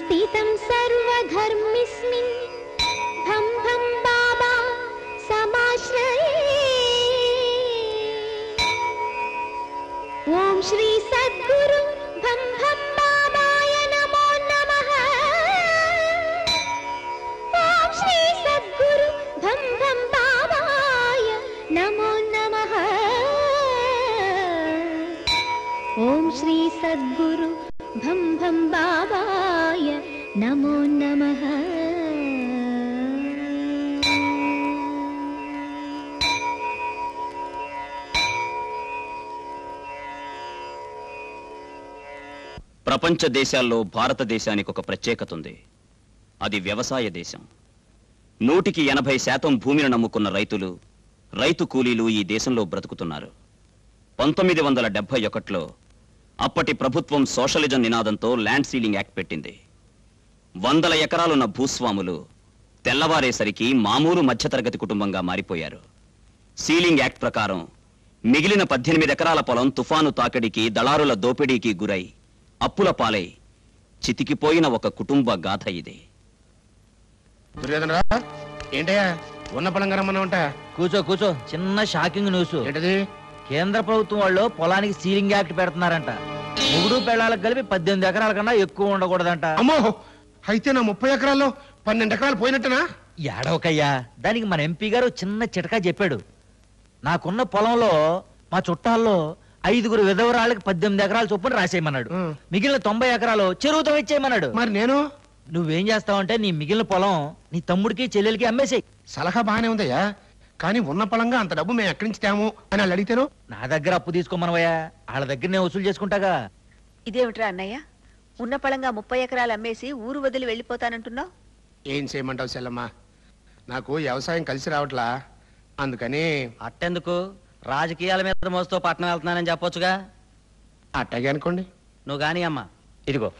संस्थितं सर्वधर्मिस्मिन् भं भं बाबा समाश्रये। ओम श्री सद्गुरु भं भं बाबाय नमो नमः। ओम श्री सद्गुरु भं भं बाबाय नमो नमः। ओम श्री सद्गुरु भं भं बाबाय नमो नमः। ప్రపంచ దేశాల్లో భారతదేశానికి ఒక ప్రత్యేకత ఉంది. అది వ్యవసాయ దేశం. 180% భూమిని నమ్ముకున్న రైతులు, రైతు కూలీలు ఈ దేశంలో బ్రతుకుతున్నారు. 1971లో అప్పటి ప్రభుత్వం సోషలిజం నినాదంతో ల్యాండ్ సీలింగ్ యాక్ట్ పెట్టింది. 100 ఎకరాలున్న భూస్వాములు తెల్లవారేసరికి మామూలు మధ్యతరగతి కుటుంబంగా మారిపోయారు. సీలింగ్ యాక్ట్ ప్రకారం మిగిలిన 18 ఎకరాల పొలం తుఫాను తాకిడికి, దళారుల దోపిడీకి గురై అప్పుల పాలై చితికిపోయిన ఒక కుటుంబ గాథ ఇది. ఏంటయ్యా ఉన్న పొలంగా రమ్మన్నావంట? కూర్చో కూర్చో. చిన్న షాకింగ్ న్యూస్. ఏంటది? కేంద్ర ప్రభుత్వం వాళ్ళు పొలానికి సీలింగ్ యాక్ట్ పెడుతున్నారంట. మొగుడు పెళ్ళాలకు కలిపి 18 ఎకరాల కన్నా ఎక్కువ ఉండకూడదంట. అమ్మో, అయితే నా 30 ఎకరాల్లో 12 ఎకరాలు పోయినట్టనా? ఏడవకయ్యా, దానికి మన ఎంపీ గారు చిన్న చిటకా చెప్పాడు. నాకున్న పొలంలో మా చుట్టాల్లో 5 విధవరాళ్ళకి 18 ఎకరాలు చొప్పున రాసేయమన్నాడు. మిగిలిన 90 ఎకరాలు చెరువుతో ఇచ్చేయమన్నాడు. మరి నేను నువ్వేం చేస్తావంటే నీ మిగిలిన పొలం నీ తమ్ముడికి చెల్లెలకి అమ్మేసేయి. సలహా బాగానే ఉందయ్యా, కానీ ఉన్న పొలంగా అంత డబ్బు మేము ఎక్కడి నుంచి తేము అని వాళ్ళు అడిగితేను. నా దగ్గర అప్పు తీసుకోమనవయ్యా, వాళ్ళ దగ్గర నేను వసూలు చేసుకుంటాగా. ఇదేమిట్రా అన్నయ్య, ఉన్న పొలంగా 30 ఎకరాలు అమ్మేసి ఊరు వదిలి వెళ్ళిపోతానంటున్నావు? ఏం చేయమంటావు సెల్లమ్మ, నాకు వ్యవసాయం కలిసి రావట్లా, అందుకని. అట్టెందుకు? రాజకీయాల మీద మోస్తూ పట్టణం వెళ్తున్నానని చెప్పొచ్చుగా. అట్టాగే అనుకోండి. నువ్వు గాని అమ్మా, ఇదిగో.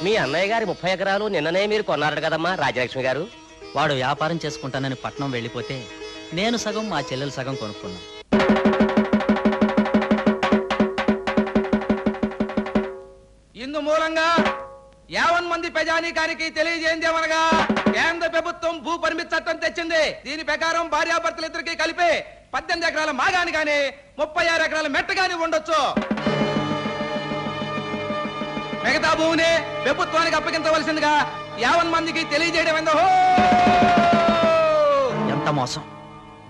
మీ అన్నయ్య గారి 30 ఎకరాలు నిన్ననే మీరు కొన్నారట కదమ్మా రాజలక్ష్మి గారు. వాడు వ్యాపారం చేసుకుంటానని పట్నం వెళ్ళిపోతే నేను సగం, మా చెల్లెలు సగం కొనుక్కున్నాం. ఇందు మూలంగా 50 మంది ప్రజానీకానికి తెలియజేయందేమనగా, కేంద్ర ప్రభుత్వం భూ పరిమితి చట్టం తెచ్చింది. దీని ప్రకారం భార్యాభర్తలు ఇద్దరికి కలిపి 18 ఎకరాల మాగాని గాని 36 ఎకరాల మెట్ట గాని ఉండొచ్చు. మిగతా భూమిని ప్రభుత్వానికి అప్పగించవలసిందిగా 50 మందికి తెలియజేయడం ఏందో. ఎంత మోసం!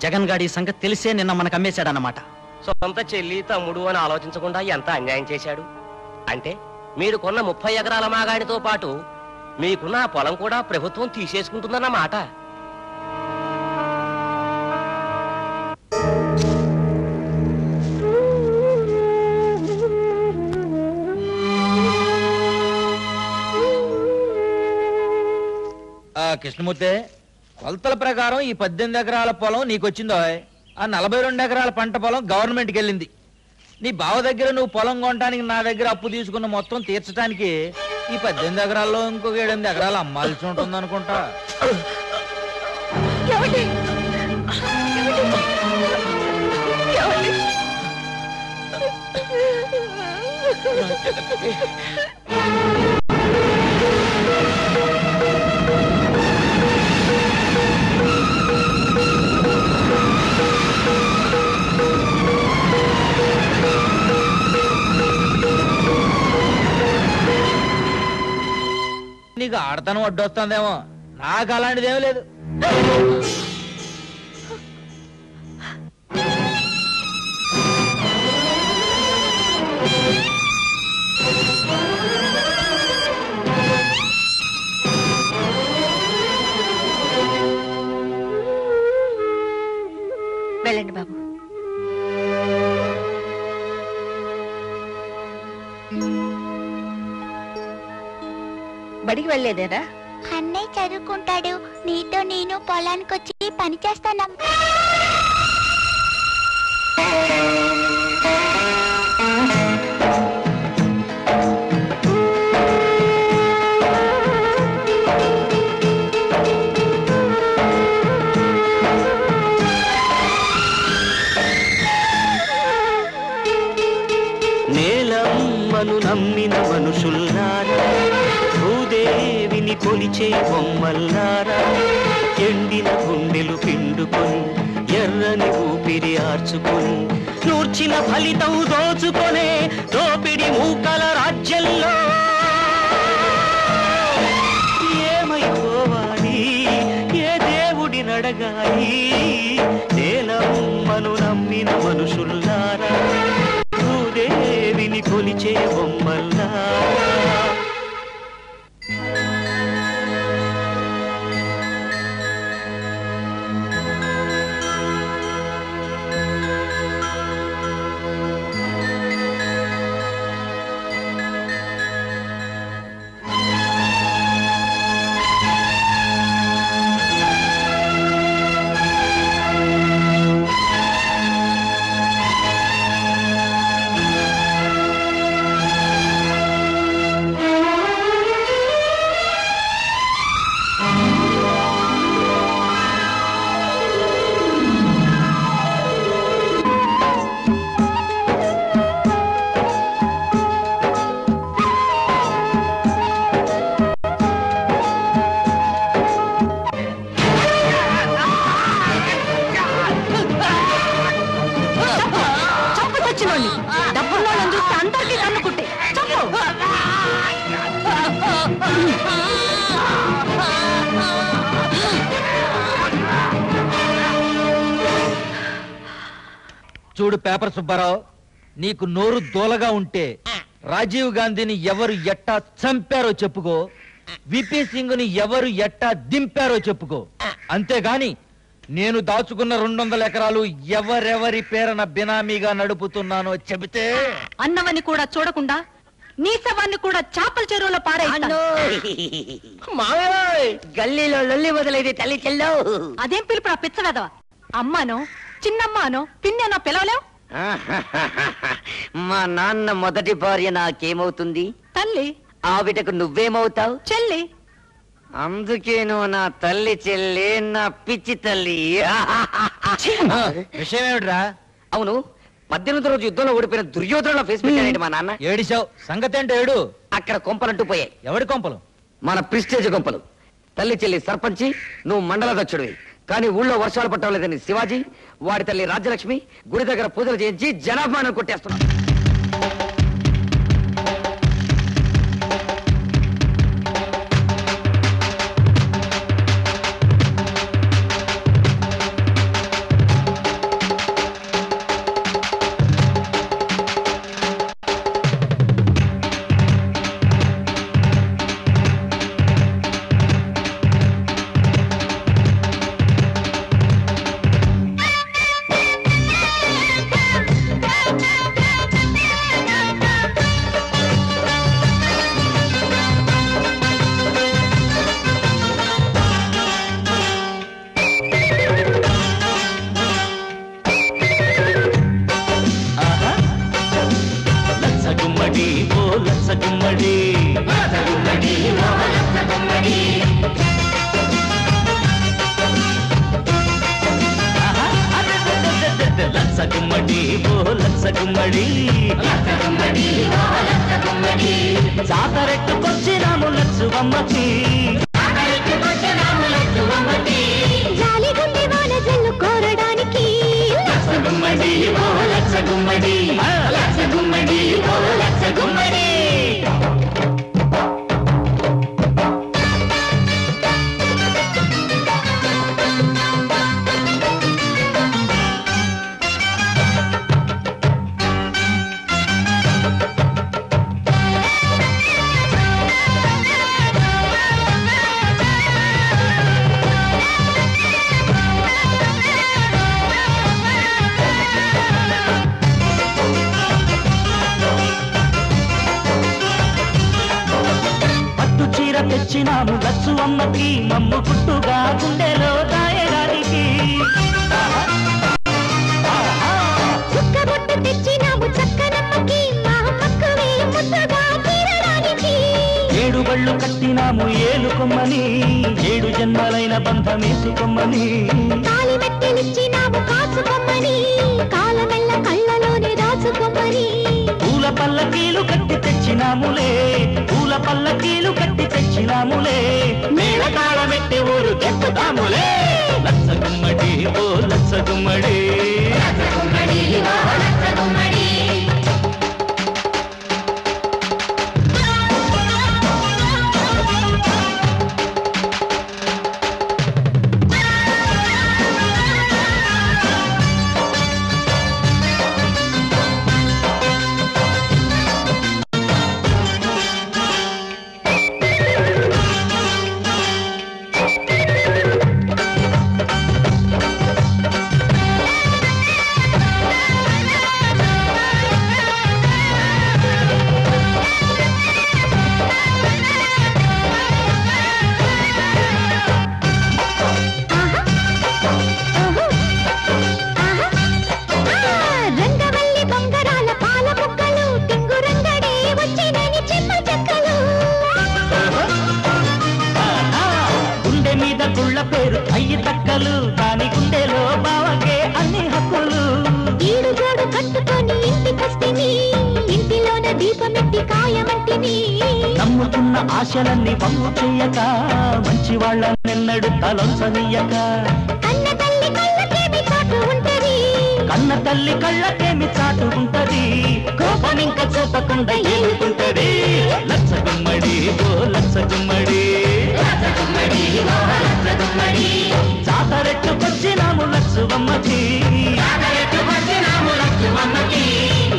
జగన్ గాడి సంగతి తెలిసే నిన్న మనకు అమ్మేశాడన్నమాట. సొంత చెల్లి తమ్ముడు అని ఆలోచించకుండా ఎంత అన్యాయం చేశాడు. అంటే మీరు కొన్న 30 ఎకరాల మాగాడితో పాటు మీకున్న పొలం కూడా ప్రభుత్వం తీసేసుకుంటుందన్నమాట. కృష్ణమూర్తి, కొలతల ప్రకారం ఈ 18 ఎకరాల పొలం నీకొచ్చిందో, ఆ 42 ఎకరాల పంట పొలం గవర్నమెంట్కి వెళ్ళింది. నీ బావ దగ్గర నువ్వు పొలం కొనడానికి నా దగ్గర అప్పు తీసుకున్న మొత్తం తీర్చడానికి ఈ 18 ఎకరాల్లో ఇంకొక 8 ఎకరాలు అమ్మాల్సి ఉంటుంది అనుకుంటా. నీకు ఆడతనం అడ్డొస్తుందేమో, నాకు అలాంటిదేమీ లేదు. వెళ్ళండి బాబు. బడికి వెళ్ళలేదేరా? అన్నయ్య చదువుకుంటాడు, నీతో నేను పొలానికి వచ్చి పని చేస్తాను. కొలిచే బొమ్మల్లారా ఎండిన గుండెలు పిండుకొని ఎర్రని ఊపిరి ఆర్చుకొని నూర్చిన ఫలితం దోచుకొనే దోపిడి మూకల రాజ్యంలో ఏమైపోవాలి ఏ దేవుడి నడగాలి నేలమ్మను నమ్మిన మనుషుల్లారా భూదేవిని కొలిచే బొమ్మల్లారా చూడు పేపర్ సుబ్బారావు, నీకు నోరు దోలగా ఉంటే రాజీవ్ గాంధీని ఎవరు ఎట్టా చంపారో చెప్పుకో, విపి సింగ్ ని ఎవరు ఎట్టా దింపారో చెప్పుకో. అంతేగాని నేను దాచుకున్న 200 ఎకరాలు ఎవరెవరి పేరున బినామీగా నడుపుతున్నానో చెబితే అన్నవని కూడా చూడకుండా నీ శవాన్ని కూడా చేపల చెరువులో పారేస్తాను. గల్లీలో లొల్లి మొదలైతే తల్లి చెల్లో. అదేం పిలుపు ఆ పిచ్చవేదవ? అమ్మానో చిన్నమ్మానో పిన్ననో పిలవలేవు. మా నాన్న మొదటి భార్య నాకేమవుతుంది? తల్లి. ఆవిడకు నువ్వేమవుతావు? చెల్లి. అందుకే నువ్వు నా తల్లి చెల్లి, నా పిచ్చి తల్లి. విషయం ఏమిట్రా? అవును, 18వ రోజు యుద్ధంలో ఓడిపోయిన దుర్యోధనలో ఫేస్ పెట్టాడండి మా నాన్న. ఏడిశావు, సంగతి ఏంటో ఏడు. అక్కడ కొంపలంటూ పోయాయి. ఎవడి కొంపలు? మన ప్రిస్టేజ్ కొంపలు. తల్లి చెల్లి సర్పంచి, నువ్వు మండలాధ్యక్షుడివి. కానీ ఊళ్ళో వర్షాలు పట్టడం లేదని శివాజీ, వాడి తల్లి రాజ్యలక్ష్మి గుడి దగ్గర పూజలు చేయించి జనాభాను కొట్టేస్తున్నాడు. జాతరెట్టుకొచ్చినాము లచ్చువమ్మకి, జాలిగుండి వాన జల్లు కోరడానికి లచ్చగుమ్మడి ఓ లచ్చగుమ్మడి, లచ్చగుమ్మడి ఓ లచ్చగుమ్మడి. తెచ్చినాము లచ్చు అమ్మకి, మమ్ము పుట్టుగా గుండెలో దాయడానికి. చుక్కబొట్టు తెచ్చినాము చక్కనమ్మకి, మా అమ్మకు ముద్దుగా తీరడానికి. 7 బళ్ళు కట్టినాము ఏలుకొమ్మని, 7 జన్మలైన బంధమేసుకోమ్మని. కాలి మెట్టెలిచ్చినాము కాచుకొమ్మని, కాలమెల్ల కళ్ళలోనే దాచుకొమ్మని. పూల పల్లకీలు కట్టి తెచ్చినాములే, పూల పల్లకీలు కట్టి తెచ్చినాములే. పెంచుకున్న ఆశలన్నీ వమ్ము చెయ్యక మంచి వాళ్ళనెన్నడు తలొంచనీయక కన్న తల్లి కళ్ళకేమి చాటు ఉంటది కోపం ఇంకా చూపకుండా ఏలుకుంటది లచ్చ గుమ్మడి ఓ లచ్చ గుమ్మడి జాతరెట్టుకొచ్చినాము లచ్చువమ్మకి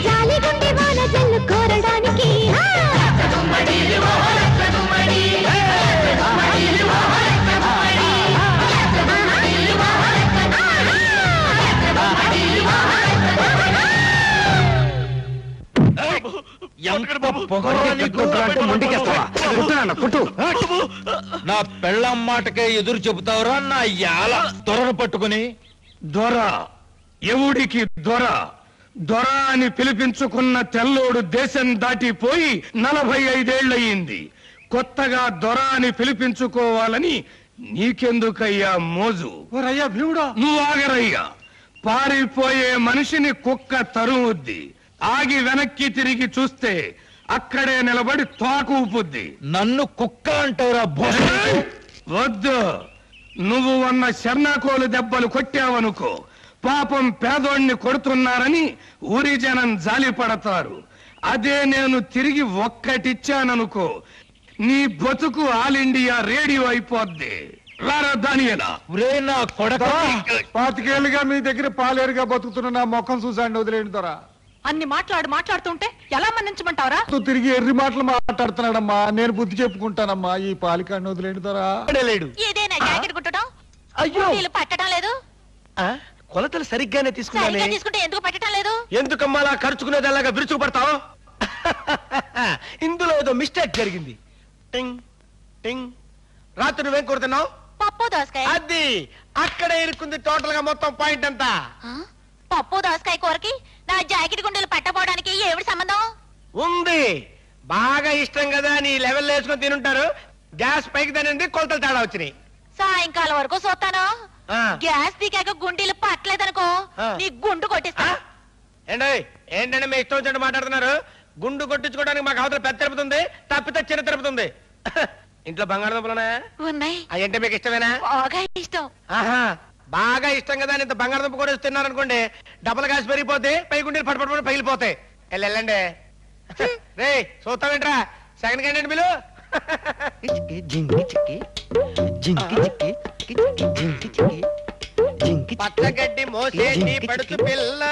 జాలిగుండి వాన జల్లు కోరడానికి నా పెళ్ళం మాటకే ఎదురు చెబుతావురా నా యాల దొరను పట్టుకుని. దొర ఎవడికి దొర దొర అని పిలిపించుకున్న తెల్లోడు దేశం దాటిపోయి 45 ఏళ్ళయింది. కొత్తగా దొర అని పిలిపించుకోవాలని నీకెందుకయ్యా మోజు? భీముడా నువ్వు ఆగరయ్యా. పారిపోయే మనిషిని కుక్క తరుముద్ది. ఆగి వెనక్కి తిరిగి చూస్తే అక్కడే నిలబడి తోక ఊపుద్ది. నన్ను కుక్క అంటావురా? వద్దు, నువ్వు ఉన్న శర్నాకోలు దెబ్బలు కొట్టావనుకో పాపం పేదోణ్ణి కొడుతున్నారని ఊరి జనం జాలి పడతారు. అదే నేను తిరిగి ఒక్కటిచ్చాననుకో నీ బతుకు ఆల్ ఇండియా రేడియో అయిపోద్ది. రారా దానియేనా? నా కొడక 25 ఏళ్ళుగా మీ దగ్గర పాలేరుగా బతుకుతున్న నా ముఖం చూసాండి, వదిలేండి దొరా. అన్ని మాట్లాడుతుంటే ఎలా మన్నించమంటావరా? తిరిగి ఎర్రి మాటలు మాట్లాడుతున్నాడమ్మా. నేను బుద్ధి చెప్పుకుంటానమ్మా. ఈ పాలికాన్ని వదిలేండి దొరా. లేడు. ఇదేనా జాకెట్ కుట్టడం? అయ్యో వీళ్ళు పట్టడం లేదు. కొలతలు సరిగ్గానే తీసుకున్నానే. తీసుకుంటే ఎందుకు పట్టడం లేదు? ఎందుకమ్మా అలా ఖర్చుకునేది అలాగా విరుచుకు పడతావు? ఇందులో ఏదో మిస్టేక్ జరిగింది. టింగ్ టింగ్. రాత్రి నువ్వేం కొడుతున్నావు? పప్పు దోసకాయ. అది అక్కడే ఇరుక్కుంది టోటల్ గా మొత్తం పాయింట్ అంతా. పప్పు దోసకాయ కూరకి నా జాకెట్ గుండెలు పట్టపోవడానికి ఏమిటి సంబంధం? ఉంది. బాగా ఇష్టం కదా నీ లెవెల్ వేసుకొని తినుంటారు. గ్యాస్ పైకి తినండి, కొలతలు తేడా వచ్చినాయి. సాయంకాలం వరకు చూస్తాను. గ్యాస్ దిగాక గుండెలు పట్టలేదనుకో నీ గుండు కొట్టిస్తా. ఏంటంటే మీ ఇష్టం వచ్చినట్టు మాట్లాడుతున్నారు. గుండు కొట్టించుకోవడానికి మాకు అవతల పెద్ద తిరుపతుంది, తప్పితే చిన్న తిరుపతుంది. ఇంట్లో బంగాళదుంపలు ఉన్నాయా? ఉన్నాయి. అయ్యంటే మీకు ఇష్టమేనా? బాగా ఇష్టం. ఆహా, బాగా ఇష్టం కదా ఇంత బంగాళదుంప కూడా తిన్నారనుకోండి, డబల్ గ్యాస్ పెరిగిపోతే పై గుండెలు పట్టుపడి పగిలిపోతాయి. వెళ్ళండి రే. చూస్తామేంట్రా? Second candidate బిలు. పచ్చగడ్డి మోసే నీ పడుచు పిల్ల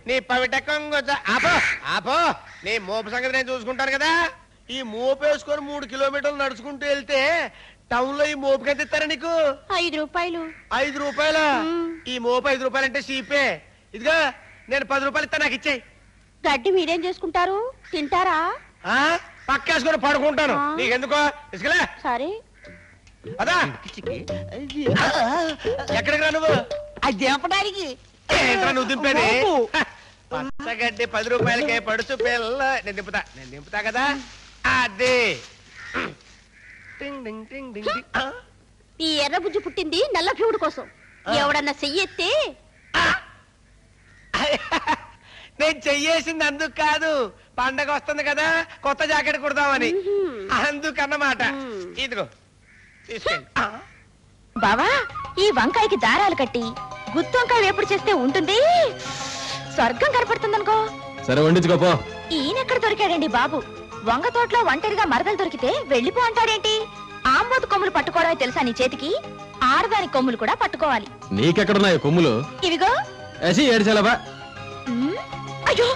నీ పవిట కొంగ. ఆపో ఆపో, నీ మోపు సంగతి నేను చూసుకుంటాను కదా. ఈ మోపు వేసుకొని 3 కిలోమీటర్లు నడుచుకుంటూ వెళ్తే టౌన్ లో ఈ మోపుకి ఎంత ఇస్తారా నీకు? 5 రూపాయలు. 5 రూపాయలా? ఈ మోపు 5 రూపాయలు అంటే చీపే. ఇదిగా నేను 10 రూపాయలు ఇస్తా, నాకు ఇచ్చేయి. గడ్డి మీరేం చేసుకుంటారు? తింటారా? పక్కేసుకొని పడుకుంటాను. నీకెందుకో ఇసుకలే. సరే అదా ఎక్కడికి రా నువ్వు? అది దింపడానికి. ఏంట్రా నువ్వు దింపేది? పచ్చగడ్డి 10 రూపాయలకే పడుచు పిల్ల. నేను దింపుతా కదా. అదే ఈ ఎర్ర బుజ్జి పుట్టింది నల్ల భీముడు కోసం. ఎవడన్నా చెయ్యెత్తే నేను చెయ్యేసింది అందుకు కాదు, పండగ వస్తుంది కదా కొత్త జాకెట్ కుడదామని, అందుకన్నమాట. ఇదిగో తీసుకెళ్ళి. బావా, ఈ వంకాయకి దారాలు కట్టి గుత్తి వంకాయ వేపుడు చేస్తే ఉంటుంది, స్వర్గం కనపడుతుందనుకో. సరే వండించుకోపో. ఈయనెక్కడ దొరికాడండి బాబు? వంగ తోటలో ఒంటరిగా మరదలు దొరికితే వెళ్ళిపో అంటాడేంటి? ఆంబోతు కొమ్ములు పట్టుకోవడమే తెలుసా నీ చేతికి? ఆడదాని కొమ్ములు కూడా పట్టుకోవాలి. నీకెక్కడున్నాయి కొమ్ములు? ఇవిగో. ఏడ్చాలబా. అయ్యో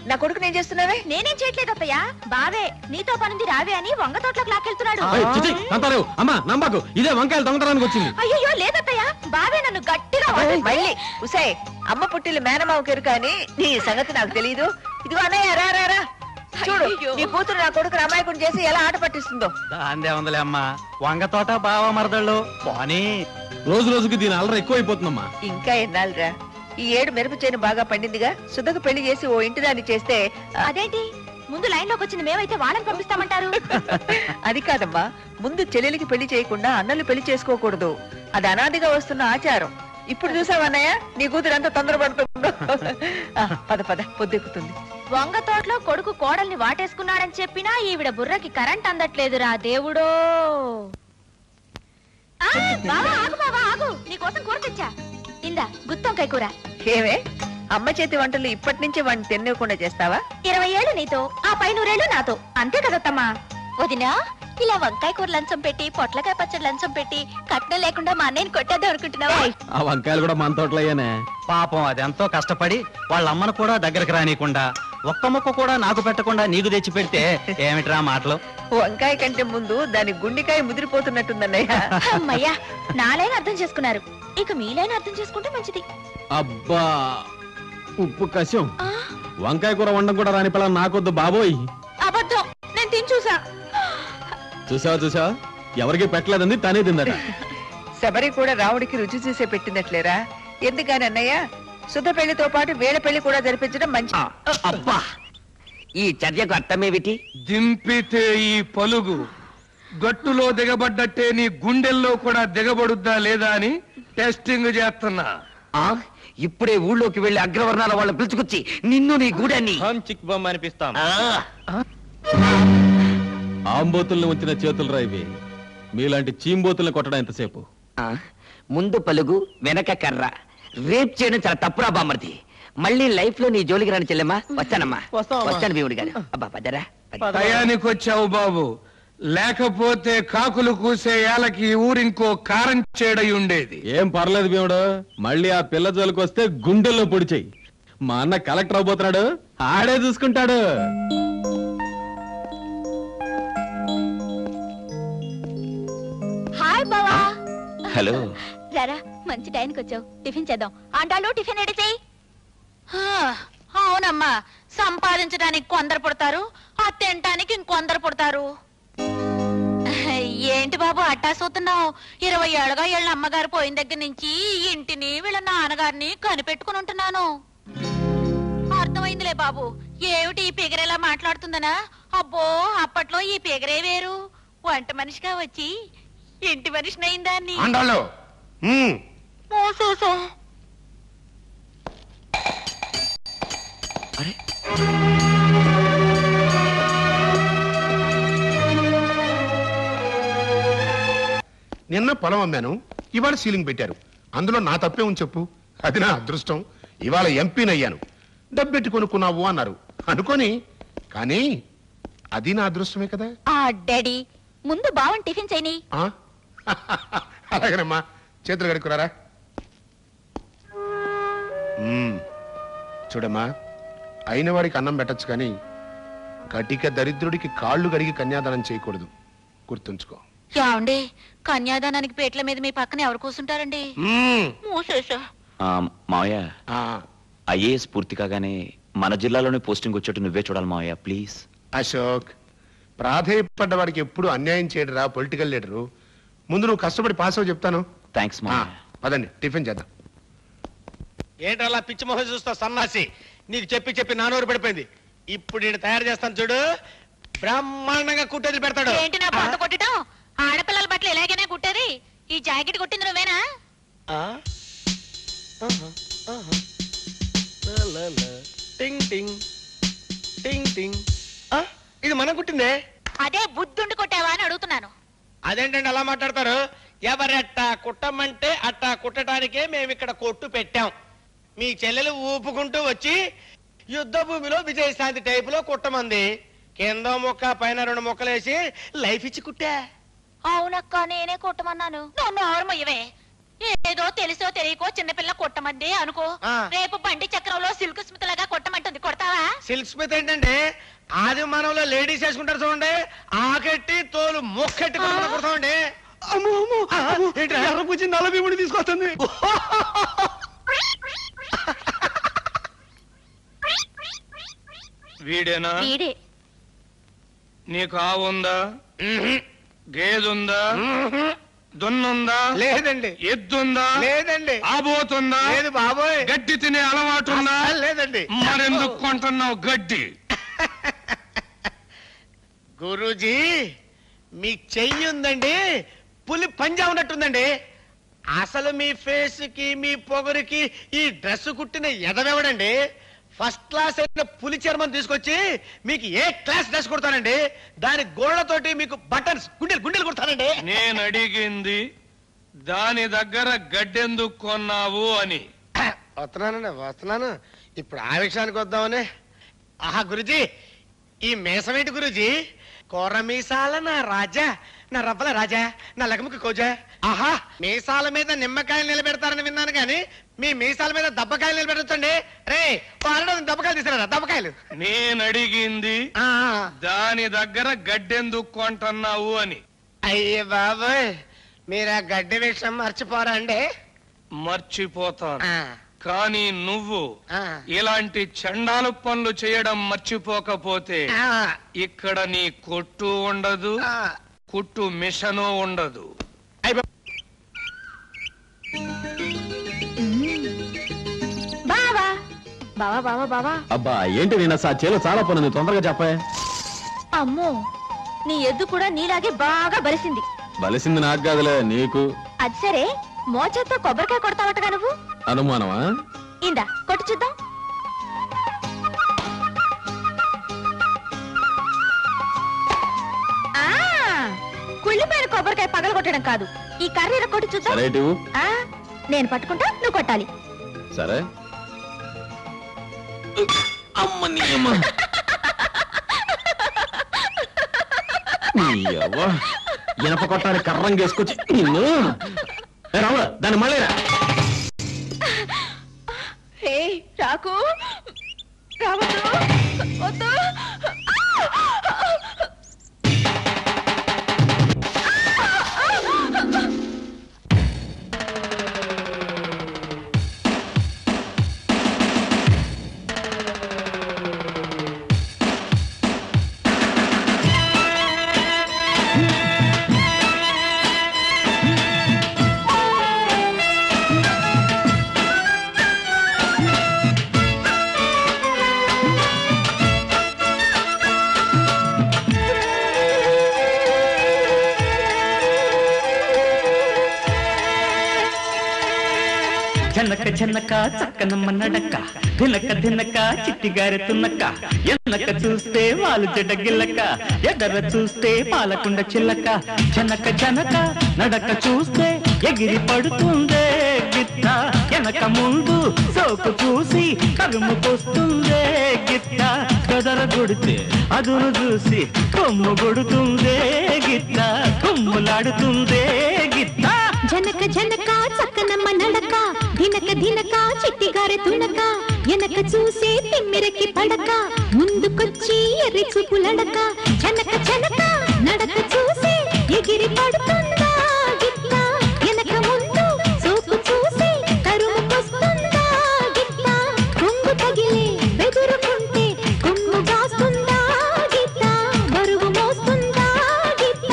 నా కొడుకు నేను చేస్తున్నావే? నేనేం చేయట్లేదు అత్తయ్య. బావే నీతో పనుంది రావే అని వంగ తోటలోకి లాక్కెళ్తున్నాడు. అమ్మా నమ్మకు, ఇదే వంకాయలు దొంగతనానికి వచ్చింది. అయ్యో లేదత్తయ్య, బావే నన్ను గట్టిగా మళ్ళీ ఉసే అమ్మ పుట్టిల్లు మేనమావకి ఎరు కానీ నీ సంగతి నాకు తెలియదు. ఇదిగో అన్నయ్య రా రా రా. చూడు నీ కూతురు నా కొడుకు అమాయకుడు చేసి ఎలా ఆట పట్టిస్తుందో. దాందే ఉందిలే అమ్మా, వంగ తోట బావ మరదళ్ళు పోనీ. రోజు రోజుకి దీని అల్లరి ఎక్కువ అయిపోతుందమ్మా. ఇంకా ఎన్నాళ్ళరా? ఈ ఏడు మిరప చేను బాగా పండిందిగా, సుధకు పెళ్లి చేసి ఓ ఇంటి దాన్ని చేస్తే. అదేంటి ముందు లైన్ లోకి వచ్చింది మేమైతే వాళ్ళని పంపిస్తామంటారు? అది కాదమ్మా, ముందు చెల్లెలికి పెళ్లి చేయకుండా అన్నలు పెళ్లి చేసుకోకూడదు. అది అనాదిగా వస్తున్న ఆచారం. ఇప్పుడు చూసావన్నయ్య నీ కూతురు ఎంత తొందరపడుతుందో. పద పద, పొద్దెక్కుతుంది. వంగ తోటలో కొడుకు కోడల్ని వాటేసుకున్నాడని చెప్పినా ఈవిడ బుర్రకి కరెంట్ అందట్లేదురా దేవుడో. బావా ఆగు, బావా ఆగు, నీకోసం కూర తెచ్చా. ఇందా గుత్తొంకాయ కూర. ఏమే అమ్మ చేతి వంటలు ఇప్పటి నుంచే వాడిని తినకుండా చేస్తావా? 20 ఏళ్ళు నీతో, ఆ పై 100 ఏళ్ళు నాతో, అంతే కదత్తమ్మా. వదినా, ఇలా వంకాయ కూర లంచం పెట్టి పొట్లకాయ పచ్చడి లంచం పెట్టి కట్నం లేకుండా మా అన్నయ్యని కొట్టేద్దాం అనుకుంటున్నావా? ఆ వంకాయలు కూడా మన తోటలయ్యానే. పాపం అది ఎంతో కష్టపడి వాళ్ళ అమ్మను కూడా దగ్గరకు రానియకుండా ఒక్క ముక్క కూడా నాకు పెట్టకుండా నీకు తెచ్చి పెడితే ఏమిట్రా మాటలు? వంకాయ కంటే ముందు దాని గుండెకాయ ముదిరిపోతున్నట్టుందన్నయ్య. అమ్మయ్యా, నాలైన అర్థం చేసుకున్నారు, ఇక మీలైన అర్థం చేసుకుంటే మంచిది. అబ్బా ఉప్పు కషం. వంకాయ కూర వండడం కూడా రాని పిల్ల నాకొద్దు బాబోయ్. అబద్ధం, నేను తిని చూసా. చూసావా ఎవరికి పెట్టలేదంది తనే తిందట. శబరి కూడా రావుడికి రుచి చూసే పెట్టినట్లేరా? ఎందుకని అన్నయ్య, శుద్ధ పెళ్లితో పాటు వేళ పెళ్లి కూడా జరిపించడం మంచి. అబ్బా, ఈ చర్యకు అర్థమేమిటి? దింపితే ఈ పలుగు గట్టులో దిగబడ్డట్టే నీ గుండెల్లో కూడా దిగబడుద్దా లేదా అని టెస్టింగ్ చేస్తున్నా. ఇప్పుడే ఊళ్ళోకి వెళ్లి అగ్రవర్ణాల వాళ్ళు పిలుచుకొచ్చి నిన్ను నీ గూడాన్ని చిక్ బొమ్మ అనిపిస్తాం. ఆంబోతుల్ని ఉంచిన చేతులు రా ఇవి. మీలాంటి చీంబోతుల్ని కొట్టడం ఎంతసేపు? ముందు పలుగు వెనక కర్ర. రేప్ చేయడం చాలా తప్పురా బామ్మర్ది. మళ్ళీ లైఫ్ లో నీ జోలికి రాని చెల్లెమ్మా. వచ్చానమ్మా, వచ్చాను భీముడి గారు. అబ్బా పదరా. టయానికి వచ్చావు బాబు, లేకపోతే కాకులు కూసే ఏలకి ఊరింకో కారం చేడై ఉండేది. ఏం పర్లేదు భీముడు, మళ్ళీ ఆ పిల్ల జోలికి వస్తే గుండెల్లో పొడి చెయ్యి. మా అన్న కలెక్టర్ అవబోతున్నాడు, ఆడే చూసుకుంటాడు. హాయ్ బావా. హలో. రారా, మంచి టైంకి వచ్చావు. టిఫిన్ చేద్దాం. ఆండాలు టిఫిన్ రెడీ చేయి. అవునమ్మా, సంపాదించడానికి కొందరు పుడతారు, ఆ తినటానికి ఇంకొందరు పుడతారు. ఏంటి బాబు అట్టా చూస్తున్నావు? 20 ఏళ్ళగా వీళ్ళ అమ్మగారు పోయిన దగ్గర నుంచి ఇంటిని వీళ్ళ నాన్నగారిని కనిపెట్టుకుని ఉంటున్నాను. అర్థమైందిలే బాబు, ఏమిటి ఈ పిగరేలా మాట్లాడుతుందనా? అబ్బో, అప్పట్లో ఈ పిగరే వేరు. వంట మనిషిగా వచ్చి ఇంటి మనిషిని అయిందాన్ని. నిన్న పొలం అమ్మాను, ఇవాళ సీలింగ్ పెట్టారు. అందులో నా తప్పే ఉంది చెప్పు? అది నా అదృష్టం. ఇవాళ ఎంపీనయ్యాను. డబ్బెట్టి కొనుక్కున్నావు అన్నారు అనుకోని, కానీ అది నా అదృష్టమే కదా. డాడీ, ముందు బావని టిఫిన్ చేయని. అలాగేనమ్మా, చేతులు కడుక్కురారా. చూడమ్మా, అయిన వాడికి అన్నం పెట్టచ్చు కానీ కటిక దరిద్రుడికి కాళ్ళు కడిగి కన్యాదానం చేయకూడదు, గుర్తుంచుకో. యావండి, కన్యాదానానికి పేట్ల మీద మీ పక్కన ఎవరు కూర్చుంటారండి? మావయ్య, ఐఏఎస్ పూర్తి కాగానే మన జిల్లాలోనే పోస్టింగ్ వచ్చేట్టు నువ్వే చూడాలి మావయ్య, ప్లీజ్. అశోక్, ప్రాధేయపడ్డ వాడికి ఎప్పుడు అన్యాయం చేయడరా పొలిటికల్ లీడరు. ముందు నువ్వు కష్టపడి పాస్ అవ్వ చెప్తాను. థ్యాంక్స్ మావయ్య. పదండి టిఫిన్ చేద్దాం. ఏంటలా పిచ్చి మొహం చూస్తావు సన్నాసి? నీకు చెప్పి చెప్పి నానూరు పడిపోయింది. ఇప్పుడు నేను తయారు చేస్తాను చూడు, బ్రహ్మాండంగా కుట్టేది పెడతాడు. ఏంటి నా పంట కొట్టడం? ఆడపిల్లల బట్టలు ఎలాగైనా కుట్టేది. ఈ జాకెట్ కుట్టింది నువ్వేనా? ఇది మనం కుట్టిందే. అదే బుద్ధుండి కొట్టావా అని అడుగుతున్నాను. అదేంటండి అలా మాట్లాడతారు? ఎవరట్టా కుట్టమంటే అట్టా కుట్టడానికే మేము ఇక్కడ కొట్టు పెట్టాం. మీ చెల్లెలు ఊపుకుంటూ వచ్చి యుద్ధ భూమిలో విజయశాంతి టైప్ లో కుట్టమంది. కింద మొక్క పైన 2 మొక్కలేసి లైఫ్ ఇచ్చి కుట్టా. అవునక్క, నేనే కొట్టమన్నాను. నన్ను ఆరమయ్యవే. ఏదో తెలుసో తెలియకో చిన్నపిల్ల కొట్టమంది అనుకో, రేపు బండి చక్రంలో సిల్క్ స్మిత్ లాగా కొట్టమంటుంది, కొడతావా? సిల్క్ స్మిత్ ఏంటంటే ఆది మానవులో లేడీస్ వేసుకుంటారు చూడండి, ఆకెట్టి తోలు మొక్కెట్టి కొడతామండి. ఎర్రపుచ్చి నల్ల భీముడి తీసుకొస్తుంది. వీడేనా? వీడే. నీకు ఆవుందా? గేదుందా? దున్నుందా? లేదండి. ఎద్దుందా? లేదండి. ఆబోతుందా? లేదు బాబోయ్. గడ్డి తినే అలవాటు ఉందా? లేదండి. మరెందుకు కొంటున్నావు గడ్డి? గురూజీ మీ చెయ్యి ఉందండి పులి పంజా ఉన్నట్టుందండి. అసలు మీ ఫేస్ కి మీ పొగరికి ఈ డ్రెస్ కుట్టిన ఎదవెవడండి? ఫస్ట్ క్లాస్ అయిన పులి చర్మం తీసుకొచ్చి మీకు ఏ క్లాస్ డ్రెస్ కుడతానండి. దాని గోళ్లతోటి మీకు బటన్స్ గుండెలు కుడతానండి. నేను అడిగింది దాని దగ్గర గడ్డెందుకు కొన్నావు అని. వస్తున్నాను. ఇప్పుడు ఆ విషయానికి వద్దామని. ఆహా గురుజీ, ఈ మేసమేంటి గురుజీ? కోర మీసాల నా రాజా, నా రవ్వల రాజా, నా లగముకి కోజా. ఆహా, మీసాల మీద నిమ్మకాయలు నిలబెడతారని విన్నాను కానీ మీ మీసాల మీద దబ్బకాయలు నిలబెట్టండి. రే దబ్బకాయలు తీసుకురా, దబ్బకాయలు. నేను అడిగింది దాని దగ్గర గడ్డెందుకు కొంటున్నావు అని. అయ్యే బాబోయ్, మీరు ఆ గడ్డి విషయం మర్చిపోరా అండి? మర్చిపోతాను, కానీ నువ్వు ఇలాంటి చండాలు పనులు చేయడం మర్చిపోకపోతే ఇక్కడ నీ కొట్టు ఉండదు, కుట్టు మిషను ఉండదు. బావా బావా బావా బావా అబ్బా ఏంటి నిన్న చేలో చాలా పనుంది, తొందరగా చెప్పా. అమ్మో, నీ ఎద్దు కూడా నీలాగే బాగా బలిసింది. బలిసింది నాకు కాదులే, నీకు. అది సరే, మోచేత్తో కొబ్బరికాయ కొడతావటగా నువ్వు? అనుమానమా? ఇందా కొట్టు చూద్దాం. కుళ్ళిపోయిన కొబ్బరికాయ పగల కొట్టడం కాదు, ఈ కర్రీర కొట్టి చూద్దాం. నేను పట్టుకుంటా, నువ్వు కొట్టాలి. సరే. ఇనప కొట్టాలి కర్రం చేసుకొచ్చి నిన్ను. రావు దాన్ని మళ్ళీ రాకు, రావద్దు, వద్దు. జనక జనక చక్కనమ్మ నడక, దినక దినక చిట్టిగారెతున్నక్క, ఎన్నక చూస్తే వాళ్ళు జడగిల్లక, ఎదర చూస్తే పాలకుండ చిల్లక. జనక జనక నడక చూస్తే ఎగిరి పడుతుందే గిత్త, వెనక ముందు సోకు చూసి కరుముకొస్తుందే గిత్త. గదర కొడితే అదును చూసి కొమ్ము కొడుతుందే గిత్త, కొమ్ములాడుతుందే గిత్త. జనక జనక చక్కనమ్మ నడక, దినక దినక చిట్టిగారె తునక, వెనక చూసే తిమ్మిరకి పడక, ముందుకొచ్చి ఎర్రి చూపులడక. జనక జనక నడక చూసి ఎగిరి పడుతుందా గిత్త, వెనక ముందు సోకు చూసి తరుముకొస్తుందా గిత్త. కొంగు తగిలే బెదురుకుంటే కొమ్ము గాస్తుందా గిత్త, బరువు మోస్తుందా గిత్త.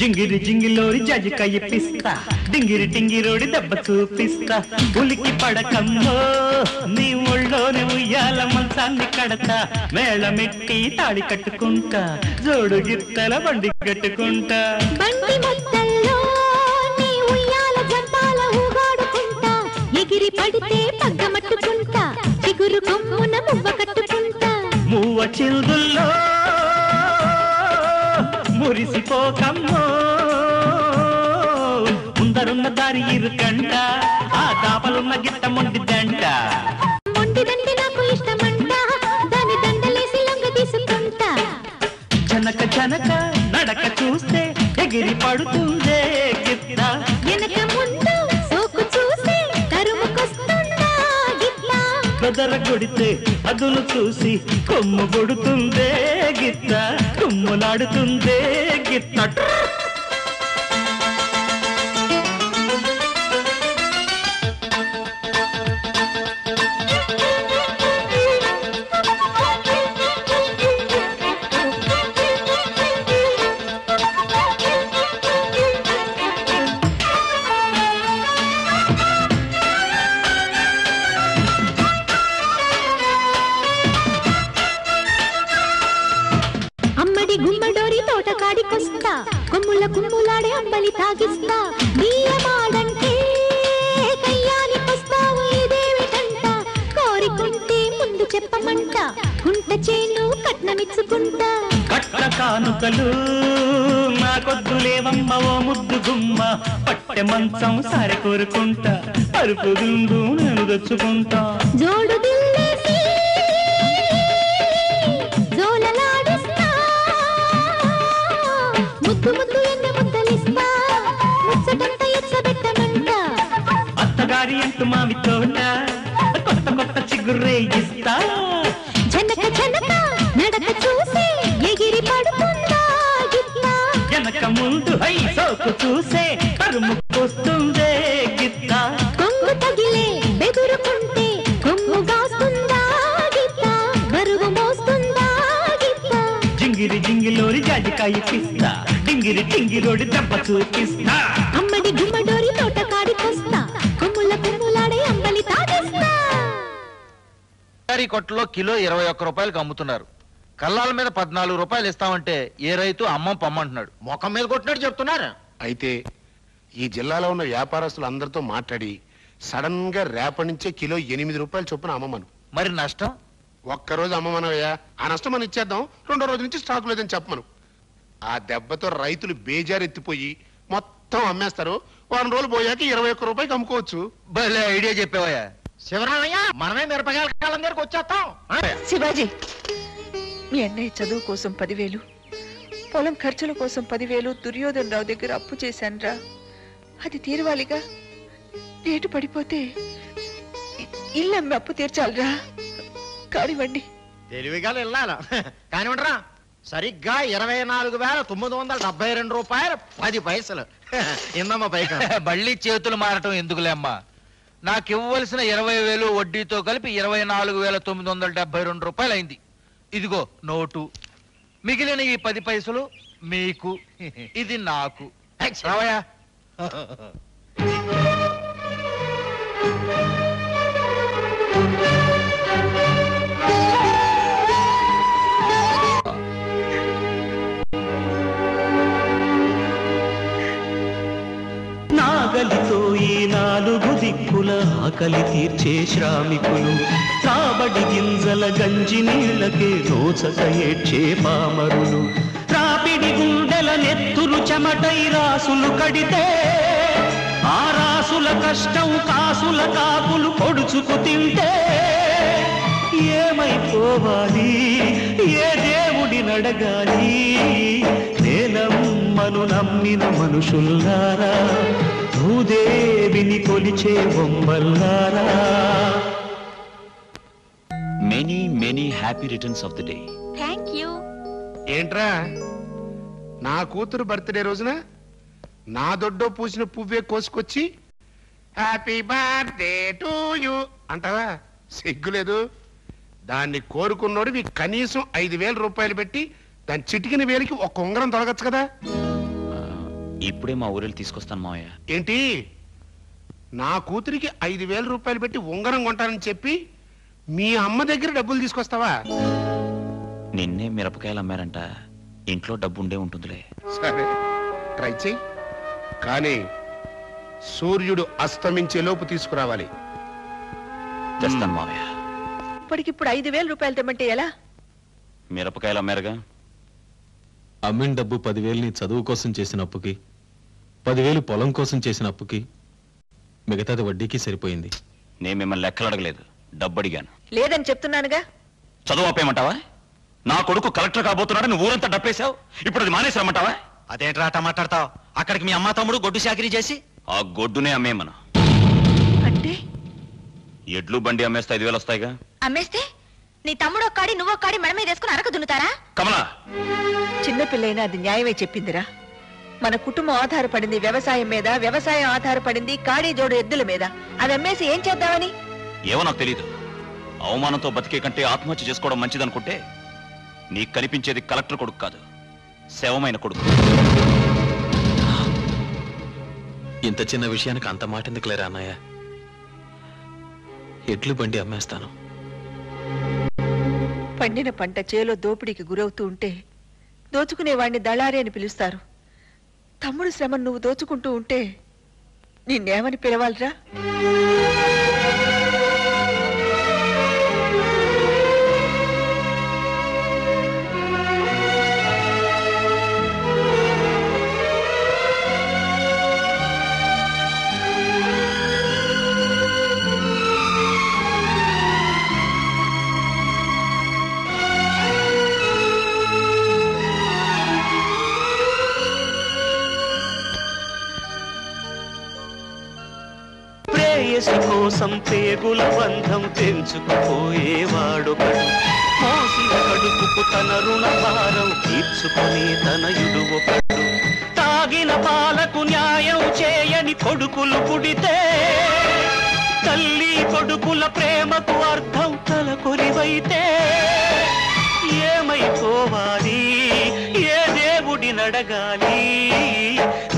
జింగిరి జింగిలోరి జజికాయ పిస్తా, డింగిరి డింగిరోడి దెబ్బ చూపిస్తా. ఉలికి పడకమ్మో నీ ఒళ్ళోని ఉయ్యాల మంచాన్ని కడతా, మేళమెట్టి తాడి కట్టుకుంటా, జోడు గిత్తల బండి కట్టుకుంటా. బండి మొత్తల్లో నీ ఉయ్యాల జంపాల ఊగాడుకుంటా, ఎగిరి పడితే పగ్గమట్టుకుంటా, చిగురు కొమ్మున మువ్వ కట్టుకుంటా. మూవ చిల్దుల్లో మురిసిపోకమ్మో, ముందరున్న దారి ఇరుకంట, ఆ దాపలున్న గిట్ట మొండిదంట. మొండిదంటే నాకు ఇష్టమంట, దాని దండలేసి లొంగ తీసుకుంటా. జనక జనక నడక చూస్తే ఎగిరి పడుతుందే గిత్త, వెనక ముందు సోకు చూసి తరుముకొస్తుందా కొడితే అదును చూసి కొమ్ము కొడుతుందే గిత్త కొమ్ములాడుతుందే గిత్త గుమ్మడోరి తోటకాడికొస్తా కొమ్ముల కుమ్ములాడే అంబలి తాగిస్తా బియ్యమాడంటే కయ్యానికొస్తావు ఇదేమిటంట కోరికుంటే ముందు చెప్పమంట కుంట చేను కట్నమిచ్చుకుంటా కట్ట కానుకలు నాకొద్దులేవమ్మ ఓ ముద్దు గుమ్మ పట్టె మంచం సారి కోరుకుంటా పరుపు దుందు నేను తెచ్చుకుంటా జోడు దిల్లేసి జోలలాడిస్తా ముద్దు ముద్దు ఎన్న ముద్దలిస్తా ముచ్చటంత ఎచ్చబెట్టమంట అత్తగారి అంటూ మావి తోట కొత్త కొత్త చిగురేగిస్తా జనక జనక నడక చూసి ఎగిరి పడుతుందా గిత్త వెనక ముందు హై సోకు చూసే కరుము పోస్తుందే గిత్త కొంగు తగిలే బెదురుకుంటే కొమ్ము గాస్తుందా గిత్త బరువు మోస్తుందా గిత్త జింగిరి జింగిలోరి జాజికాయ పిస్తా డింగిరి టింగిరోడి దెబ్బ చూపిస్తా అమ్మడి గుమ్మడోరి తోట కాడికొస్తా కొమ్ముల కొమ్ములాడే అంబలి తాగిస్తా కొట్లో కిలో 21 రూపాయలకు అమ్ముతున్నారు. కల్లాల మీద 14 రూపాయలు ఇస్తామంటే ఏ రైతు అమ్మం పమ్మంటున్నాడు. మొఖం మీద కొట్టినట్టు చెప్తున్నారు. అయితే ఈ జిల్లాలో ఉన్న వ్యాపారస్తులు అందరితో మాట్లాడి సడన్ గా రేపటి నుంచే కిలో 8 రూపాయలు చొప్పున అమ్మమను. మరి నష్టం? ఒక్కరోజు అమ్మమనవయ్యా, ఆ నష్టం మనం ఇచ్చేద్దాం. రెండో రోజు నుంచి స్టాక్ లేదని చెప్పమను. ఆ దెబ్బతో రైతులు బేజారెత్తిపోయి మొత్తం అమ్మేస్తారు. వారం రోజులు పోయాక 21 రూపాయలకి అమ్ముకోవచ్చు. భలే ఐడియా చెప్పావయ్యా. శివరామయ్య, మనమే మిరపకాయల కాలం దగ్గరకు వచ్చేస్తాం. శివాజీ, మీ అన్నయ్య చదువు కోసం 10,000, పొలం ఖర్చుల కోసం 10,000 దుర్యోధన్ రావు దగ్గర అప్పు చేశానురా. అది తీరవాలిగా. రేటు పడిపోతే ఇల్లు అమ్మి అప్పు తీర్చాలిరా. కానివ్వండి. తెలివిగా వెళ్ళాల కానివ్వండిరా. సరిగ్గా 24,972 రూపాయలు 10 పైసలు. ఇందమ్మా పైక. మళ్ళీ చేతులు మారటం ఎందుకులే అమ్మా. నాకు ఇవ్వవలసిన 20,000 వడ్డీతో కలిపి 24,972 రూపాయలు అయింది. ఇదిగో నోటు. మిగిలిన ఈ 10 పైసలు మీకు, ఇది నాకు. రావయ్యా. నాగలితో ఈ 4 దిక్కుల ఆకలి తీర్చే శ్రామికులు, కాబడి గింజల గంజి నీళ్ళకే నోచక ఏడ్చే పామరులు, రాపిడి గుండెల నెత్తురు చెమటై రాసులు కడితే ఆ రాసుల కష్టం కాసుల కాపులు పొడుచుకు తింటే ఏమైపోవాలి, ఏ దేవుడి నడగాలి? నేనమ్మను నమ్మిన మనుషుల్లారా, భూదేవిని కొలిచే బొమ్మల్లారా. Many many happy returns of the day. Thank you. ఏంట్రా, నా కూతురు బర్త్డే రోజున నా దొడ్డో పూసిన పువ్వే కోసుకొచ్చి హ్యాపీ బర్త్డే టు యూ అంటావా? సిగ్గులేదు. దాన్ని కోరుకున్నోడివి కనీసం 5,000 రూపాయలు పెట్టి దాని చిటికిన వేలికి ఒక ఉంగరం తొలగచ్చు కదా. ఇప్పుడే మా ఊరెళ్ళి తీసుకొస్తాను మావయ్య. ఏంటి, నా కూతురికి 5,000 రూపాయలు పెట్టి ఉంగరం కొంటానని చెప్పి మీ అమ్మ దగ్గర డబ్బులు తీసుకొస్తావా? నిన్నే మిరపకాయలు అమ్మారంట, ఇంట్లో డబ్బు ఉండే ఉంటుందిలే. సరే, ట్రై చెయ్యి. కానీ సూర్యుడు అస్తమించే లోపు తీసుకురావాలి. తెస్తాను మావయ్య. ఇప్పటికిప్పుడు 5,000 రూపాయలు తెమ్మంటే ఎలా? మిరపకాయలు అమ్మారుగా. అమ్మిన డబ్బు 10,000 నీ చదువు కోసం చేసిన అప్పుకి, 10,000 పొలం కోసం చేసిన అప్పుకి, మిగతాది వడ్డీకి సరిపోయింది. నేను మిమ్మల్ని లెక్కలు అడగలేదు, డబ్బు అడిగాను. లేదని చెప్తున్నానుగా. చదువు ఆపేయమంటావా? నా కొడుకు కలెక్టర్ కాబోతున్నాడు, నువ్వు ఊరంతా డప్పేశావు. ఇప్పుడు అది మానేసామంటావా? అదేంట్రా అట్ట మాట్లాడతావు? అక్కడికి మీ అమ్మ తమ్ముడు గొడ్డు చాకరీ చేసి ఆ గొడ్డునే అమ్మేమను. అంటే ఎడ్లు బండి అమ్మేస్తే 5,000 వస్తాయిగా. అమ్మేస్తే నీ తమ్ముడు ఒక్కాడి నువ్వు ఒక్కాడి మెడ మీద వేసుకుని అరకు దున్నుతారా? కమలా, చిన్నపిల్లైనా అది న్యాయమే చెప్పిందిరా. మన కుటుంబం ఆధారపడింది వ్యవసాయం మీద, వ్యవసాయం ఆధారపడింది కాడి జోడు ఎద్దుల మీద. అది అమ్మేసి ఏం చేద్దామని? ఏమో నాకు తెలీదు. అవమానంతో బతికే కంటే ఆత్మహత్య చేసుకోవడం మంచిదనుకుంటే నీకు కనిపించేది కలెక్టర్ కొడుకు కాదు, శవమైన కొడుకు. ఇంత చిన్న విషయానికి అంత మాట ఎందుకు లేరా అన్నయ్య? ఎడ్లు బండి అమ్మేస్తాను. పండిన పంట చేలో దోపిడీకి గురవుతూ ఉంటే దోచుకునేవాడిని దళారి అని పిలుస్తారు. తమ్ముడు శ్రమ నువ్వు దోచుకుంటూ ఉంటే నిన్నేమని పిలవాలిరా? ప్రేయసి కోసం పేగుల బంధం తెంచుకుపోయేవాడొకడు, మోసిన కడుపుకు తన రుణ భారం తీర్చుకునే తనయుడు ఒకడు, తాగిన పాలకు న్యాయం చేయని కొడుకులు పుడితే తల్లి కొడుకుల ప్రేమకు అర్థం తలకొరివైతే ఏమైపోవాలి, ఏ దేవుడినడగాలి?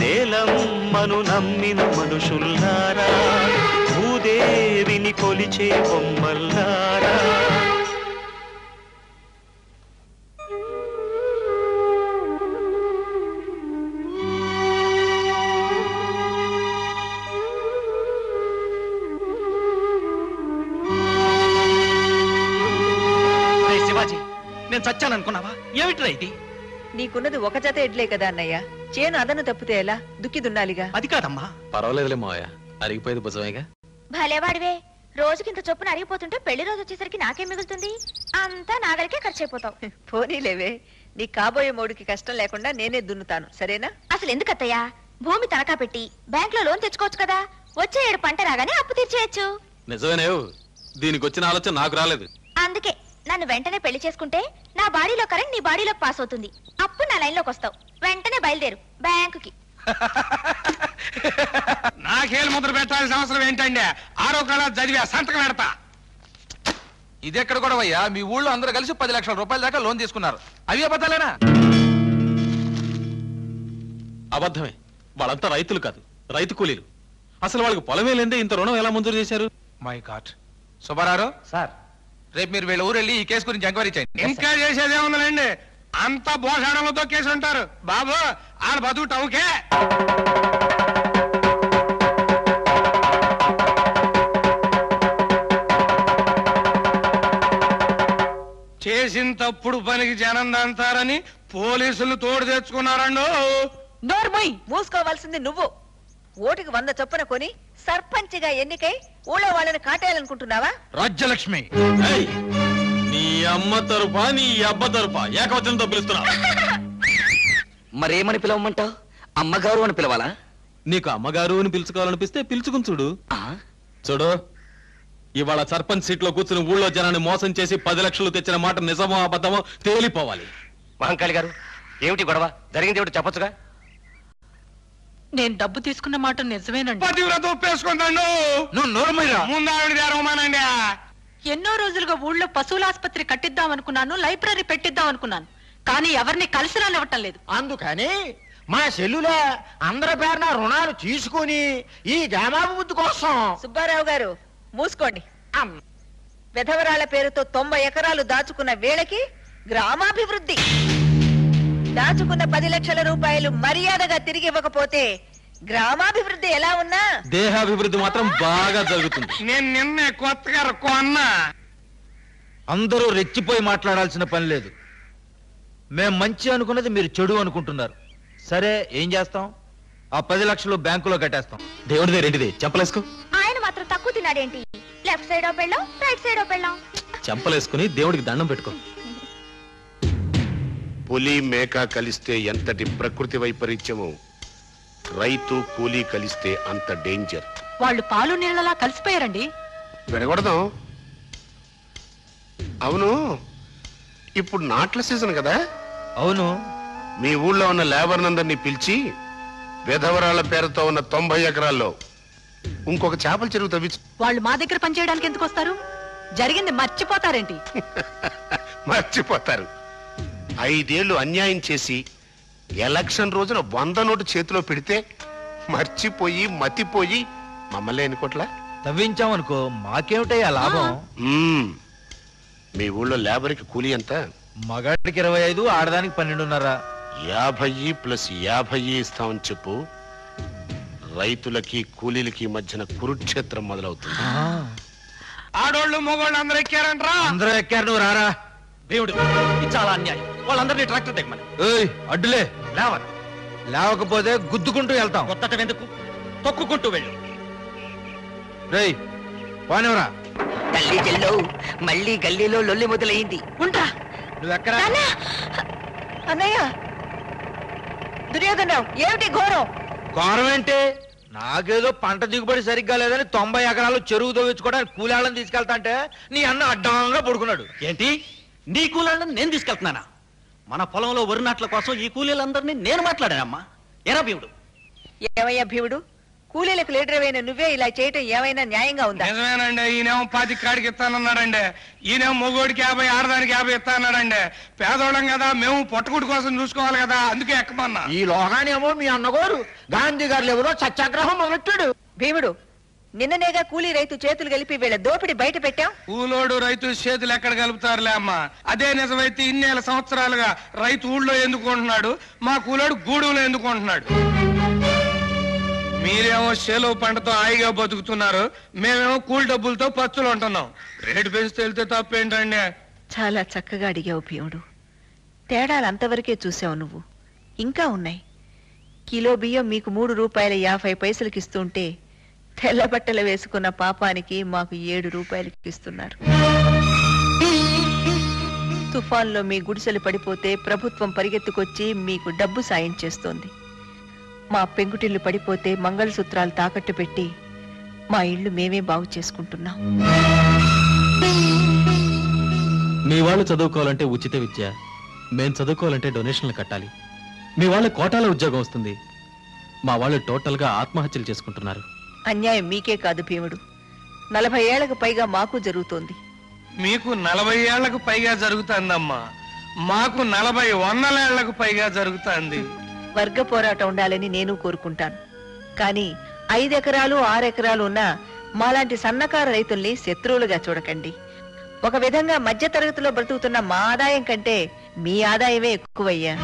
నేలమ్మను నమ్మిన మనుషుల్లారా, భూదేవిని కొలిచే బొమ్మల్లారా. శివాజీ, నేను చచ్చాననుకున్నావా? ఏమిట్రా ఇది? నీకున్నది ఒక జత ఎడ్లే కదా అన్నయ్య. చేను అదను తప్పితే ఎలా? దుక్కి దున్నాలిగా. అది కాదమ్మా. పర్వాలేదులే మావయ్య, అరిగిపోయేది భుజమేగా. భలేవాడివే, రోజుకింత చొప్పున అరిగిపోతుంటే పెళ్లి రోజు వచ్చేసరికి నాకేం మిగులుతుంది? అంతా నాగలికే ఖర్చు అయిపోతావు. పోనీలేవే, నీ కాబోయే మోడికి కష్టం లేకుండా నేనే దున్నుతాను, సరేనా? అసలు ఎందుకత్తయ్యా భూమి తనఖా పెట్టి బ్యాంక్ లో లోన్ తెచ్చుకోవచ్చు కదా? వచ్చే 7 పంట రాగానే అప్పు తీర్చేయచ్చు. నిజమేనేవు, దీనికి వచ్చిన ఆలోచన నాకు రాలేదు. అందుకే నన్ను వెంటనే పెళ్లి చేసుకుంటే నా బాడీలో కరెంట్ నీ బాడీలోకి పాస్ అవుతుంది. అప్పుడు నా లైన్ లోకి వస్తావు. వెంటనే బయలుదేరు బ్యాంకుకి. నాకేళ్ళు ముద్ర పెట్టాల్సిన అవసరం ఏంటండి? 6వ క్లాస్ చదివా, సంతకం పెడతా. ఇదెక్కడ కూడా అయ్యా? మీ ఊళ్ళో అందరూ కలిసి 10 లక్షల రూపాయల దాకా లోన్ తీసుకున్నారు. అవి అబద్ధాలేనా? అబద్ధమే. వాళ్ళంతా రైతులు కాదు, రైతు కూలీలు. అసలు వాళ్ళకి పొలమే లేదే ఇంత రుణం ఎలా మంజూరు చేశారు? My God. సుబ్బారావు సార్, రేపు మీరు వీళ్ళ ఊరు వెళ్ళి ఈ కేసు గురించి ఎంక్వైరీ చేయండి. ఇంకా చేసేదే ఉందండి, అంత భోషాడంలో కేసు ఉంటారు బాబు. ఆడ బతుకు టౌకే. చేసిన తప్పుడు పనికి జనం దంతారని పోలీసులు తోడు తెచ్చుకున్నారండు. నోర్మోయ్, మూసుకోవాల్సింది నువ్వు. ఓటుకి 100 చొప్పున కొని సర్పంచ్గా ఎన్నికై ఊళ్ళో వాళ్ళని కాటేయాలనుకుంటున్నావా? రాజ్యలక్ష్మి, నీ అమ్మ తరఫా నీ అబ్బ తరఫా ఏకవచనంతో పిలుస్తున్నా. మరేమని పిలవమంటావు? అమ్మగారు అని పిలవాలా? నీకు అమ్మగారు అని పిలుచుకోవాలనిపిస్తే పిలుచుకుని చూడు. చూడు, ఇవాళ సర్పంచ్ సీట్ లో కూర్చుని ఊళ్ళో జనాన్ని మోసం చేసి 10 లక్షలు తెచ్చిన మాట నిజమో అబద్ధమో తేలిపోవాలి. మహంకాళి గారు, ఏమిటి గొడవ? జరిగింది ఏమిటి చెప్పొచ్చుగా? నేను డబ్బు తీసుకున్న మాట నిజమేనండి. పతివ్రత ఒప్పేసుకుంటాను. నువ్వు నోరుమీరా. ముందావిడ రమ్మనండి. ఎన్నో రోజులుగా ఊళ్ళో పశువుల ఆసుపత్రి కట్టిద్దాం అనుకున్నాను, లైబ్రరీ పెట్టిద్దాం అనుకున్నాను, కానీ ఎవరిని కలిసి రానివ్వటం లేదు. అందుకని మా సెల్లులో అందరి పేరున రుణాలు తీసుకుని ఈ గ్రామాభివృద్ధి కోసం. సుబ్బారావు గారు మూసుకోండి. విధవరాల పేరుతో 90 ఎకరాలు దాచుకున్న వేళకి గ్రామాభివృద్ధి. దాచుకున్న 10 లక్షల రూపాయలు మర్యాదగా తిరిగి ఇవ్వకపోతే గ్రామాభివృద్ధి ఎలా ఉన్నా దేహాభివృద్ధి మాత్రం బాగా జరుగుతుంది. నేను నిన్నే కొత్తగా కొన్నా. అందరూ రెచ్చిపోయి మాట్లాడాల్సిన పని లేదు. మేం మంచి అనుకున్నది మీరు చెడు అనుకుంటున్నారు. సరే, ఏం చేస్తాం? ఆ 10 లక్షలు బ్యాంకులో కట్టేస్తాం. దేవుడిదే రెండిదే చెంపలేసుకో. ఆయన మాత్రం తక్కువ తిన్నాడేంటి? లెఫ్ట్ సైడ్ ఓ పెళ్ళం, రైట్ సైడ్ ఓ పెళ్ళం. చెంపలేసుకుని దేవుడికి దండం పెట్టుకో. పులి మేక కలిస్తే ఎంతటి ప్రకృతి వైపరీత్యమో రైతు కూలీ కలిస్తే అంత డేంజర్. వాళ్ళు పాలు నీళ్ళలా కలిసిపోయారండి. వినకూడదాం. అవును, ఇప్పుడు నాట్ల సీజన్ కదా? అవును. మీ ఊళ్ళో ఉన్న లేబర్నందరినీ పిలిచి విధవరాళ్ల పేరుతో ఉన్న 90 ఎకరాల్లో ఇంకొక చేపల చెరువు తవ్వి. వాళ్ళు మా దగ్గర పనిచేయడానికి ఎందుకు వస్తారు? జరిగింది మర్చిపోతారేంటి? మర్చిపోతారు. 5 ఏళ్లు అన్యాయం చేసి ఎలక్షన్ రోజున 100 నోటు చేతిలో పెడితే మర్చిపోయి మతిపోయి మమ్మల్ని ఎన్నుకోట్లా తవ్వించామనుకో మాకేమిటయ్యా లాభం? మీ ఊళ్ళో లేబర్కి కూలీ ఎంత? మగాడికి 25, ఆడదానికి 12.5. 50 ప్లస్ 50 ఇస్తామని చెప్పు. రైతులకి కూలీలకి మధ్యన కురుక్షేత్రం మొదలవుతుంది. ఆడోళ్ళు మగోళ్ళు అందరూ ఎక్కారంట్రా? అందరూ ఎక్కారు, నువ్వు రారా. దేవుడు, ఇది చాలా అన్యాయం. వాళ్ళందరినీ ట్రాక్టర్ దిగమని. అడ్డులే లేవరు. లేవకపోతే గుద్దుకుంటూ వెళ్తాం. కొత్తటం ఎందుకు? తొక్కుకుంటూ వెళ్ళు. రేయ్ పోనివరా. తల్లి చెల్లో మళ్ళీ గల్లీలో లొల్లి మొదలైంది. ఉంటా. నువ్వెక్కడా? అన్నయ్య, దుర్యోధనరావు, ఏమిటి ఘోరం? ఘోరం ఏంటి? నాకేదో పంట దిగుబడి సరిగ్గా లేదని 90 ఎకరాలు చెరువు తవ్వించుకోవడానికి కూలాళ్ళని తీసుకెళ్తా అంటే నీ అన్న అడ్డంగా పడుకున్నాడు. ఏంటి? నీ కూలీళ్ళని నేను తీసుకెళ్తున్నానా? మన పొలంలో వరి నాట్ల కోసం ఈ కూలీలందరినీ నేను మాట్లాడానమ్మా. ఎరా భీముడు? ఏమయ్యా భీముడు, కూలీలకు లీడర్ అయిన నువ్వే ఇలా చేయటం ఏమైనా న్యాయంగా ఉందా? నిజమేనండి. ఈయనేమో 10 కాడికి ఇస్తానన్నాడండి. ఈయనేమో మొగోడికి 50, ఆడదానికి 50 ఇస్తానన్నాడండి. పేదోళ్ళం కదా, మేము పొట్టకుడి కోసం చూసుకోవాలి కదా, అందుకే ఎక్కమన్నా. ఈ లోగానేమో మీ అన్నగారు గాంధీ గారు ఎవరో సత్యాగ్రహం మొదలెట్టాడు. భీముడు, నిన్ననేగా కూలీ రైతు చేతులు కలిపి వీళ్ళ దోపిడి బయట పెట్టాం. కూలోడు రైతు చేతులు ఎక్కడ కలుపుతారులే అమ్మా. అదే నిజమైతే ఇన్నేళ్ళ సంవత్సరాలుగా రైతు ఊళ్ళో ఎందుకుంటున్నాడు, మా కూలోడు గూడులో ఎందుకుంటున్నాడు? మీరేమో చేలో పంటతో హాయిగా బతుకుతున్నారు, మేమేమో కూలి డబ్బులతో పచ్చులు ఉంటున్నాం. రేటు పెంచితే వెళ్తే తప్పేంటండి? చాలా చక్కగా అడిగావు భీముడు. తేడాలు అంతవరకే చూసావు నువ్వు. ఇంకా ఉన్నాయి. కిలో బియ్యం మీకు 3 రూపాయల 50 పైసలకి ఇస్తుంటే తెల్ల బట్టలు వేసుకున్న పాపానికి మాకు 7 రూపాయలకి ఇస్తున్నారు. తుఫాన్లో మీ గుడిసెలు పడిపోతే ప్రభుత్వం పరిగెత్తుకొచ్చి మీకు డబ్బు సాయం చేస్తోంది. మా పెంకుటిల్లు పడిపోతే మంగళసూత్రాలు తాకట్టు పెట్టి మా ఇళ్లు మేమే బాగు చేసుకుంటున్నాం. మీ వాళ్ళు చదువుకోవాలంటే ఉచిత విద్య, మేం చదువుకోవాలంటే డొనేషన్లు కట్టాలి. మీ వాళ్ళ కోటాల ఉద్యోగం వస్తుంది, మా వాళ్ళు టోటల్ గా ఆత్మహత్యలు చేసుకుంటున్నారు. అన్యాయం మీకే కాదు భీముడు, 40 ఏళ్లకు పైగా మాకు జరుగుతోంది. మీకు 40 ఏళ్లకు పైగా జరుగుతుందమ్మా, మాకు 40 వందల ఏళ్లకు పైగా జరుగుతుంది. వర్గ పోరాటం ఉండాలని నేను కోరుకుంటాను. కానీ 5 ఎకరాలు 6 ఎకరాలు ఉన్న మాలాంటి సన్నకారు రైతుల్ని శత్రువులుగా చూడకండి. ఒక విధంగా మధ్య తరగతిలో బ్రతుకుతున్న మా ఆదాయం కంటే మీ ఆదాయమే ఎక్కువయ్యా.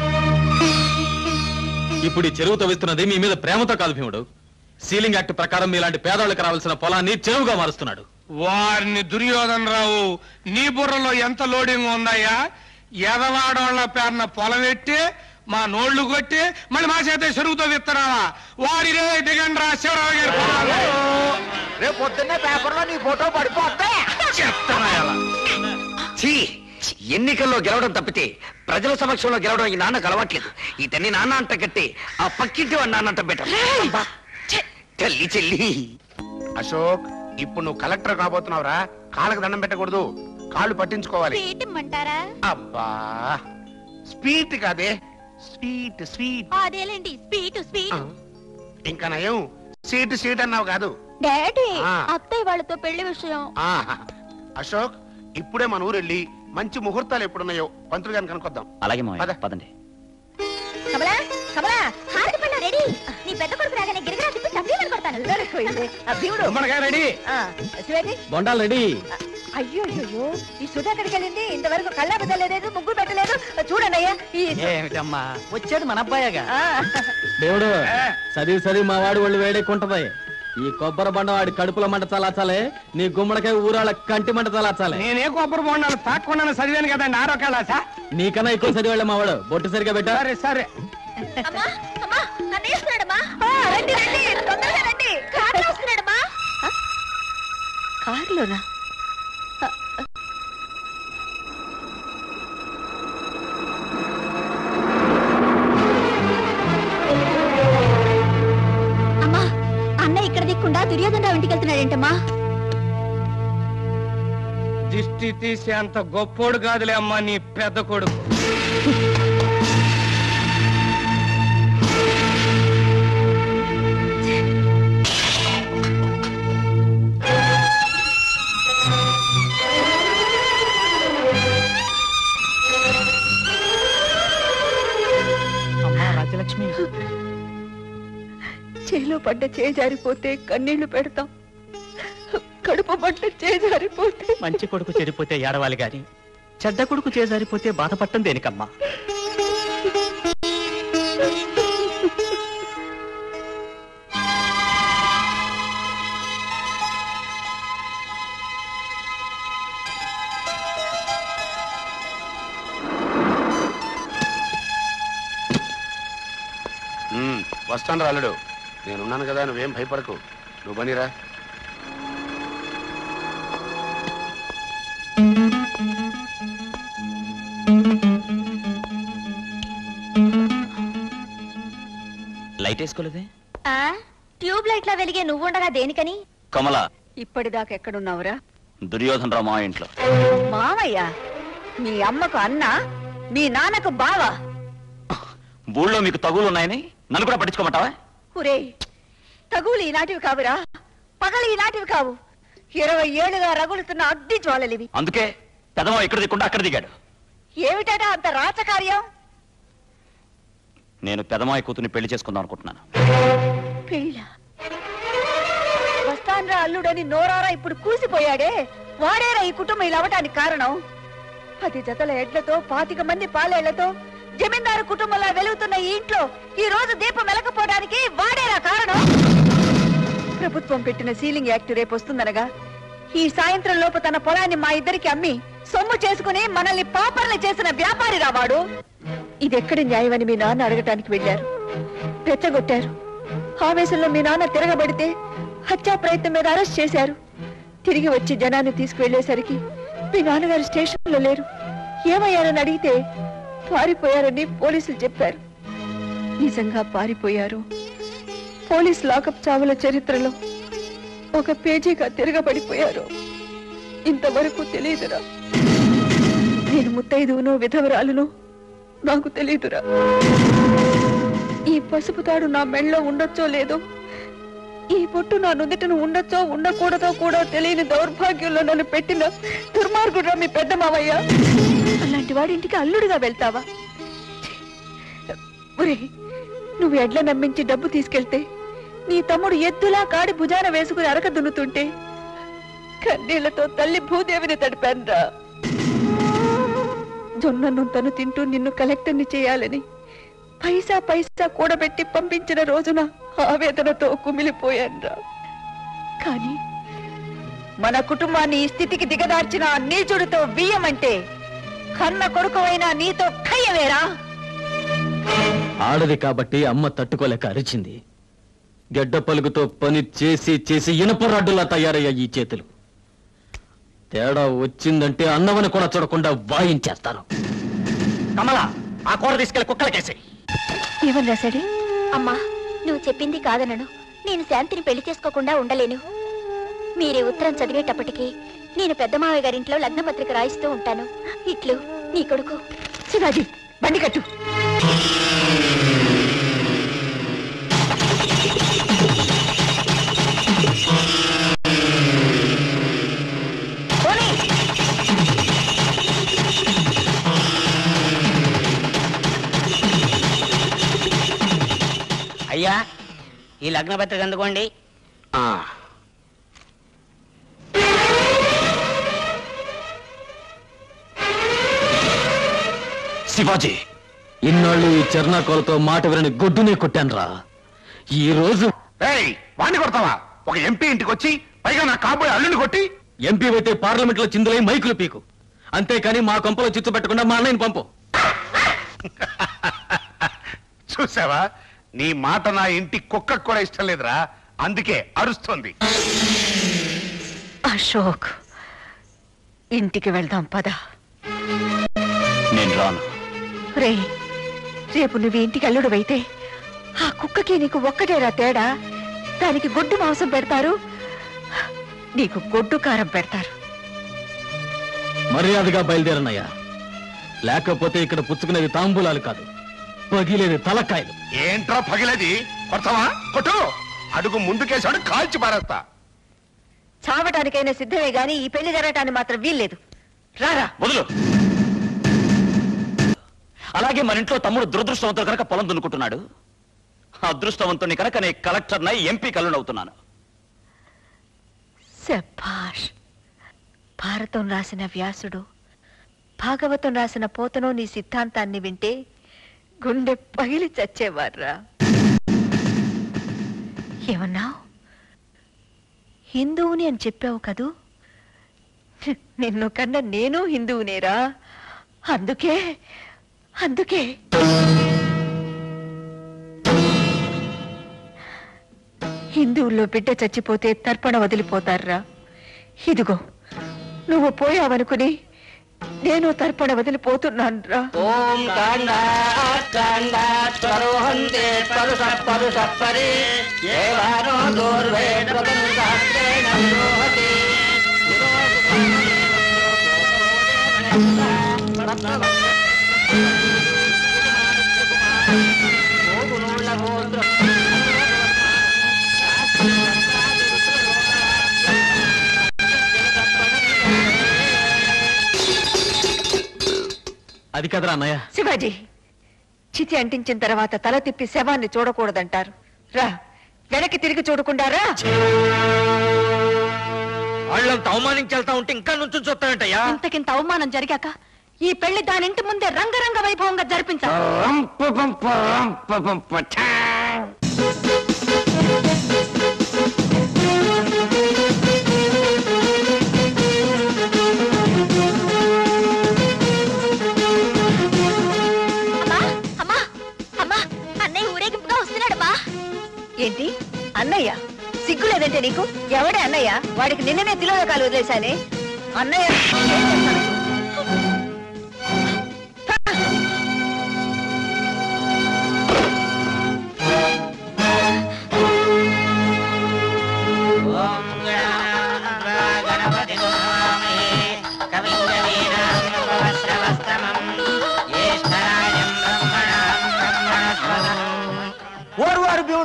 ఇప్పుడు ఈ చెరువు తవ్విస్తున్నది మీ మీద ప్రేమతో కాదు భీముడు. సీలింగ్ యాక్ట్ ప్రకారం మీలాంటి పేదవాళ్ళకి రావాల్సిన పొలాన్ని చెరువుగా మారుస్తున్నాడు. వారిని దుర్యోధనరావు, నీ బుర్రలో ఎంత లోడింగ్ ఉందయ్యా? ఎదవాడోళ్ల పేరున పొలం ఎట్టి మా నోళ్లు కొట్టి మళ్ళీ మా చేత చెరువుతో విత్తనావా? వారి దిగండి రా శివరావు గారు. రేపు పొద్దున్నే పేపర్లో నీ ఫోటో పడిపోతే ఎన్నికల్లో గెలవడం తప్పితే ప్రజల సమక్షంలో గెలవడం ఈ నాన్నకు అలవాట్లేదు. ఇతన్ని నాన్న అంట కట్టి ఆ పక్కింటి వాడు నాన్న అంట బెటర్. తల్లి చెల్లి. అశోక్, ఇప్పుడు నువ్వు కలెక్టర్ కాబోతున్నావురా. కాళ్ళకు దండం పెట్టకూడదు, కాళ్ళు పట్టించుకోవాలి. అబ్బా, స్వీట్ కాదే, స్వీట్ స్వీట్. అదేలేండి, స్వీట్ స్వీట్. ఇంకా నయం, సీట్ సీట్ అన్నావు కాదు. డాడీ, అత్తయ్య వాళ్ళతో పెళ్లి విషయం. అశోక్, ఇప్పుడే మన ఊరు వెళ్ళి మంచి ముహూర్తాలు ఎప్పుడున్నాయో పంతులు గారిని కనుక్కొద్దాం. అలాగే పదండి. కమలా, కమలా, హారతి పళ్ళ రెడీ. నీ పెద్ద కొడుకు రాగానే గిరిగిరా తిప్పి తప్పేమని కొడతాను. బొండాలు రెడీ. అయ్యో అయ్యో, ఈ సుధ ఎక్కడికి వెళ్ళింది? ఇంతవరకు కళ్ళ బద్దలేదు, ముగ్గురు పెట్టలేదు. చూడండి అయ్యా. ఏమిటమ్మా, వచ్చాడు మన అబ్బాయిగా. దేవుడు, చదివి మా వాడు ఒళ్ళు వేడెక్కుంటది. ఈ కొబ్బరి బండ వాడి కడుపుల మంట చలాచాలే, నీ గుమ్మడికాయ ఊరాళ్ళ కంటి మంట చలాచాలే. నేనే కొబ్బరి బొండాలు తాక్కున్నాను, చదివాను కదండి. ఆరోగ్యాల నీకన్నా ఎక్కువ చదివాళ్ళ మా వాడు. బొట్టు సరిగా పెట్టా. సరే సరే. రండి రండి, తొందరగా రండి. కార్లో వస్తున్నాడమ్మా. కారులోనా? అమ్మా, అన్న ఇక్కడ దిక్కుండా దుర్యోధనరావు ఇంటికి వెళ్తున్నాడేంటమ్మా? దిష్టి తీసే అంత గొప్పోడు కాదులే అమ్మా నీ పెద్ద కొడుకు. రాజలక్ష్మి, చేలో పడ్డ చేజారిపోతే కన్నీళ్లు పెడతాం, కడుపు పడ్డ చేజారిపోతే. మంచి కొడుకు చెడిపోతే ఏడవాలి గాని చెడ్డ కొడుకు చేజారిపోతే బాధపడటం దేనికమ్మా? వస్తాను రా అల్లుడు, నేనున్నాను కదా, నువ్వేం భయపడకు. నువ్వు బనిరా. లైట్ వేసుకోలేదే? ట్యూబ్ లైట్ లా వెలిగే నువ్వుండగా దేనికని? కమల, ఇప్పటిదాకా ఎక్కడున్నావురా? దుర్యోధన రావు మా ఇంట్లో. మామయ్య, మీ అమ్మకు అన్న, మీ నాన్నకు బావ. ఊళ్ళో మీకు తగులు ఉన్నాయని నన్ను కూడా పట్టించుకోమంటావా? ఒరే, తగులు ఈనాటివి కావురా, పగలు ఈనాటివి కావు. 20 ఏళ్లుగా రగులుతున్న అగ్ని జ్వాలలివి. అందుకే పెదవా ఇక్కడ దిక్కుండా అక్కడ దిగాడు. ఏమిటట అంత రాచకార్యం? నేను పెదమాయి కూతుర్ని పెళ్లి చేసుకుందాం అనుకుంటున్నాను. పెళ్ళ వస్తాన్రా అల్లుడని నోరారా ఇప్పుడు కూసిపోయాడే, వాడేరా ఈ కుటుంబం ఇలా అవటానికి కారణం. 10 జతల ఎడ్లతో 25 మంది పాలేళ్లతో జమీందారు కుటుంబంలో వెలుగుతున్న ఈ ఇంట్లో ఈ రోజు దీపం వెలకపోవడానికి వాడేరా కారణం. ప్రభుత్వం పెట్టిన సీలింగ్ యాక్ట్ రేపు వస్తుందనగా ఈ సాయంత్రం లోపు తన పొలాన్ని మా ఇద్దరికి అమ్మి సొమ్ము చేసుకుని మనల్ని పాపర్లు చేసిన వ్యాపారి రావాడు. ఇదెక్కడి న్యాయమని మీ నాన్న అడగటానికి వెళ్లారు, రెచ్చగొట్టారు. ఆవేశంలో మీ నాన్న తిరగబడితే హత్యా ప్రయత్నం మీద అరెస్ట్ చేశారు. తిరిగి వచ్చి జనాన్ని తీసుకువెళ్లేసరికి మీ నాన్నగారు స్టేషన్లో లేరు. ఏమయ్యారని అడిగితే పారిపోయారని పోలీసులు చెప్పారు. నిజంగా పారిపోయారు. పోలీస్ లాకప్ చావుల చరిత్రలో ఒక పేజీగా తిరగబడిపోయారు. ఇంతవరకు తెలియదురా. నేను ముత్తైదువును విధవరాలును నాకు తెలియదురా. ఈ పసుపు తాడు నా మెళ్ళలో ఉండొచ్చో లేదో, ఈ పొట్టు నా నుదుటను ఉండొచ్చో ఉండకూడదో కూడా తెలియని దౌర్భాగ్యంలో నన్ను పెట్టిన దుర్మార్గుడురా మీ పెద్ద మావయ్య. అలాంటి వాడింటికి అల్లుడిగా వెళ్తావా? ఒరే, నువ్వు ఎడ్ల నమ్మించి డబ్బు తీసుకెళ్తే నీ తమ్ముడు ఎద్దులా కాడి భుజాన వేసుకుని అరక దున్నుతుంటే కన్నీళ్లతో తల్లి భూదేవిని తడిపాన్రా. జొన్నను తను తింటూ నిన్ను కలెక్టర్ని చేయాలని పైసా పైసా కూడబెట్టి పంపించిన రోజున ఆవేదనతో కుమిలిపోయాన్రా. కానీ మన కుటుంబాన్ని ఈ స్థితికి దిగదార్చిన నీచుడితో బియ్యమంటే కన్న కొడుకువైనా నీతో ఖయ్యవేరా. ఆడది కాబట్టి అమ్మ తట్టుకోలేక అరిచింది. గడ్డ పలుగుతో పని చేసి చేసి ఇనుప రాడ్డులా తయారయ్యా ఈ చేతులు. తేడా వచ్చిందంటే అన్నవని కూడా చూడకుండా వాయించేస్తాను. కమల, ఆ కూర తీసుకెళ్లి కుక్కలకేసి. ఏమని రాశాడు? అమ్మా, నువ్వు చెప్పింది కాదనను. నేను శాంతిని పెళ్లి చేసుకోకుండా ఉండలేను. మీరే ఉత్తరం చదివేటప్పటికి నేను పెద్ద మావయ్య గారింట్లో లగ్న పత్రిక రాయిస్తూ ఉంటాను. ఇట్లు నీ కొడుకు. శివాజీ, బండి కట్టు. అయ్యా, ఈ లగ్న పత్రిక అందుకోండి. శివాజీ, ఇన్నాళ్ళు ఈ చర్నాకోలతో మాట వినని గొడ్డునే కొట్టానురా. ఈ రోజు వాణ్ణి కొడతావా? ఒక ఎంపీ ఇంటికి వచ్చి పైగా నా కాబోయే అల్లుని కొట్టి. ఎంపీ అయితే పార్లమెంట్ లో చిందులై మైకులు పీకు, అంతేకాని మా కొంపలో చిచ్చు పెట్టకుండా మా అన్నయ్యని పంపు. చూసావా, నీ మాట నా ఇంటి కుక్కకు కూడా ఇష్టం లేదురా, అందుకే అరుస్తోంది. అశోక్, ఇంటికి వెళ్దాం పద. నేను రాను. రే, రేపు నువ్వు ఇంటికి అల్లుడువైతే ఆ కుక్కకి నీకు ఒక్కటేరా తేడా. దానికి గొడ్డు మాంసం పెడతారు, నీకు గొడ్డు కారం పెడతారు. మర్యాదగా బయలుదేరనయ్యా, లేకపోతే ఇక్కడ పుచ్చుకునేది తాంబూలాలు కాదు, పగిలేది తలకాయలు. ఏంట్రా పగిలేది? కొడతావా? కొట్టు. అడుగు ముందుకేసాడు, కాల్చి పారేస్తా. చావటానికైనా సిద్ధమే గాని ఈ పెళ్లి జరగటానికి మాత్రం వీల్లేదు. రారా. వదులు. అలాగే మన ఇంట్లో తమ్ముడు దురదృష్టవంతుడు కనుక పొలం దున్నుకుంటున్నాడు, అదృష్టవంతుని కనుక నేను కలెక్టర్నై ఎంపీ కల్లునవుతున్నాను. శభాష్. భారతం రాసిన వ్యాసుడు, భాగవతం రాసిన పోతనో నీ సిద్ధాంతాన్ని వింటే గుండె పగిలి చచ్చేవారా. ఏమన్నావు? హిందువుని అని చెప్పావు కదూ? నిన్ను కన్నా నేను హిందువునేరా. అందుకే హిందువుల్లో బిడ్డ చచ్చిపోతే తర్పణ వదిలిపోతారా. ఇదిగో నువ్వు పోయావనుకుని నేను తర్పణ వదిలిపోతున్నాను రా. ఓం కాండారోహంతే పరుష పరుష పరే దేవానో దూర్వేద శాస్త్రేణ రోహతి అది కదరా అన్నయ్య. శివాజీ, చితి అంటించిన తర్వాత తల తిప్పి శవాన్ని చూడకూడదంటారు. రా, వెనక్కి తిరిగి చూడకుండారా. వాళ్ళంత అవమానించేళ్తా ఉంటే ఇంకా నుంచి చూస్తానంటయ్యా. ఇంతకింత అవమానం జరిగాక ఈ పెళ్లి దాని ఇంటి ముందే రంగరంగ వైభవంగా జరిపించాలి. ఏంటి అన్నయ్య? సిగ్గులేదంటే నీకు? ఎవడే అన్నయ్య? వాడికి నిన్ననే తిలోదకాలు వదిలేశానే. అన్నయ్య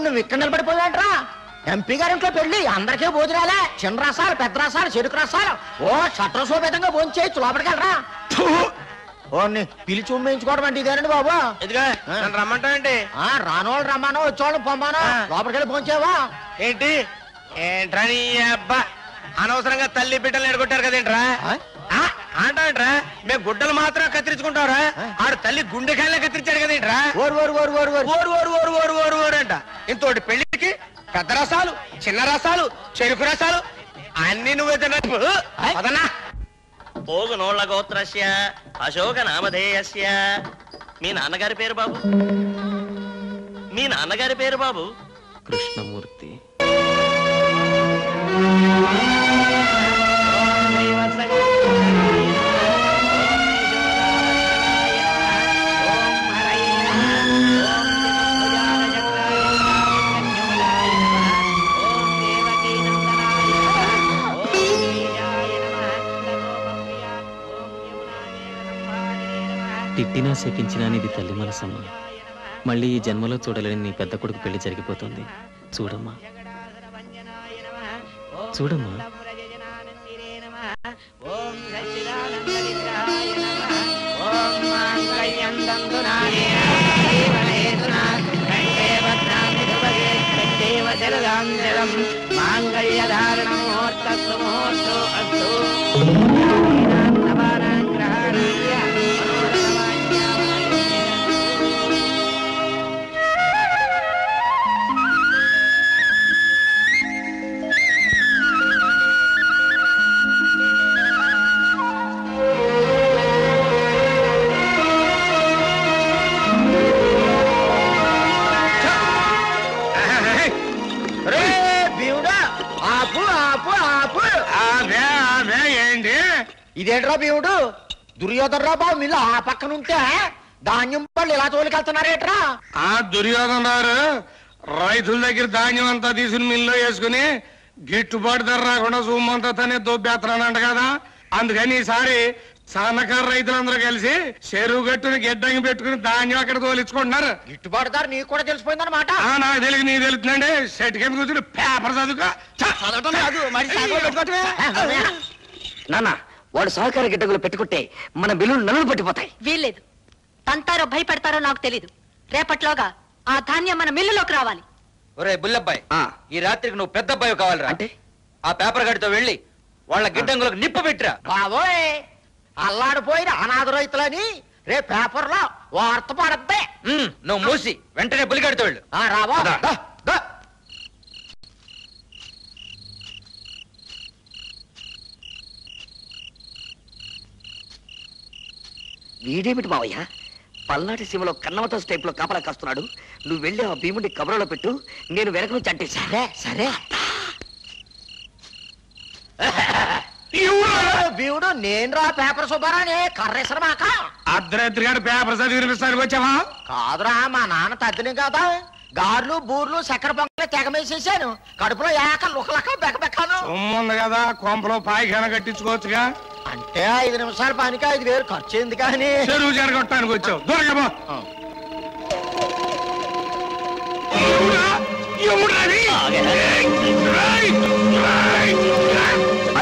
నువ్వు ఇక్కడ నిలబడిపోయాడ్రా. ఎంపీ గారింట్లో పెళ్లి, అందరికీ భోజనాలే. చిన్న రసాలు, పెద్ద రసాలు, చెరుకు రసాలు. ఓ చట్రసోపేతంగా భోంచేయచ్చు. లోపలికెళ్ళరా. పిలిచి ఉమ్మేయించుకోవడం అంటే ఇదేనండి బాబు. ఇదిగా రమ్మంటానండి. రానోళ్ళు రమ్మానో, వచ్చేవాళ్ళు పొమ్మానో. లోపలికెళ్ళి భోంచేవా ఏంటి? ఏంట్రా నీ అబ్బా, అనవసరంగా తల్లి బిడ్డలు ఎడగొట్టారు కదేంట్రా? అంటాంట్రా మేము గుడ్డలు మాత్రం కత్తిరించుకుంటారా? ఆడు తల్లి గుండెకాయలే కత్తిరించాడు కదేంట్రా? ఓరు అంట. ఇంతోటి పెళ్లికి పెద్ద రసాలు, చిన్న రసాలు, చెరుకు రసాలు అన్ని నువ్వే తిన్నా. పోగునోళ్ల గోత్రస్య అశోక నామధేయస్య. మీ నాన్నగారి పేరు బాబు? మీ నాన్నగారి పేరు బాబు? కృష్ణమూర్తి. తిట్టినా శపించినా ఇది తల్లి మనసమ్మ. మళ్ళీ ఈ జన్మలో చూడలేని నీ పెద్ద కొడుకు పెళ్లి జరిగిపోతుంది. చూడమ్మా, చూడమ్మా. ఇదేంట్రా భీముడు? దుర్యోధనరావు బాబు మిల్లు ఆ పక్కనుంటే ధాన్యం పళ్ళు ఇలా తోలికెళ్తున్నారేట్రా? ఆ దుర్యోధన గారు రైతుల దగ్గర ధాన్యం అంతా తీసుకుని మిల్లో వేసుకుని గిట్టుబాటు ధర రాకుండా సొమ్మంతా తనే దొబ్బేస్తున్నానంట కదా. అందుకని ఈసారి సన్నకారు రైతులందరూ కలిసి చెరువు గట్టుని గిడ్డంగి పెట్టుకుని ధాన్యం అక్కడ తోలించుకుంటున్నారు. గిట్టుబాటు ధర నీకు కూడా తెలిసిపోయిందన్నమాట. నాకు తెలియదు, నీకు తెలుస్తుందండి. సెట్ కింద కూర్చుని పేపర్ చదువుకో. నాన్న వాడు సహకార గిడ్డగులు పెట్టుకుంటే మన బిల్లులు నలులు పట్టిపోతాయి. వీల్లేదు. తంతారో భయపెడతారో నాకు తెలీదు. రేపట్లోగా ఆ ధాన్యం మన మిల్లులోకి రావాలి. ఒరే బుల్లబ్బాయి, ఈ రాత్రికి నువ్వు పెద్ద అబ్బాయి కావాలిరా. అంటే ఆ పేపర్ గడితో వెళ్ళి వాళ్ళ గిడ్డంగులకు నిప్పు పెట్టిరా. బాబోయ్, అల్లాడిపోయిన అనాథ రైతులని రేపు పేపర్లో వార్త పడద్దే. నువ్వు మూసి వెంటనే బుల్లిగడితో వెళ్ళు. రావా వీడేమిటి మావయ్య పల్నాటి సీమలో కన్నమతో టైప్ లో కాపలా కాస్తున్నాడు. నువ్వు వెళ్ళి ఆ భీముడి కబురలో పెట్టు, నేను వెనక నుంచి అంటే. సరే సరే. భీముడు నేను రా పేపర్ సుబ్బారాని కర్రేసరమాక అర్ధరాత్రి గారు పేపర్ చదివి వినిపిస్తానికి వచ్చావా? కాదురా, మా నాన్న తద్దిని కదా. గార్లు బూర్లు చక్కెర పొంగలు తెగమేసేసాను. కడుపులో ఏక లుకలక బెక్కబెక్కాను. ఉంది కదా, కొంపలో పాయిఖాన కట్టించుకోవచ్చుగా. అంటే 5 నిమిషాల పనికి 5,000 ఖర్చు అయింది. కానీ చెరువు జరగొట్టడానికి వచ్చావు. దొరకబో.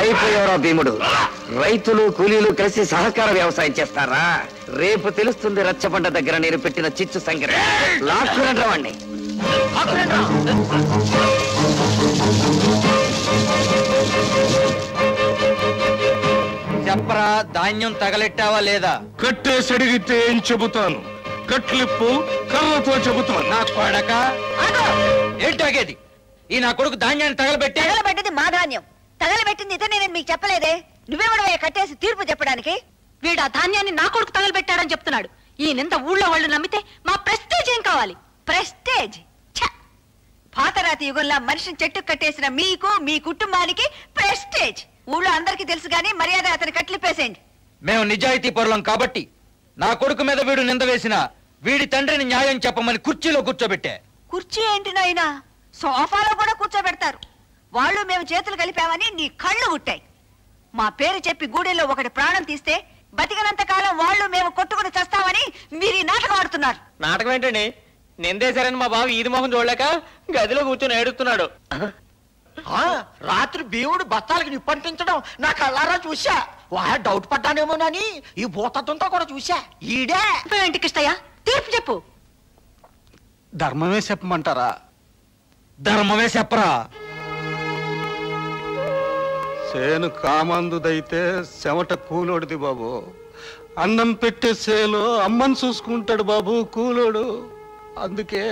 అయిపోయారా భీముడు? రైతులు కూలీలు కలిసి సహకార వ్యవసాయం చేస్తారా? రేపు తెలుస్తుంది రచ్చబండ దగ్గర నేను పెట్టిన చిచ్చు సంగతి. లాక్కురండి రావండి. చెప్పరా, ధాన్యం తగలెట్టావా లేదా? కట్టేసడిగితే ఏం చెబుతాను, కట్లిప్పు కర్రతో చెబుతాను. నా కొడక ఏంటాగేది? ఈ నా కొడుకు ధాన్యాన్ని తగలబెట్టే. తగలబెట్టింది మా ధాన్యం, తగలబెట్టింది ఇదే. నేను మీకు చెప్పలేదే? నువ్వెవడవే కట్టేసి తీర్పు చెప్పడానికి? వీడు ఆ ధాన్యాన్ని నా కొడుకు తగలబెట్టాడని చెప్తున్నాడు. ఈ నింద ఊళ్ళో వాళ్ళు నమ్మితే మా ప్రెస్టేజ్ ఏం కావాలి? ప్రెస్టేజ్? పాతరాతి యుగంలో మనిషిని చెట్టు కట్టేసిన మీకు, మీ కుటుంబానికి ప్రెస్టేజ్. ఊళ్ళో అందరికీ తెలుసు గానీ మర్యాద అతని కట్లిపేసేయండి. మేము నిజాయితీ పరులం కాబట్టి నా కొడుకు మీద వీడు నింద వేసిన వీడి తండ్రిని న్యాయం చెప్పమని కుర్చీలో కూర్చోబెట్టే. కుర్చీ ఏంటి నాయనా, సోఫాలో కూడా కూర్చోబెడతారు. వాళ్ళు మేము చేతులు కలిపామని నీ కళ్ళు గుట్టాయి. మా పేరు చెప్పి గూడెల్లో ఒకటి ప్రాణం తీస్తే బతికినంత కాలం వాళ్ళు మేము కొట్టుకుని చస్తామని మీరు ఈ నాటకం ఆడుతున్నారు. నాటకం ఏంటండి? నిందేశారని మా బావ ఈది మొహం చూడలేక గదిలో కూర్చొని ఏడుస్తున్నాడు. రాత్రి భీముడు బత్తాలకి నిప్పంటించడం నా కళ్ళారా చూసా. డౌట్ పడ్డానేమోనని ఈ భూతత్వంతో కూడా చూసా. ఈడే ఏంటి కిష్టయ్య, తీర్పు చెప్పు. ధర్మమే చెప్పమంటారా? ధర్మమే చెప్పరా. సేను కామందుదైతే చెమట కూలోడిది బాబు. అన్నం పెట్టే సేలు అమ్మని చూసుకుంటాడు బాబు కూలోడు. అందుకే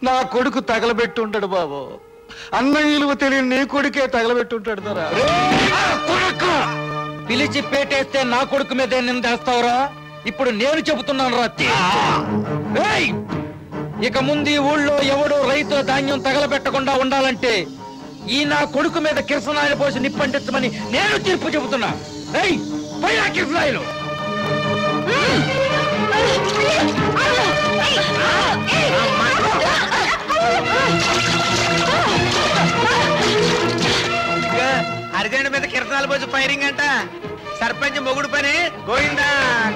నా కొడుకు తగలబెట్టుంటాడు బాబు. అన్న విలువ తెలియని నీ కొడుకే తగలబెట్టుంటాడు ధర. పిలిచి పేటేస్తే నా కొడుకు మీదే నిందేస్తావురా? ఇప్పుడు నేను చెబుతున్నాను రా. ఇక ముందు ఈ ఊళ్ళో ఎవడో రైతు ధాన్యం తగలబెట్టకుండా ఉండాలంటే ఈ నా కొడుకు మీద కిరసనాయిలు పోసి నిప్పంటించమని నేను తీర్పు చెబుతున్నా. కిరసనాయిలు అర్జెంట్ మీద కిరసనాలు పోసి ఫైరింగ్ అంట. సర్పంచ్ మొగుడు పని గోయిందా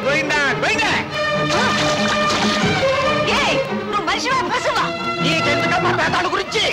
గోయిందా గోయిందా. నువ్వు మనిషివా పశువా? నీకెందుకమ్మా పేదాల గురించి?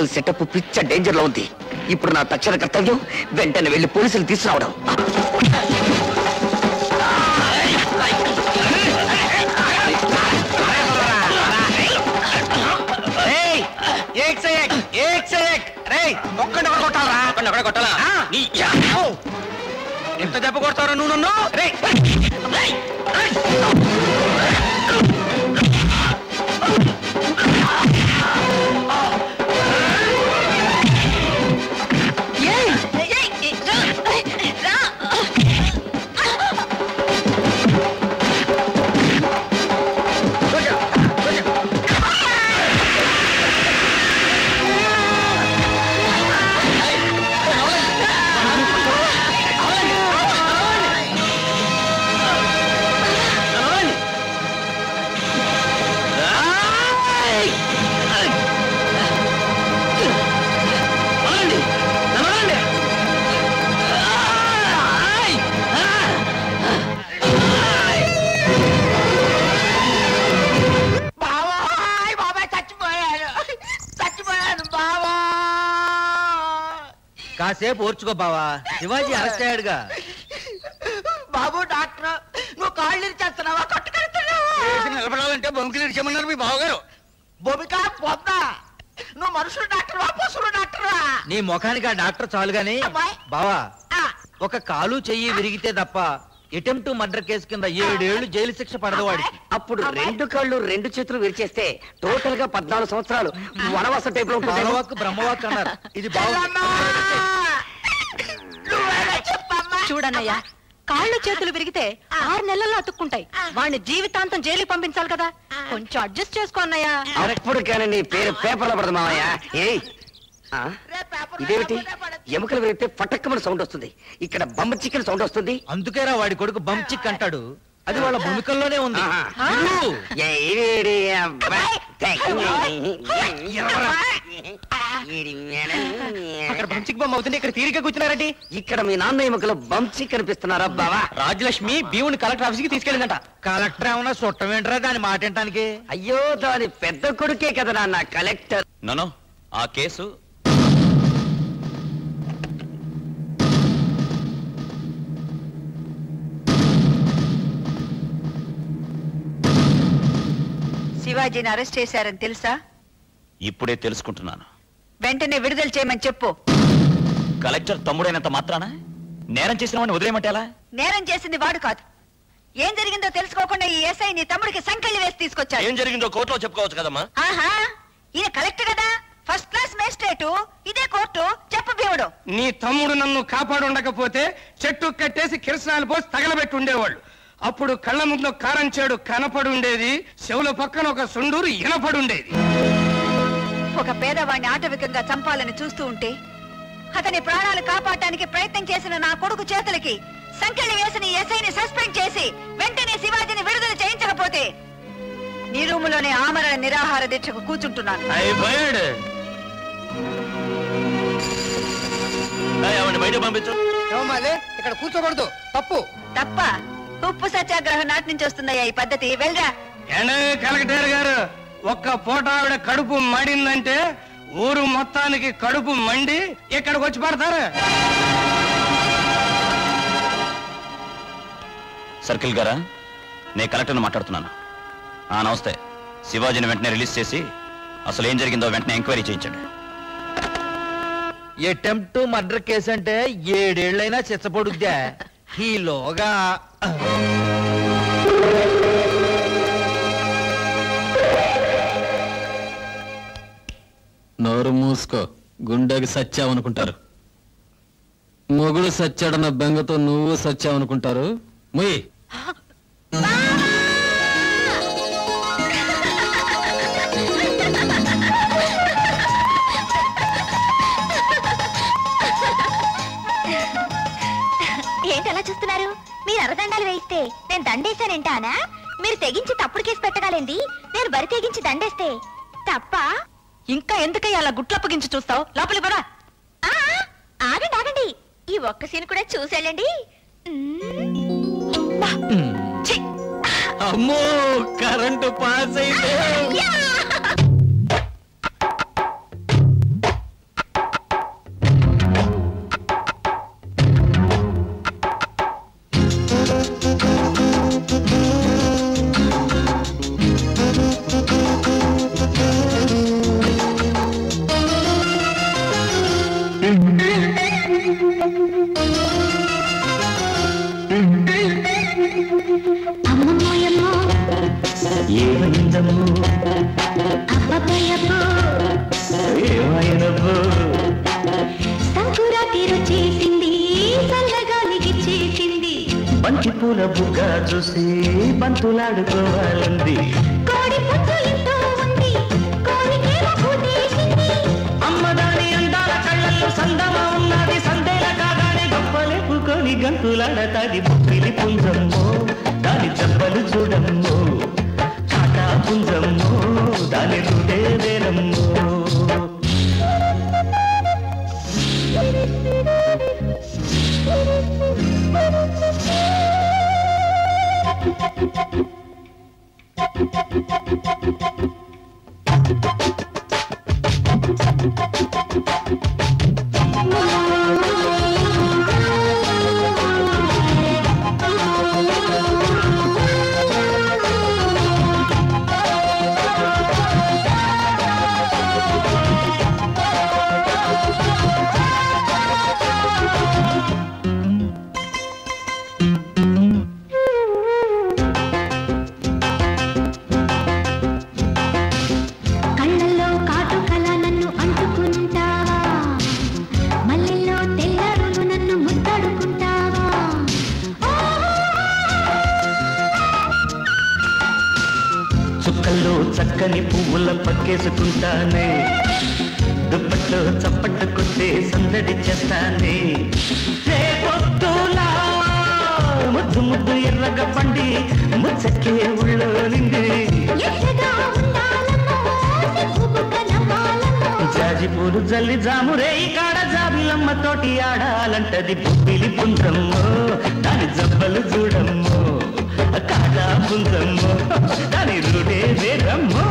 టోటల్ సెటప్ పిచ్చ డేంజర్ లో ఉంది. ఇప్పుడు నా తక్షణ కర్తవ్యం వెంటనే వెళ్లి పోలీసులు తీసుకురావడం. ఎంత దెబ్బ కొడతారో నువ్వు నన్ను? కాసేపు ఓర్చుకో బావా, శివాజీ అరెస్ట్ అయ్యాడుగా. బాబు డాక్టర్, నువ్వు కాళ్ళు ఇచ్చేస్తున్నావా కొట్టుకెళ్తున్నావా? నిలబడాలంటే బొంకిలు ఇచ్చామన్నారు మీ బావగారు. బొబికా పోతా, నువ్వు మనుషులు డాక్టర్వా పశువులు డాక్టర్వా? నీ ముఖానికి ఆ డాక్టర్ చాలు గాని బావా, ఒక కాలు చెయ్యి విరిగితే తప్ప అటెంప్ట్ మర్డర్ కేసు కింద 7 ఏళ్లు జైలు శిక్ష పడదు వాడికి. అప్పుడు 2 కాళ్ళు 2 చేతులు విరిచేస్తే టోటల్ గా 14 సంవత్సరాలు వనవాస టైప్ లో బాలవాక్ బ్రహ్మవాక్ అన్నారు. ఇది చూడన్నయ్యా, కాళ్ళు చేతులు విరిగితే 6 నెలల్లో అతుక్కుంటాయి. వాడిని జీవితాంతం జైలుకి పంపించాలి కదా, కొంచెం అడ్జస్ట్ చేసుకో అన్నయ్యా. అప్పుడు కానీ నీ పేరు పేపర్లో పడదు మావయ్య. ఇదేమిటి, ఎముకలు విరిగితే పటక్కమని సౌండ్ వస్తుంది, ఇక్కడ బొమ్మ చికెన్ సౌండ్ వస్తుంది. అందుకేరా వాడి కొడుకు బమ్ చిక్ అంటాడు. అది వాళ్ళ భూమికల్లోనే ఉంది. అక్కడ బంచిక్ బొమ్మ అవుతుంది, ఇక్కడ తీరిక కూర్చున్నారండి. ఇక్కడ మీ నాన్న ఎముకలు బంచి కనిపిస్తున్నారా బావా? రాజలక్ష్మి భీముని కలెక్టర్ ఆఫీస్ కి తీసుకెళ్ళిందట. కలెక్టర్ ఏమన్నా చుట్టం ఏంటరా దాని మాట వినటానికి? అయ్యో, దాని పెద్ద కొడుకే కదా నాన్న కలెక్టర్. నో, ఆ కేసు శివాజీని అరెస్ట్ చేశారని తెలుసా? ఇప్పుడే తెలుసుకుంటున్నాను. వెంటనే విడుదల చేయమని చెప్పు. కలెక్టర్ తమ్ముడైనంత మాత్రాన నేరం చేసిన వాడిని వదిలేయమంటేలా? నేరం చేసింది వాడు కాదు. ఏం జరిగిందో తెలుసుకోకుండా ఈ ఎస్ఐ నీ తమ్ముడికి సంకెళ్ళి వేసి తీసుకొచ్చాడు. ఏం జరిగిందో కోర్టులో చెప్పుకోవచ్చు కదమ్మా. ఆహా, ఈయన కలెక్టర్ కదా, ఫస్ట్ క్లాస్ మేజిస్ట్రేటు, ఇదే కోర్టు. చెప్పు భీముడు. నీ తమ్ముడు నన్ను కాపాడు ఉండకపోతే చెట్టు కట్టేసి కిరసనాలు పోసి తగలబెట్టి ఉండేవాళ్ళు. అప్పుడు కళ్ళ ముందు కారం చేడు కనపడి ఉండేది, చెవుల పక్కన ఒక సుండూరు ఇనపడి ఉండేది. ఒక పేదవాడిని ఆటవికంగా చంపాలని చూస్తూ ఉంటే అతని ప్రాణాలు కాపాడటానికి ప్రయత్నం చేసిన నా కొడుకు చేతులకి సంకెళ్ళి వేసిన ఎస్ఐని సస్పెండ్ చేసి వెంటనే శివాజీని విడుదల చేయించకపోతే నీ రూములోనే ఆమరణ నిరాహార దీక్షకు కూర్చుంటున్నాను. బయట పంపించు. ఇక్కడ కూర్చోకూడదు, తప్పు. తప్ప? ఉప్పు సత్యాగ్రహం నాటి నుంచి వస్తుందయ్యా ఈ పద్ధతి. వెళ్ళరా. కలెక్టర్ గారు, ఒక్క పూట ఆవిడ కడుపు మండిందంటే ఊరు మొత్తానికి కడుపు మండి ఇక్కడికి వచ్చి పడతారు. సర్కిల్ గారా, నేను కలెక్టర్ని మాట్లాడుతున్నాను. నమస్తే. శివాజీని వెంటనే రిలీజ్ చేసి అసలు ఏం జరిగిందో వెంటనే ఎంక్వైరీ చేయించండి. అటెంప్ట్ మర్డర్ కేసు అంటే 7 ఏళ్ళైనా శిక్షపడుద్దా? ఈలోగా నోరు మూసుకో, గుండెకి సచ్చావనుకుంటారు. మొగుడు సచ్చాడన్న బెంగతో నువ్వు సచ్చావనుకుంటారు. ముయ్ ఏంటలా చూస్తున్నారు? మీరు అరదండాలు వేయిస్తే నేను దండేశానంటానా? మీరు తెగించి తప్పుడు కేసు పెట్టగాలేంది, నేను బరి తెగించి దండేస్తే తప్ప? ఇంకా ఎందుకయ్యా అలా గుట్లప్పగించి చూస్తావు? లోపలి పరా. ఆగండి ఆగండి, ఈ ఒక్క సీన్ కూడా చూసేళ్ళండి. అమ్మో, కరెంటు పాస్ అయితే చూసి బంతులాడుకోవాలంది. అమ్మదాని అందాల కళ్ళల్లో సందమా ఉన్నది, సందేల కాగానే గొప్పలేపుకొని గంతులాడతాది. బొప్పిలి పుంజమ్మో దాని జబ్బలు చూడమ్మో, కాటా పుంజమ్మో దాని రుడే వేరమ్మో. చుక్కల్లో చక్కని పువ్వుల పక్కేసుకుంటానే, దుప్పట్లో చప్పట్టు కొట్టే సందడి చేస్తానే. రేపొద్దులా ముద్దు ముద్దు ఎర్రగా పండి ముచ్చకే ఉళ్ళో నిండి, జాజి పూలు జల్లి జామురే కాడ జాబిలమ్మ తోటి ఆడాలంటది. బొప్పిలి పుంజమ్మో దాని జబ్బలు చూడమ్మో, కాదా పుంజమ్మో దాని రుడే వేరమ్మో.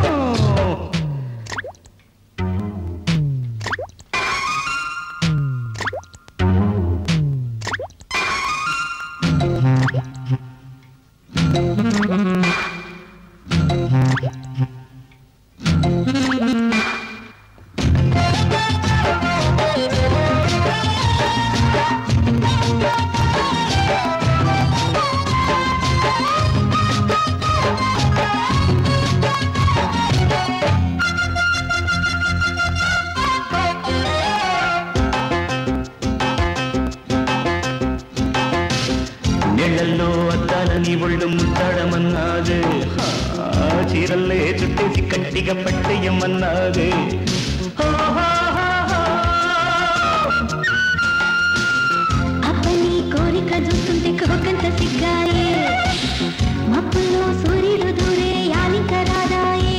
నీళ్ళల్లో అద్దాలని ఒళ్ళు ముట్టాడమన్నాదే, చీరల్లే చుట్టేసి కంటిగా పట్టేయమన్నాదే. అబ్బని కోరిక చూస్తుంటే కోకంత సిగ్గాయే, మబ్బుల్లో సూర్యుడు దూరే యాలింక రాదాయే.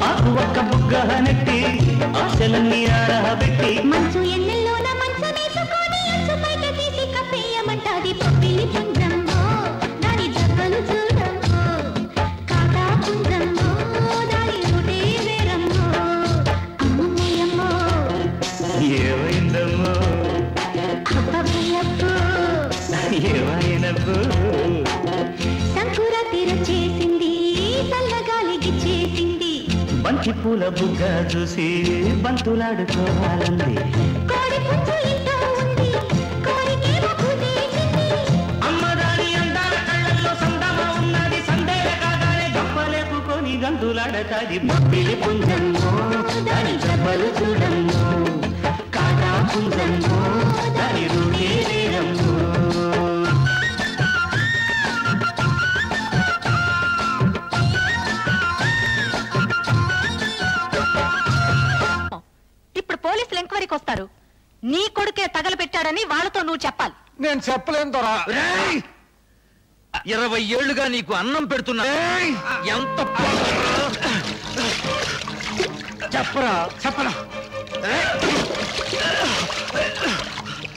ఆకు ఒక్క బుగ్గ నెట్టి ఆశలన్నీ ఆడబెట్టి, మంచు ఎన్నెల్లోన మంచమేసుకొని అంచు బయట తీసి కప్పేయమంటాది. బొప్పిలి పుంజమ్మో దాని జబ్బలు చూడమ్మో, కాటా పుంజమ్మో దాని రుడే వేరమ్మో. అమ్మమ్మయ్యమ్మో ఏమైందమ్మో అబ్బబ్బయ్యబ్బో ఏమైనబ్బో, సంకురాతి చేసింది చల్లగాలికి చేసింది. బంతి పూల బుగ్గ చూసి బంతులాడుకోవాలంది. అమ్మదాని అందాల కళ్ళల్లో సందమా ఉన్నది, సందేహ కాగానే గంపలేపుకొని గంతులాడతాది. బొప్పిలి పుంజమ్మో దాని జబ్బలు చూడమ్మో, కాదా పుంజమ్మో దాని రుడే వేరమ్మో. ఇప్పుడు పోలీసులు ఎంక్వైరీకి వస్తారు. నీ కొడుకే తగలబెట్టాడని వాళ్ళతో నువ్వు చెప్పాలి. నేను చెప్పలేను దొరా. 20 ఏళ్లుగా నీకు అన్నం పెడుతున్నా, ఎంత చెప్పరా చెప్పరా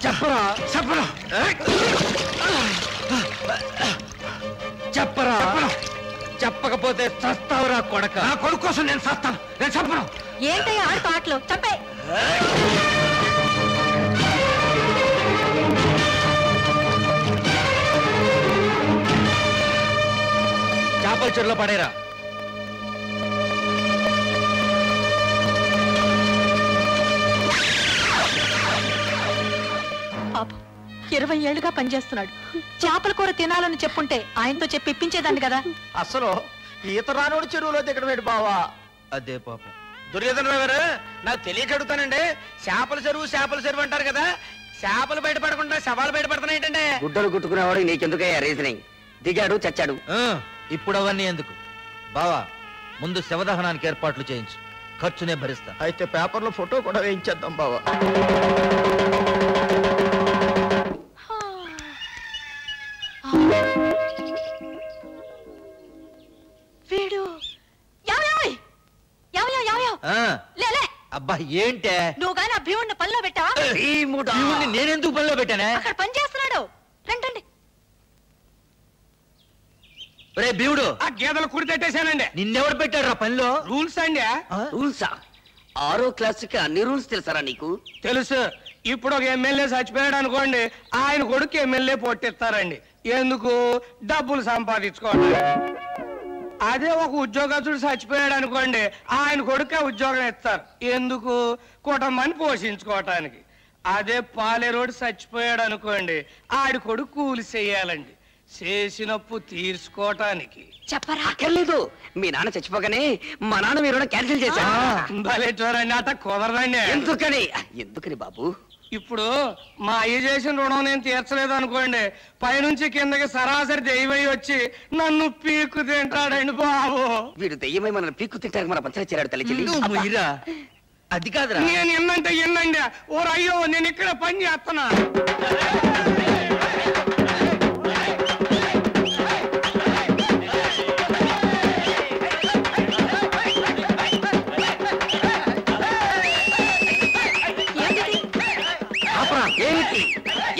చెప్పరా చెప్పరా చెప్పరా చెప్పకపోతే చస్తావురా కొడక. నా కొడుకు కోసం నేను చస్తాను, నేను చెప్పను. ఏంటయ్యా ఆడుతూ ఆటలు చంపే. చేపల చెరులో పడేరా. పాపం 20 ఏళ్లుగా పనిచేస్తున్నాడు. చేపల కూర తినాలని చెప్పుంటే ఆయనతో చెప్పి ఇప్పించేదాన్ని కదా. అసలు ఈత రానోడు చెరువులో దిగడం ఏంటి బావా? అదే పాపం దుర్యోధనరావు గారు, నాకు తెలియక అడుగుతానండి. చేపల చెరువు అంటారు కదా, చేపలు బయటపడకుండా శవాలు బయటపడుతున్నాయి ఏంటండి? గుడ్డలు కుట్టుకునేవాడు నీకెందుకయ్యా రీజనింగ్? దిగాడు చచ్చాడు. ఇప్పుడు అవన్నీ ఎందుకు బావా, ముందు శవదహనానికి ఏర్పాట్లు చేయించు, ఖర్చునే భరిస్తా. అయితే పేపర్లో ఫోటో కూడా వేయించేద్దాం బావా. వీడు లేలే. అబ్బా ఏంటే నువ్వు గాని ఆ భీముడిని పనిలో పెట్టావా? భీముడిని నేనెందుకు పనిలో పెట్టానే? అక్కడ పని చేస్తున్నాడు. రండి. రే భీముడు, ఆ గేదెలు కుడి తట్టేశానండి. నిన్నెవరు పెట్టాడు రా పనిలో? రూల్స్ అండి. రూల్సా? 6వ క్లాసుకి అన్ని రూల్స్ తెలుసారా నీకు? తెలుసు. ఇప్పుడు ఒక ఎమ్మెల్యే చచ్చిపోయాడు అనుకోండి, ఆయన కొడుకు ఎమ్మెల్యే పొట్టిస్తారండి. ఎందుకు? డబ్బులు సంపాదించుకోవడానికి. అదే ఒక ఉద్యోగస్తుడు చచ్చిపోయాడు అనుకోండి, ఆయన కొడుకు ఉద్యోగం ఇస్తారు. ఎందుకు? కుటుంబాన్ని పోషించుకోవటానికి. అదే పాలేరోడు చచ్చిపోయాడు అనుకోండి, ఆడి కొడుకు కూలి చెయ్యాలండి, చేసినప్పు తీర్చుకోవటానికి. చెప్పరా? అక్కర్లేదు, మీ నాన్న చచ్చిపోగానే మా నాన్న మీరు క్యాన్సిల్ చేశారు. భలే చూడండి, అట్ట కుదరదండి. ఎందుకని బాబు? ఇప్పుడు మా అయ్య చేసిన రుణం నేను తీర్చలేదు అనుకోండి, పైనుంచి కిందకి సరాసరి దెయ్యమై వచ్చి నన్ను పీక్కు తింటాడండి బాబు. వీడు దెయ్యమై మనల్ని పీక్కు తింటానికి మన పంచాయతీ చేరాడు తల్లి చెల్లి. అది కాదురా, నేను ఎన్నంటే ఎన్నండి. ఓ అయ్యో, నేను ఇక్కడ పని చేస్తున్నా.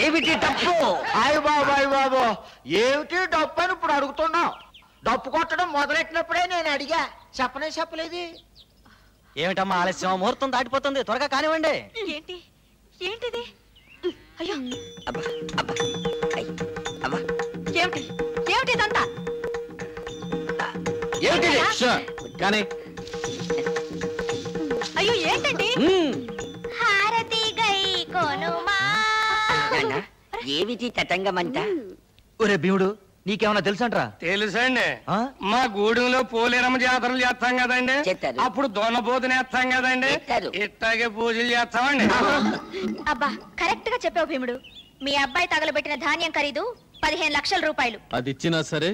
ఏమిటి డప్పు? అయ్య బాబు ఏమిటి డప్పు అని ఇప్పుడు అడుగుతున్నావు? డప్పు కొట్టడం మొదలెట్టినప్పుడే నేను అడిగా, చెప్పలేదు. ఏమిటమ్మా ఆలస్యం? ముహూర్తం దాటిపోతుంది, త్వరగా కానివ్వండి. ఏంటిది? అయ్యో ఏమిటి ఇదంతా? కానీ అయ్యో ఏంటండి? హారతి గై కొనుమా. ఏమిటి తతంగమంట? ఒరే భీముడు, నీకేమన్నా తెలుసంట్రా? తెలుసండి. మా గూడెంలో పోలేరమ్మ జాతరలు చేస్తాం కదండి, అప్పుడు దొనబోతుని వేస్తాం కదండి, ఇట్టాగే పూజలు చేస్తామండి. అబ్బా, కరెక్ట్ గా చెప్పావు భీముడు. మీ అబ్బాయి తగలబెట్టిన ధాన్యం ఖరీదు 15 లక్షల రూపాయలు. అది ఇచ్చినా సరే,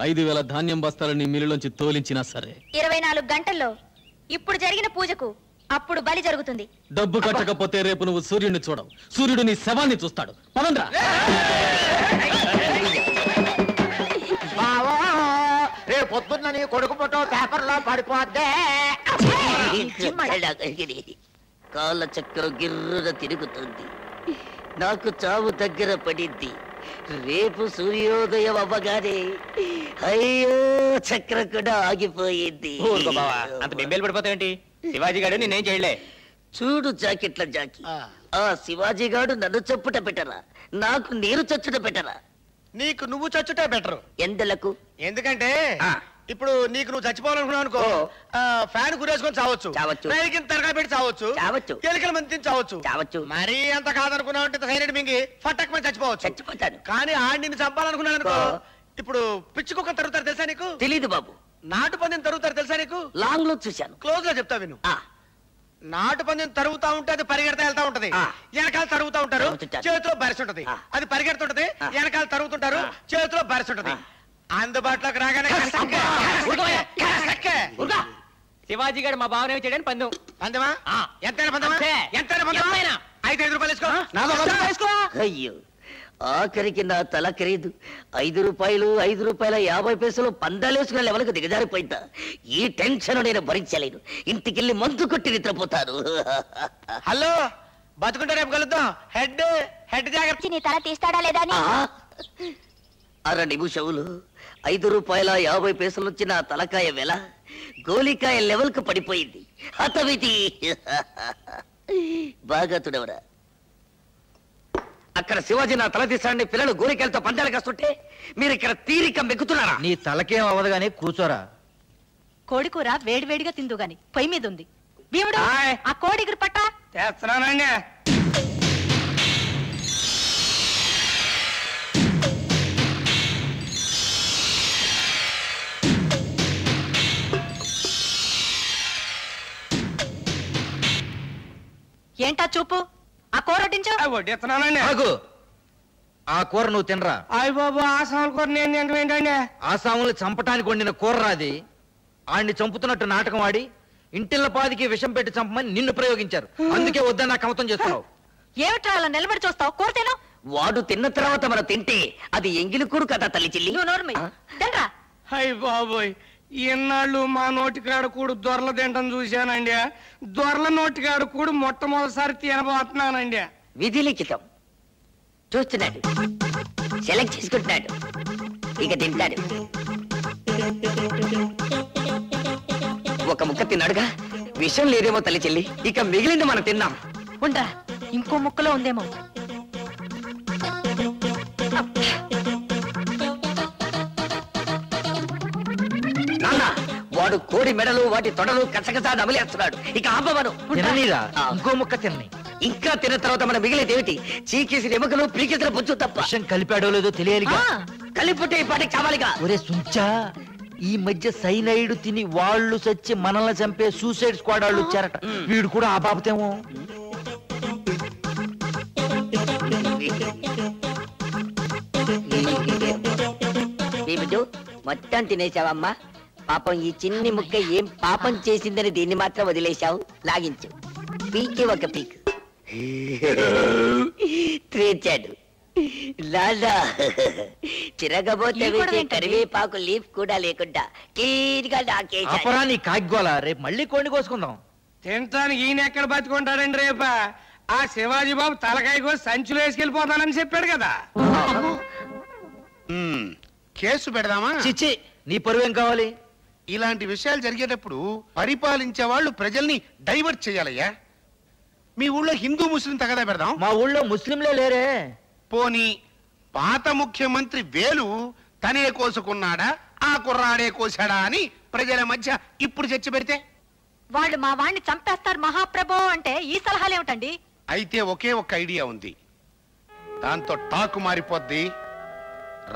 5,000 ధాన్యం బస్తాలని మిల్లులోంచి తోలించినా సరే, 24 గంటల్లో ఇప్పుడు జరిగిన పూజకు అప్పుడు బలి జరుగుతుంది. డబ్బు కట్టకపోతే రేపు నువ్వు సూర్యుడిని చూడవు, సూర్యుడు నీ శవాన్ని చూస్తాడు. పదండ్రా. రేపు పొద్దున్న నీ కొడుకు ఫోటో పేపర్లో పడిపోద్దే. కాళ్ళ చక్రం గిర్రున తిరుగుతుంది, నాకు చావు దగ్గర పడింది. రేపు సూర్యోదయం అవ్వగానే అయ్యో చక్రం కూడా ఆగిపోయింది. అంత బెంబేలు పడిపోతావేంటి? శివాజీ గారు నేనేం చేయలే. చూడు జాకెట్ల జాకి, ఆ శివాజీ గారు నన్ను చప్పుట పెట్టరా, నాకు నీరు చచ్చుట పెట్టరా? నీకు నువ్వు చచ్చుటే బెటరు. ఎందలకు? ఎందుకంటే ఇప్పుడు నీకు నువ్వు చచ్చిపోవాలనుకున్నావు అనుకో, ఫ్యాన్ గురేసుకొని చావచ్చు, రైలుకింత తరగా పెట్టి చావచ్చు, ఎలుకల మంది చావచ్చు. మరీ అంత కాదనుకున్నావు అంటే సైలెంట్ మింగి ఫట్టక్ మంది చచ్చిపోవచ్చు. కానీ ఆడిని చంపాలనుకున్నాను అనుకో, ఇప్పుడు పిచ్చి కుక్కను తరుగుతారు తెలుసా నీకు? తెలీదు బాబు. నాటు పందిని తరుగుతారు తెలుసా నీకు? లాంగ్ లో చూశాను. క్లోజ్ గా చెప్తా విను. నాటు పందిని తరుగుతా ఉంటే అది పరిగెడతా వెళ్తా ఉంటది, వెనకాల తరుగుతా ఉంటారు, చేతిలో బరిసి ఉంటది. అది పరిగెడుతుంటది, వెనకాల తరుగుతుంటారు, చేతిలో బరిసి ఉంటది. అందుబాటులోకి రాగానే శివాజీ గారు మా బావనే చేయడానికి పందెం. పందెమా? ఎంతైనా పందెమా? ఎంతైనా పందెమా? 5 రూపాయలు వేసుకో. అయ్యో, ఆఖరికి నా తల ఖరీదు 5 రూపాయలు, 5 రూపాయల 50 పందాలేసుకున్న లెవెల్కి దిగజారిపోయిందా? ఈ టెన్షన్ నేను భరించలేను. ఇంటికెళ్ళి మందు కొట్టి నిద్రపోతాను. హలో, బతుకుంటే రేపు కలుద్దాం. హెడ్ జాగ్రత్త. నీ తల తీస్తాడా లేదా అని. 6 నిమిషములు 5 రూపాయల 50 నుంచి నా తలకాయ వెల గోలికాయ లెవెల్ కు పడిపోయింది. హతవిధి. బాగా తుడవరా. అక్కడ శివాజీ నా తల తీసాన్ని పిల్లలు గోలికాయలతో పందాలు కాస్తుంటే మీరు ఇక్కడ తీరిక మెక్కుతున్నారా? నీ తలకేం అవ్వదు గానీ కూర్చోరా. కోడికూర వేడివేడిగా తిందు గాని పొయ్యి మీద ఉంది. భీముడు, ఆ కోడిగురు పట్ట. చేస్తున్నానండి. ఏంటా చూపు? ఆ కూర వడ్డించు. వడ్డిస్తున్నానండి. ఆగు. ఆ కూర నువ్వు తినరా. అయ్య బాబు ఆ సాముల కూర నేను తినడం ఏంటండి? ఆ సాములు చంపటానికి వండిన కూర రాది. ఆడిని చంపుతున్నట్టు నాటకం ఆడి ఇంటిల్ల పాదికి విషం పెట్టి చంపమని నిన్ను ప్రయోగించారు. అందుకే వద్దని నాకు కమతం చేస్తున్నావు. ఏమిట్రా అలా నిలబడి చూస్తావు? కూర తిను. వాడు తిన్న తర్వాత మనం తింటే అది ఎంగిలి కూడు కదా తల్లి చెల్లి. అయ్య బాబోయ్, ఇన్నాళ్ళు మా నోటికాడ కూడు దొరల తింటం చూశానండి. దొరల నోటికాడ కూడు మొట్టమొదటిసారి తినబోతున్నానండి. విధి లిఖితం. చూస్తున్నాడు, సెలెక్ట్ చేసుకుంటున్నాడు, ఇక తింటాడు. ఒక ముక్క తిన్నాడుగా, విషయం లేదేమో తల్లి చెల్లి. ఇక మిగిలింది మనం తిన్నాం. ఉండరా, ఇంకో ముక్కలో ఉందేమో. నాన్న, వాడు కోడి మెడలు వాటి తొడలు కసకసా నమిలేస్తున్నాడు. ఇక ఆపవను. తిననీరా, ఇంకో ముక్క తినని. ఇంకా తిన్న తర్వాత మన మిగిలేది ఏమిటి? చీకేసిన ఎముకలు పీకేసిన బొచ్చు తప్ప. విషం కలిపాడో లేదో తెలియాలిగా. కలిపుట్టే ఈ పాటికి కావాలిగా. ఒరే సుంచా, ఈ మధ్య సైనైడ్ తిని వాళ్ళు చచ్చి మనల్ని చంపే సూసైడ్ స్క్వాడ్ వాళ్ళు వచ్చారట. వీడు కూడా ఆ బాబతేమో. మొత్తం తినేశావమ్మా. పాపం ఈ చిన్ని ముక్క ఏం పాపం చేసిందని దీన్ని మాత్రం వదిలేశావు. లాగించు, పీకి ఒక పీక్ తెచ్చాడు. లాలా తిరగబోతే వేసే కరివేపాకు లీఫ్ కూడా లేకుండా క్లీన్గా అపరా నీ కాగ్గోలా. రేపు మళ్ళీ కోడిని కోసుకుందాం. తినటానికి ఈయన ఎక్కడ బతుకుంటాడండి రేపా? ఆ శివాజీ బాబు తలకాయ కోసి సంచులు వేసుకెళ్ళిపోతానని చెప్పాడు కదా. కేసు పెడదామా? చిచ్చి, నీ పరువేం కావాలి? ఇలాంటి విషయాలు జరిగేటప్పుడు పరిపాలించే వాళ్ళు ప్రజల్ని డైవర్ట్ చేయాలయ్యా. మీ ఊళ్ళో హిందూ ముస్లిం తగదా పెడదాం. మా ఊళ్ళో ముస్లింలే లేరే. పోనీ పాత ముఖ్యమంత్రి వేలు తనే కోసుకున్నాడా ఆ కుర్రాడే కోసాడా అని ప్రజల మధ్య ఇప్పుడు చర్చ పెడితే? వాళ్ళు మా వాణ్ణి చంపేస్తారు మహాప్రభో అంటే ఈ సలహాలేమిటండి? అయితే ఒకే ఒక్క ఐడియా ఉంది. దాంతో టాకు మారిపోద్ది.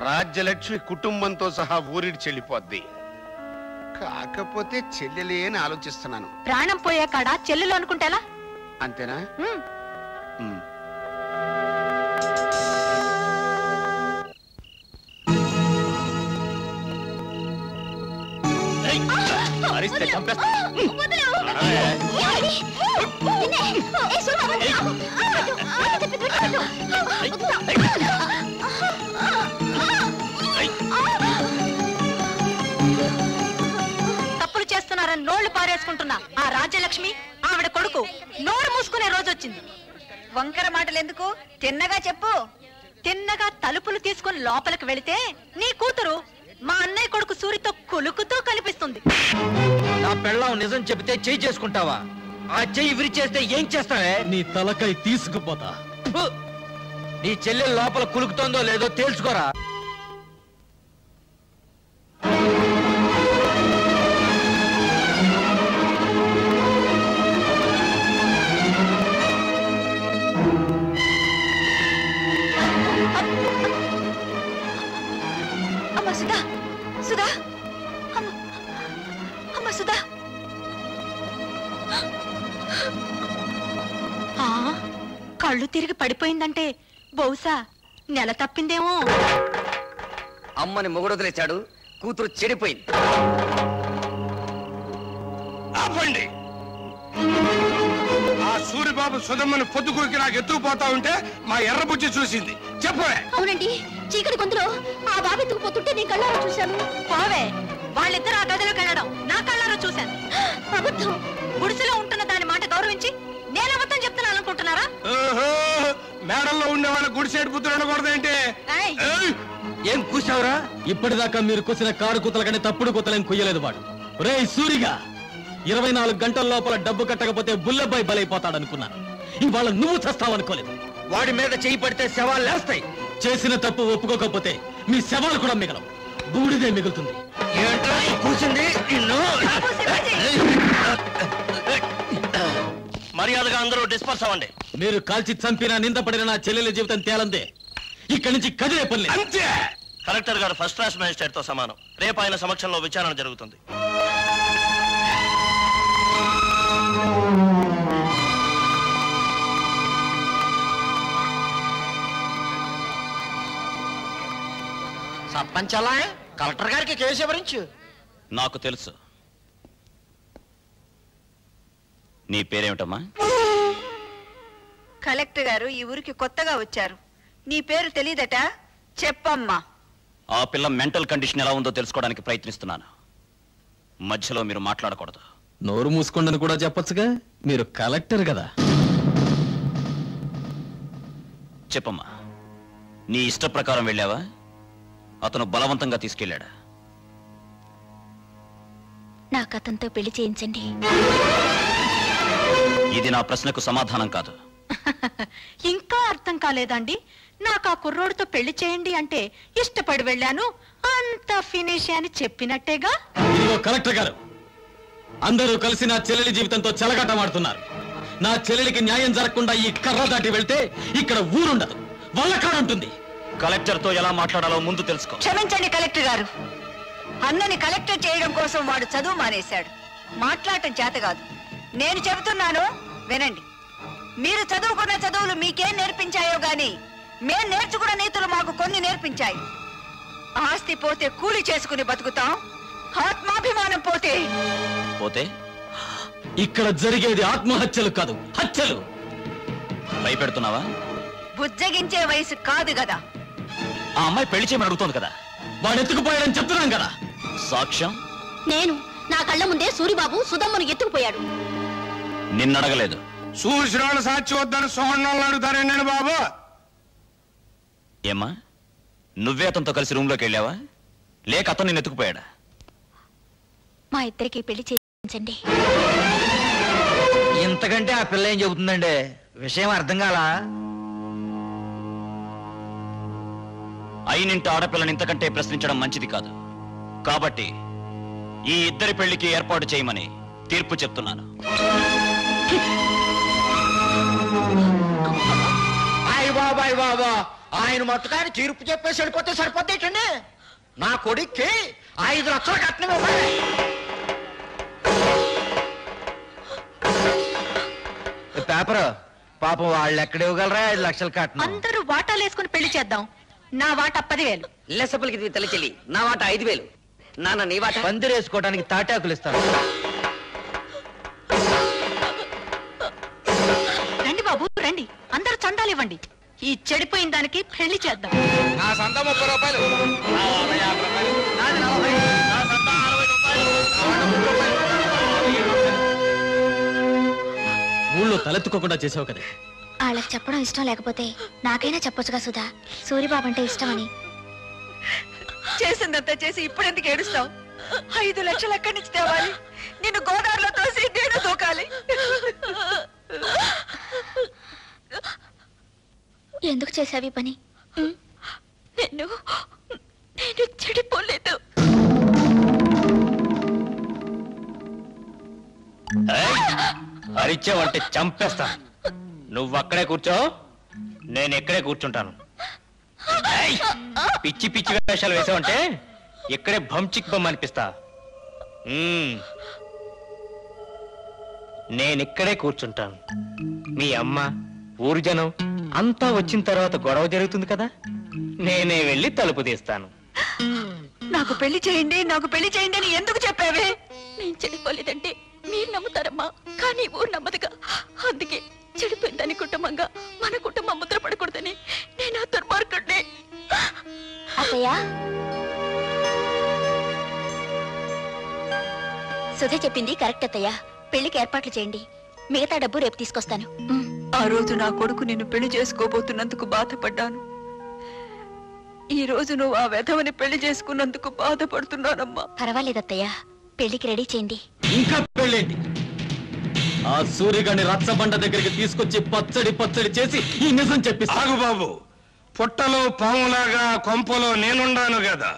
రాజ్యలక్ష్మి కుటుంబంతో సహా ఊరిడి చెల్లిపోద్ది. కాకపోతే చెల్లెలే అని ఆలోచిస్తున్నాను. ప్రాణం పోయే కాడ చెల్లెలు అనుకుంటేలా? అంతేనా? తప్పులు చేస్తున్నారని నోళ్లు పారేసుకుంటున్నా ఆ రాజ్యలక్ష్మి ఆవిడ కొడుకు నోరు మూసుకునే రోజు వచ్చింది. వంకర మాటలు ఎందుకు? తిన్నగా చెప్పు. తిన్నగా తలుపులు తీసుకుని లోపలికి వెళితే నీ కూతురు మా అన్నయ్య కొడుకు సూరితో కులుకుతూ కనిపిస్తుంది. నా పెళ్ళాం నిజం చెబితే చెయ్యి చేసుకుంటావా? ఆ చెయ్యి విరిచేస్తే ఏం చేస్తావే? నీ తలకై తీసుకుపోతా. నీ చెల్లెలు లోపల కులుకుతోందో లేదో తేల్చుకోరా. అమ్మ సుధా, సుధా, అమ్మ సుధా. కళ్ళు తిరిగి పడిపోయిందంటే బహుశా నెల తప్పిందేమో. అమ్మని మొగుడొదిలేశాడు, కూతురు చెడిపోయింది. ఆపండి. ఆ సూరిబాబు సుధమ్మని పొద్దుకూకి నాకు ఎత్తుకుపోతా ఉంటే మా ఎర్రబుజ్జి చూసింది. చెప్పవే. అవునండి, చీకటి గొంతులో ఆ బాబు ఎత్తుకుపోతుంటే నేను కళ్ళారా చూశాను. పోవే, వాళ్ళిద్దరు ఆ గదిలోకి వెళ్ళడం నా కళ్ళారా చూశాను. అబద్ధం. గుడిసెలో ఉంటున్న దాని మాట గౌరవించి నేను అబద్ధం చెప్తున్నాను అనుకుంటున్నారా? మేడల్లో ఉండే వాళ్ళ గుడిసేడు పుత్రులు ఉండకూడదేంటి? ఏం కూసావురా? ఇప్పటిదాకా మీరు కూసిన కారు కూతల కంటే తప్పుడు కూతలేం కుయ్యలేదు వాడు. రే సూరిగా, 24 గంటల లోపల డబ్బు కట్టకపోతే బుల్లబ్బాయి బలైపోతాడనుకున్నాను. ఇవాళ నువ్వు చస్తావనుకోలేదు. వాడి మీద చేయి పడితే శవాలు లేస్తాయి. చేసిన తప్పు ఒప్పుకోకపోతే మీ శవాలు కూడా మిగలవు, బూడిదే మిగులుతుంది. ఏంట్రా కూసింది? మర్యాదగా అందరూ డిస్పర్స్ అవ్వండి. మీరు కాల్చి చంపినా నిందపడిన నా చెల్లెల జీవితం తేలందే. ఇక్కడి నుంచి కదిలే పని లేదు. అంతే. కలెక్టర్ గారు ఫస్ట్ క్లాస్ మేజిస్ట్రేట్ తో సమానం. రేపు ఆయన సమక్షంలో విచారణ జరుగుతుంది. సర్పంచ్ ఎలా కలెక్టర్ గారికి కేసు వివరించు. నాకు తెలుసు. నీ పేరేమిటమ్మా? కలెక్టర్ గారు ఈ ఊరికి కొత్తగా వచ్చారు. నీ పేరు తెలీదట, చెప్పమ్మా. ఆ పిల్ల మెంటల్ కండిషన్ ఎలా ఉందో తెలుసుకోవడానికి ప్రయత్నిస్తున్నాను. మధ్యలో మీరు మాట్లాడకూడదు. నోరు మూసుకోండి కూడా చెప్పొచ్చుగా, మీరు కలెక్టర్ కదా. చెప్పమ్మా, నీ ఇష్ట ప్రకారం వెళ్ళావా, అతను బలవంతంగా తీసుకెళ్ళాడా? నాకు అతనితో పెళ్లి చేయించండి. ఇది నా ప్రశ్నకు సమాధానం కాదు. ఇంకా అర్థం కాలేదండి? నాకు ఆ కుర్రోడితో పెళ్లి చేయండి అంటే ఇష్టపడి వెళ్ళాను, అంత ఫినిష్ అని చెప్పినట్టేగా. ఇదిగో కలెక్టర్ గారు, అందరూ కలిసి నా చెల్లెలి జీవితంతో చెలగాటమాడుతున్నారు. నా చెల్లెలికి న్యాయం జరగకుండా ఈ కర్ర దాటి వెళ్తే ఇక్కడ ఊరుండదు, వల్లకాడుంటుంది. కలెక్టర్తో ఎలా మాట్లాడాలో ముందు తెలుసుకో. క్షమించండి కలెక్టర్ గారు, అన్నని కలెక్టర్ చేయడం కోసం వాడు చదువు మానేశాడు. మాట్లాడటం చేత కాదు. నేను చెబుతున్నాను వినండి. మీరు చదువుకున్న చదువులు మీకేం నేర్పించాయో గాని మేం నేర్చుకున్న నీతులు మాకు కొన్ని నేర్పించాయి. ఆస్తి పోతే కూలి చేసుకుని బతుకుతాం, ఆత్మాభిమానం పోతే పోతే ఇక్కడ జరిగేది ఆత్మహత్యలు కాదు, హత్యలు. భయపెడుతున్నావా? బుజ్జగించే వయసు కాదు కదా. ఆ అమ్మాయి పెళ్లి చేయమని అడుగుతోంది కదా. వాడు ఎత్తుకుపోయాడని చెప్తున్నాం కదా. సాక్ష్యం? నేను నా కళ్ళ ముందే సూరిబాబు సుధమ్మను ఎత్తుకుపోయాడు. నిన్నడగలేదు. చూసినోళ్ళు సాక్షి వద్దని సోహన్నాళ్ళు అడుగుతారేండి బాబు? ఏమ్మా, నువ్వే అతనితో కలిసి రూమ్ లోకి వెళ్ళావా, లేక అతను నిన్ను ఎత్తుకుపోయాడా? మా ఇద్దరికి పెళ్లి చేయించండి. ఇంతకంటే ఆ పిల్ల ఏం చెబుతుందండి? విషయం అర్థం కాలా? అయినింటి ఆడపిల్లని ఇంతకంటే ప్రశ్నించడం మంచిది కాదు. కాబట్టి ఈ ఇద్దరి పెళ్లికి ఏర్పాటు చేయమని తీర్పు చెప్తున్నాను. అయ్య బాబాయ్ బాబా, ఆయన మొత్తకాన్ని తీర్పు చెప్పేసి వెళ్ళిపోతే సరిపోతేటండి. నా కొడుక్కి 5 లక్షలు కట్నం ఇవ్వాలి. పేపర్ పాపం వాళ్ళు ఎక్కడ ఇవ్వగలరా 5 లక్షలు కట్నం? అందరూ వాటాలు వేసుకుని పెళ్లి చేద్దాం. నా వాటా 10,000. లెసపలికి తల్లి చెల్లి, నా వాట 5,000. నాన్న నీ వాట? పందిరేసుకోవడానికి తాటాకులు ఇస్తాను. రండి బాబు రండి, అందరూ చందాలు ఇవ్వండి. ఈ చెడిపోయిన దానికి పెళ్లి చేద్దాం. నా సంత 30 రూపాయలు, నా వాట 50 రూపాయలు, నాది 40, నా సంత 60 రూపాయలు, నా వాట 30 రూపాయలు. ఊళ్ళో తలెత్తుకోకుండా చేసావు కదా. వాళ్ళకి చెప్పడం ఇష్టం లేకపోతే నాకైనా చెప్పొచ్చుగా సుధా, సూరిబాబు అంటే ఇష్టమని. చేసిందంతా చేసి ఇప్పుడెందుకు ఏడుస్తావు? 5 లక్షలు ఎక్కడి నుంచి తేవాలి? నిన్ను గోదావరిలో తోసి నేను దూకాలి. ఎందుకు చేసావి పని? నేను చెడిపోలేదు. అరిచావంటే చంపేస్తా. నువ్వు అక్కడే కూర్చో, నేను ఇక్కడే కూర్చుంటాను. పిచ్చి పిచ్చి వేషాలు వేసావంటే ఇక్కడే భంచిక్ బొమ్మ అనిపిస్తా. నేనిక్కడే కూర్చుంటాను. మీ అమ్మ, ఊరు జనం అంతా వచ్చిన తర్వాత గొడవ జరుగుతుంది కదా, నేనే వెళ్ళి తలుపు తీస్తాను. నాకు పెళ్లి చేయండి, నాకు పెళ్లి చేయండి అని ఎందుకు చెప్పావే? నేను చెడిపోలేదంటే మీరు నమ్ముతారమ్మా, కానీ ఊరు నమ్మదుగా. అందుకే చెడిపోయిందని కుటుంబంగా మన కుటుంబం ముద్ర పడకూడదని నేను ఆ దుర్మార్గుడిని. అత్తయ్య, సుధ చెప్పింది కరెక్ట్ అత్తయ్య. పెళ్లికి ఏర్పాట్లు చేయండి, మిగతా డబ్బు రేపు తీసుకొస్తాను. ఆ రోజు నా కొడుకు నిన్ను పెళ్లి చేసుకోబోతున్నందుకు బాధపడ్డాను. ఈ రోజు నువ్వు ఆ వెధవని పెళ్లి చేసుకున్నందుకు బాధపడుతున్నానమ్మా. పర్వాలేదత్తయ్య, పెళ్లికి రెడీ చేయండి. ఇంకా పెళ్ళేంటి? ఆ సూర్యగాని రచ్చబండ దగ్గరికి తీసుకొచ్చి పచ్చడి పచ్చడి చేసి ఈ నిజం చెప్పి. ఆగు బాబు, పుట్టలో పాములాగా కొంపలో నేనుండాను కదా.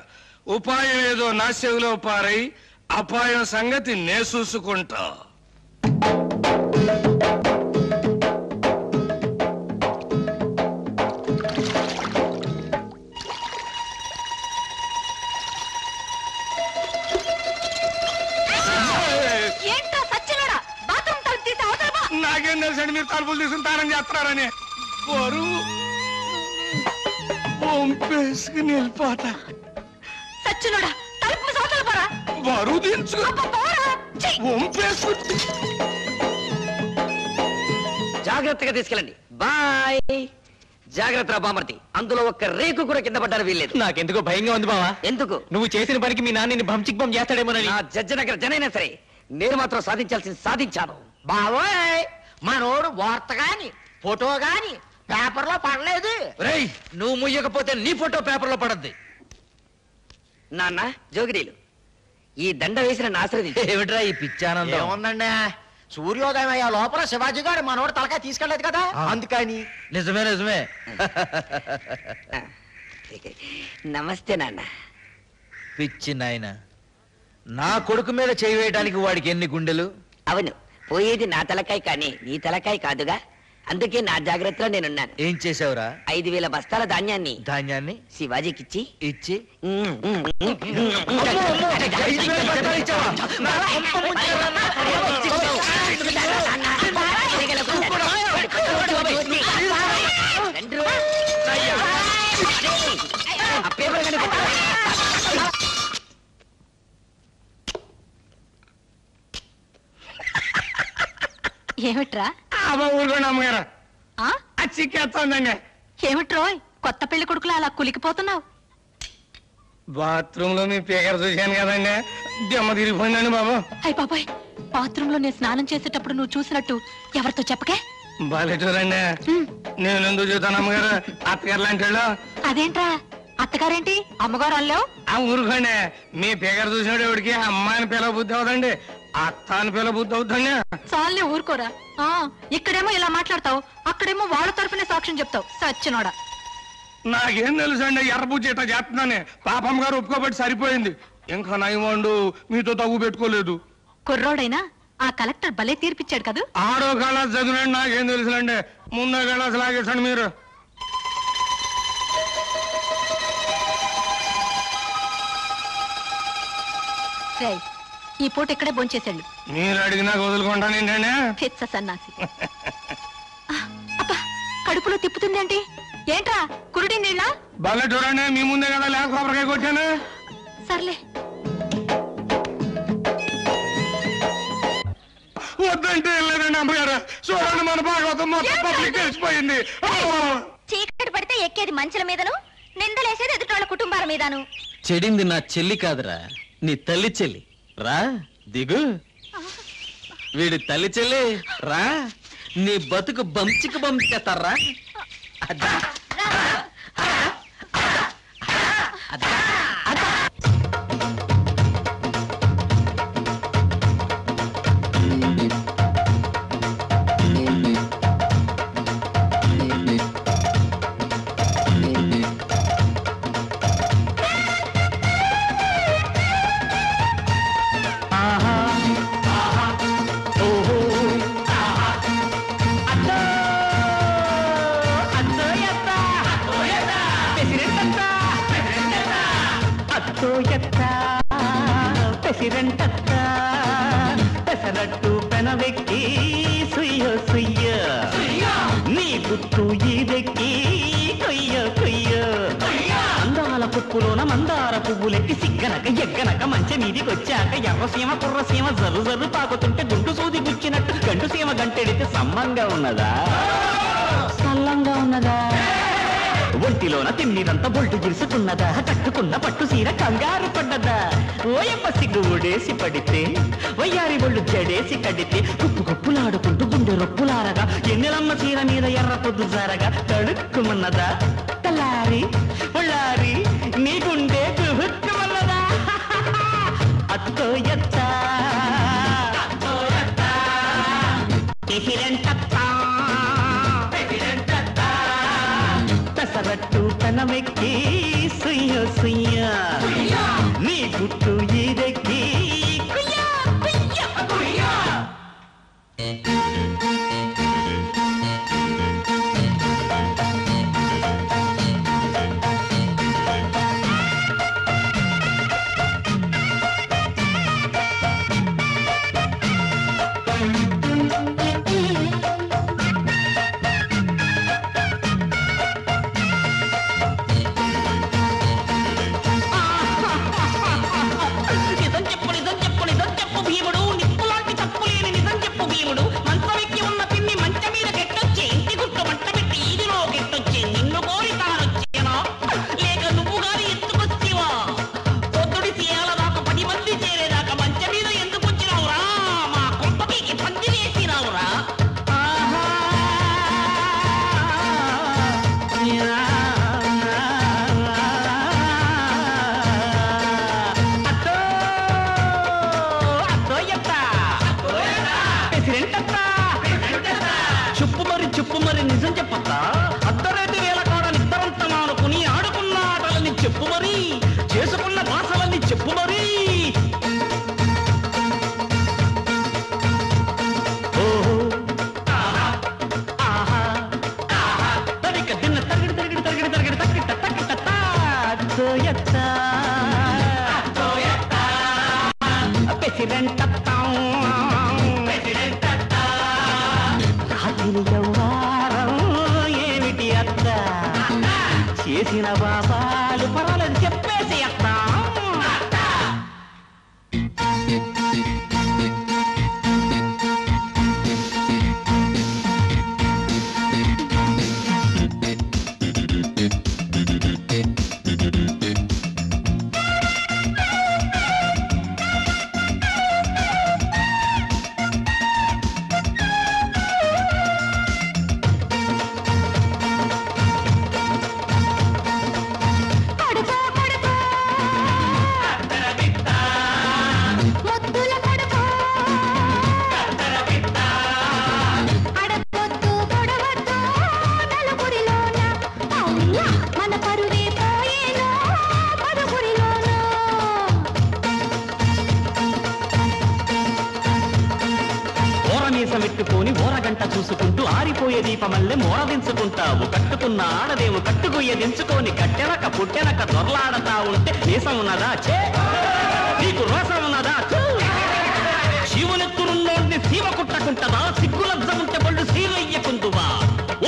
ఉపాయం ఏదో నా చెవిలో పారై అపాయం సంగతి నే చూసుకుంటా. నాకేం తెలుసండి మీరు తలుపులు తీసుకుని తానం చేస్తున్నారని. బరువు వంపేసుకుని వెళ్ళిపోతా. సచ్చినోడా తలుపు సోతలు పోరా. బరువు దించుకో. వంపేసుకు. జాగ్రత్తగా తీసుకెళ్ళండి. బాయ్. జాగ్రత్త బామర్తి, అందులో ఒక్క రేకు కూడా కింద పడ్డారు వీల్లేదు. నాకెందుకో భయంగా ఉంది బావా. ఎందుకు? నువ్వు చేసిన పనికి మీ నాన్న బంచిక్ బం చేస్తాడేమోనని. నా జడ్జి దగ్గర జనైనా సరే నేను మాత్రం సాధించాల్సింది సాధించాను. బావోయ్ మనోడు వార్త గాని ఫోటో గాని పేపర్లో పడలేదు. రేయ్ నువ్వు ముయ్యకపోతే నీ ఫోటో పేపర్లో పడద్ది. నాన్న జోగిరీలు, ఈ దండ వేసిన ఆశ్రదించి. ఏమిట్రా ఈ పిచ్చానందం? ఏముందండి, సూర్యోదయం అయ్యే లోపల శివాజీ గారు మనోడు తలకాయ తీసుకెళ్లేదు కదా, అందుకని. నిజమే నిజమే. నమస్తే నాన్న. పిచ్చి నాయన, నా కొడుకు మీద చేయి వేయడానికి వాడికి ఎన్ని గుండెలు? అవును, పోయేది నా తలకాయ కానీ నీ తలకాయ కాదుగా, అందుకే నా జాగ్రత్తలో నేనున్నాను. ఏం చేసావురా? 5,000 బస్తాల ధాన్యాన్ని శివాజీకిచ్చి ఇచ్చి ఏమిట్రా? ఊరుకోండి అమ్మగారు, ఆ? చిక్కేస్తోందండి. ఏమిట్రోయ్ కొత్త పెళ్లి కొడుకులా అలా కులికిపోతున్నావు? బాత్రూమ్ లో మీ పేకర చూశాను కదండి, దెమ్మ తిరిగిపోయిందండి బాబు. అయ్య బాబాయ్, బాత్రూమ్ లో నేను స్నానం చేసేటప్పుడు నువ్వు చూసినట్టు ఎవరితో చెప్పకే. బాలేటూరండి, నేను ఎందుకు చూస్తాను అమ్మగారు, అత్తగారు లాంటి వాళ్ళు. అదేంట్రా అత్తగారేంటి అమ్మగారు అల్లావు? ఆ ఊరుకోండి, మీ పేకర చూసినాడు ఎవడికి అమ్మాయిని పిల్ల బుద్ధి అవుతండి, అత్త అని పిల్ల బుద్ధి అవుతుంది. చాలే ఊరుకోరా. ఆ ఇక్కడేమో ఇలా మాట్లాడతావు, అక్కడేమో వాళ్ళ తరఫునే సాక్ష్యం చెప్తావు. సచ్చినోడా. నాకేం తెలుసు అండి, ఎర్రబుజ్జి ఇట్లా చేస్తున్నానే, పాపమ్మ గారు ఒప్పుకోబట్టి సరిపోయింది. ఇంకా నయమండు మీతో తగ్గు పెట్టుకోలేదు. కుర్రోడైనా ఆ కలెక్టర్ భలే తీర్పిచ్చాడు కదా. ఆరో కళాస్ చదివినండి, నాకేం తెలుసులండి, ముందో కళాస్ లాగేసండి మీరు. ఈ పూట ఇక్కడే భోంచేసాడు. మీరు అడిగినా వదులుకుంటాను ఏంటండి. పిచ్చ సన్నాసి. అబ్బా కడుపులో తిప్పుతుందేంటి? ఏంట్రా కురుడి నీళ్ళ? బాగా చూడండి, మీ ముందే కదా లేక కొబ్బరికాయ కొట్టాను. సర్లే వద్దంటే లేదండి అమ్మగారు, చూడండి మన భాగవతం మొత్తం పబ్లిక్ తెలిసిపోయింది. చీకటి పడితే ఎక్కేది మంచుల మీదను, నిందలేసేది ఎదుటి కుటుంబాల మీదను. చెడింది నా చెల్లి కాదురా, నీ తల్లి చెల్లి. రా దిగు. వీడి తల్లి చెల్లి రా, నీ బతుకు బంచికి బంచేస్తారా. పెసరట్టు పెనవెక్కి సుయ్య సుయ్య, నీ గుట్టు ఈదెక్కి కొయ్య కొయ్య. అందాల పుప్పులోన మందార పువ్వులెట్టి సిగ్గనక ఎగ్గనక మంచె మీదికొచ్చాక ఎర్రసీమ కుర్రసీమ జర్రు జర్రు తాకుతుంటే గుండు సూది గుచ్చినట్టు గంటు సీమ గంటెడితే సమ్మంగా ఉన్నదా సల్లంగా ఉన్నదా? ఒంటిలోన తిమ్మిదంతా బొల్టు గిరుసుకున్నదా? కట్టుకున్న పట్టు సీర కంగారు పడ్డదా? ఓయమ్మ సిగ్గు ఓడేసి పడితే వయ్యారి ఒళ్ళు జడేసి కడితే కుప్పు కుప్పులాడుకుంటూ గుండె రొప్పులారగా ఎన్నెలమ్మ చీర మీద ఎర్ర పొద్దు జారగా తడుక్కుమన్నదా? తలారి ఒళ్ళారి నీ గుండె కుహుక్కుమన్నదా? అత్తో ఎత్త పెసరట్టు పెనమెక్కి సుయ్య సుయ్య, నీ గుట్టు ఈదెక్కి కుయ్యా కుయ్యా కుయ్యా. చేసుకున్న భాషలన్నీ చెప్పు మరి. ఓహో ఆహా తరిక తిన్న తరగడి తరగడి తరగడి తరగడి తక్కిట తక్కిట తోయత్త ప్రెసిడెంట్ వ్యవహారం ఏమిటి అత్త చేసిన బాబాలు పర్వాలేదు చెప్పేసి అత్త. పెట్టుకొని ఓరగంట చూసుకుంటూ ఆరిపోయే దీపమల్లె మోరదించుకుంటావు. కట్టుకున్న ఆడదేవు కట్టుకుయ్య దించుకొని కట్టెనక పుట్టెనక దొరలాడతా ఉంటే నీసం ఉన్నదా చే నీకు రోసం ఉన్నదా శివునెత్తునున్నోడిని సీమ కుట్టకుంటదా సిగ్గులబ్జముంటే బళ్ళు సీరయ్యకుందువా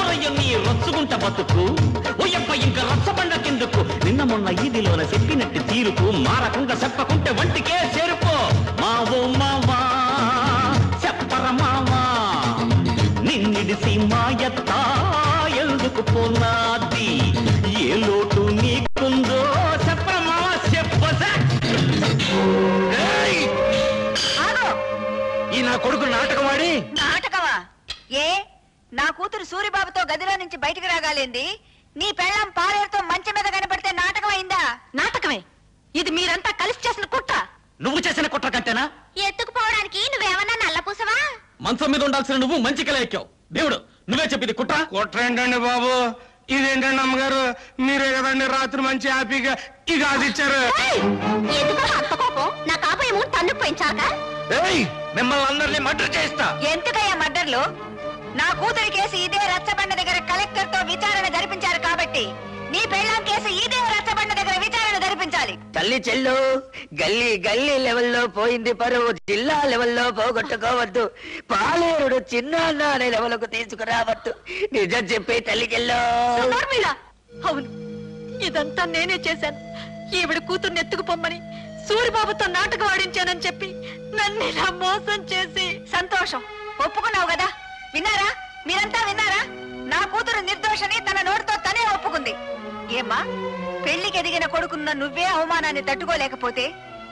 ఓరయ్య నీ రచ్చుకుంట బతుకు ఓయప్ప ఇంకా రచ్చబండకెందుకు నిన్న మొన్న ఈదిలోన చెప్పినట్టు తీరుకు మారకుండా చెప్పకుంటే వంటికే చేరుకో మావో మావా చెప్పర మావా నిన్నిడిసి మాయత్త ఎందుకు పోనాది ఏ లోటు నీకుందో చెప్పర మావా చెప్పసా. ఈ నా కొడుకు నాటకమాడి నాటకమా? ఏ నా కూతురు సూరిబాబుతో గదిలో నుంచి బయటికి రాగాలేంది నీ పెళ్ళం పాలేరుతో మంచం మీద కనపడితే నాటకం అయిందా? నాటకమే. ఇది మీరంతా కలిసి చేసిన కుట్ర. నువ్వు చేసిన కుట్ర కంటేనా? ఎత్తుకుపోవడానికి నువ్వేమన్నా నల్లపూసవా? మంచం మీద ఉండాల్సిన నువ్వు మంచి కల ఎక్కావు. దేవుడు నువ్వే చెప్పింది కుట్ర. కుట్ర ఏంటండి బాబు, ఇదేంటండి అమ్మగారు, మీరే కదండి రాత్రి మంచి హ్యాపీగా ఇక అది ఇచ్చారు. నా కాపేమో తన్నుకు పెంచాక మిమ్మల్ని అందరినీ మర్డర్ చేస్తా. ఎందుకయ్యా మర్డర్లు? నా కూతురి కేసు ఇదే రచ్చబండ దగ్గర కలెక్టర్ తో విచారణ జరిపించారు కాబట్టి నీ పెళ్ళాం కేసు ఇదే రచ్చబండ దగ్గర విచారణ జరిపించాలి. తల్లి చెల్లు గల్లీ గల్లీ లెవెల్లో పోయింది పరువు, జిల్లా లెవెల్లో పోగొట్టుకోవద్దు, పాలేరుడు చిన్న అనే లెవెల్కు తీసుకురావద్దు. నిజం చెప్పే తల్లి చెల్లు. అవును, ఇదంతా నేనే చేశాను. ఈవిడ కూతుర్ని ఎత్తుకుపోమ్మని సూరిబాబుతో నాటకం ఆడించానని చెప్పి నన్ను ఇలా మోసం చేసి. సంతోషం, ఒప్పుకున్నావు కదా. విన్నారా, మీరంతా విన్నారా? నా కూతురు నిర్దోషని తన నోటితో తనే ఒప్పుకుంది. ఏమ్మా, పెళ్లికి ఎదిగిన కొడుకున్న నువ్వే అవమానాన్ని తట్టుకోలేకపోతే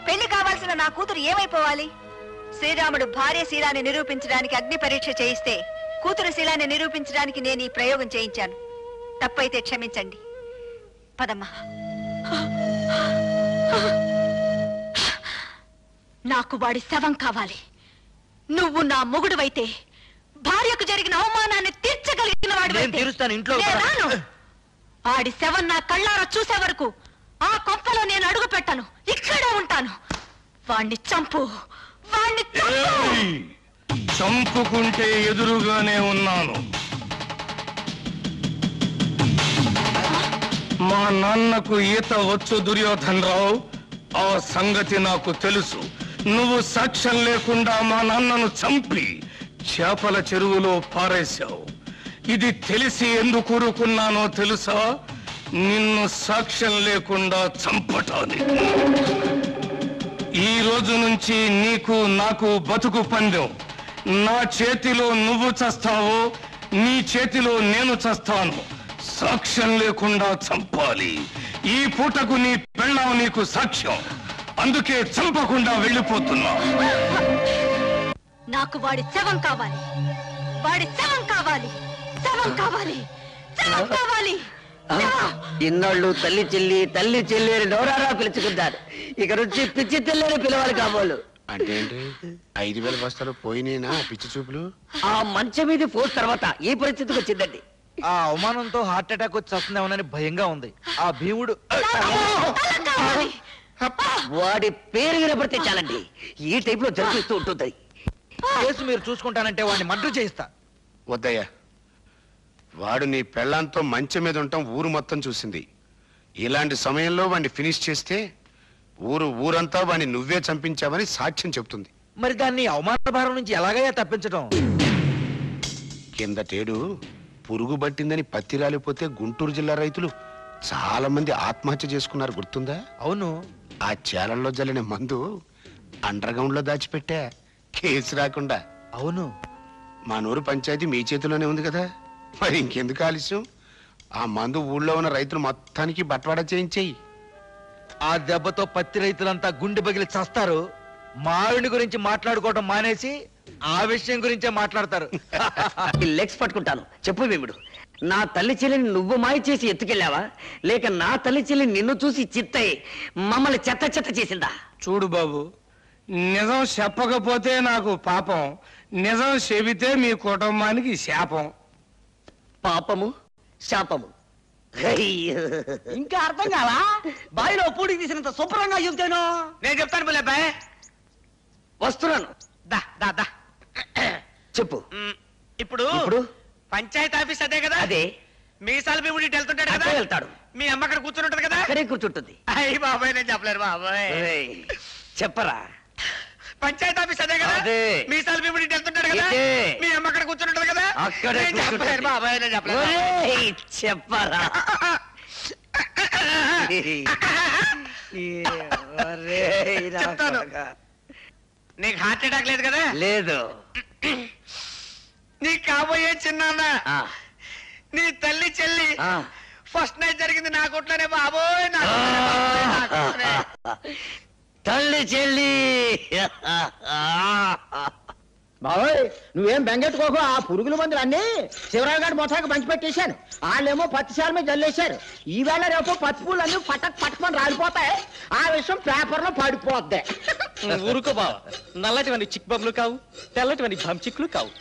పెళ్లి కావాల్సిన నా కూతురు ఏమైపోవాలి? శ్రీరాముడు భార్య శీలాన్ని నిరూపించడానికి అగ్ని పరీక్ష చేయిస్తే కూతురు శీలాన్ని నిరూపించడానికి నేను ఈ ప్రయోగం చేయించాను. తప్పైతే క్షమించండి. పదమ్మా. నాకు వాడి శవం కావాలి. నువ్వు నా మొగుడువైతే భార్యకు జరిగిన అవమానాన్ని తీర్చగలిగిన వాడు. ఆడి శవం నా కళ్ళారా చూసే వరకు ఆ కొంపలో నేను అడుగు పెట్టను, ఇక్కడే ఉంటాను. వాణ్ణి చంపు, వాణ్ణి చంపుకుంటే ఎదురుగానే ఉన్నాను. మా నాన్నకు ఈత వచ్చు దుర్యోధన్ రావు, ఆ సంగతి నాకు తెలుసు. నువ్వు సాక్ష్యం లేకుండా మా నాన్నను చంపి చేపల చెరువులో పారేశావు. ఇది తెలిసి ఎందుకు ఊరుకున్నానో తెలుసా? నిన్ను సాక్ష్యం లేకుండా చంపటానికి. ఈ రోజు నుంచి నీకు నాకు బతుకు పందెం. నా చేతిలో నువ్వు చస్తావు, నీ చేతిలో నేను చస్తాను. సాక్ష్యం లేకుండా చంపాలి. ఈ పూటకు నీ పెళ్ళాం నీకు సాక్ష్యం, అందుకే చంపకుండా వెళ్ళిపోతున్నా. నాకు వాడి శవం కావాలి, వాడి శవం కావాలి, శవం కావాలి, శవం కావాలి. ఇన్నాళ్ళు తల్లి చెల్లి అని నోరారా పిలుచుకుంటారు. ఇక నుంచి పిచ్చి తెల్లని పిలవాలి కాబోలు. అంటే 5,000 బస్తాలు పోయినేనా పిచ్చి చూపులు? ఆ మంచం మీద పోస్ట్ తర్వాత ఈ పరిస్థితికి వచ్చిందండి. ఆ అవమానంతో హార్ట్ అటాక్ వచ్చి వస్తుందేమోనని భయంగా ఉంది. ఆ భీముడు వాడి పేరు వినపడితే చాలండి ఈ టైప్ లో జరిపిస్తూ ఉంటుంది. కేసు మీరు చూసుకుంటానంటే వాడిని మర్డర్ చేయిస్తా. వద్దయ్యా, వాడు నీ పెళ్ళాంతో మంచం మీద ఉండటం ఊరు మొత్తం చూసింది. ఇలాంటి సమయంలో వాడిని ఫినిష్ చేస్తే ఊరంతా వాడిని నువ్వే చంపించావని సాక్ష్యం చెప్తుంది. మరి దాన్ని అవమాన భారం నుంచి ఎలాగయ్యా తప్పించడం? కిందటేడు పురుగు పట్టిందని పత్తి రాలిపోతే గుంటూరు జిల్లా రైతులు చాలా మంది ఆత్మహత్య చేసుకున్నారు, గుర్తుందా? అవును. ఆ చేలల్లో జల్లిన మందు అండర్ గ్రౌండ్ లో దాచిపెట్టా, కేసు రాకుండా. అవును. మా నూరు పంచాయతీ మీ చేతిలోనే ఉంది కదా, మరి ఇంకెందుకు ఆలస్యం? ఆ మందు ఊళ్ళో ఉన్న రైతులు మొత్తానికి బట్వాడా చేయించేయి. ఆ దెబ్బతో పత్తి రైతులంతా గుండె పగిలి చస్తారు. మావిడి గురించి మాట్లాడుకోవడం మానేసి ఆ విషయం గురించే మాట్లాడతారు. లెగ్స్ పట్టుకుంటాను. చెప్పు భీముడు, నా తల్లి చెల్లిని నువ్వు మాయ చేసి ఎత్తుకెళ్ళావా, లేక నా తల్లి చెల్లి నిన్ను చూసి చిత్తయి మమ్మల్ని చెత్త చెత్త చేసిందా? చూడు బాబు, నిజం చెప్పకపోతే నాకు పాపం, నిజం చెబితే మీ కుటుంబానికి శాపం. పాపము శాపము ఇంకా అర్థం కాలా? బావిలో పూడి తీసినంత శుభ్రంగా చెబుతాను. నేను చెప్తాను పిల్లబ్బాయ్, వస్తున్నాను. దా దా దా చెప్పు. ఇప్పుడు పంచాయతీ ఆఫీస్ అదే కదా? అదే. మీసాల భీముడి వెళ్తుంటాడు కదా? వెళ్తాడు. మీ అమ్మ అక్కడ కూర్చుని ఉంటది కదా? అక్కడే కూర్చుంటుంది. అయ్యి బాబాయ్, నేను చెప్పలేరు బాబాయ్. చెప్పరా. పంచాయతీ ఆఫీస్ అదే కదా? అదే. మీసాల భీముడి వెళ్తుంటాడు కదా? మీ అమ్మ అక్కడ కూర్చుని ఉంటది కదా? అక్కడే నేను చెప్పలేరు బాబాయ్, నేను చెప్పలేరు. చెప్పరా. చెప్తాను. నీకు హార్ట్ అటాక్ లేదు కదా? లేదు. నీ కాబోయే చిన్నాన్న, నీ తల్లి చెల్లి ఫస్ట్ నైట్ జరిగింది నా కొట్లోనే బాబోయ్. తల్లి చెల్లి బాబోయ్, నువ్వేం బెంగెట్టుకోకు. ఆ పురుగుల మందులు అన్ని శివరావు గారి మొత్తానికి పంచి పెట్టేశాను. వాళ్ళేమో పత్తిశాల మీద జల్లేశారు. ఈవేళ రేపు పత్తి పూలు అన్ని పట్టుకొని రాలిపోతాయి. ఆ విషయం పేపర్ లో పడిపోద్ది. ఊరుకో బావ, నల్లటివన్నీ చిక్ బొమ్మలు కావు, తెల్లటివన్నీ చిక్కులు కావు.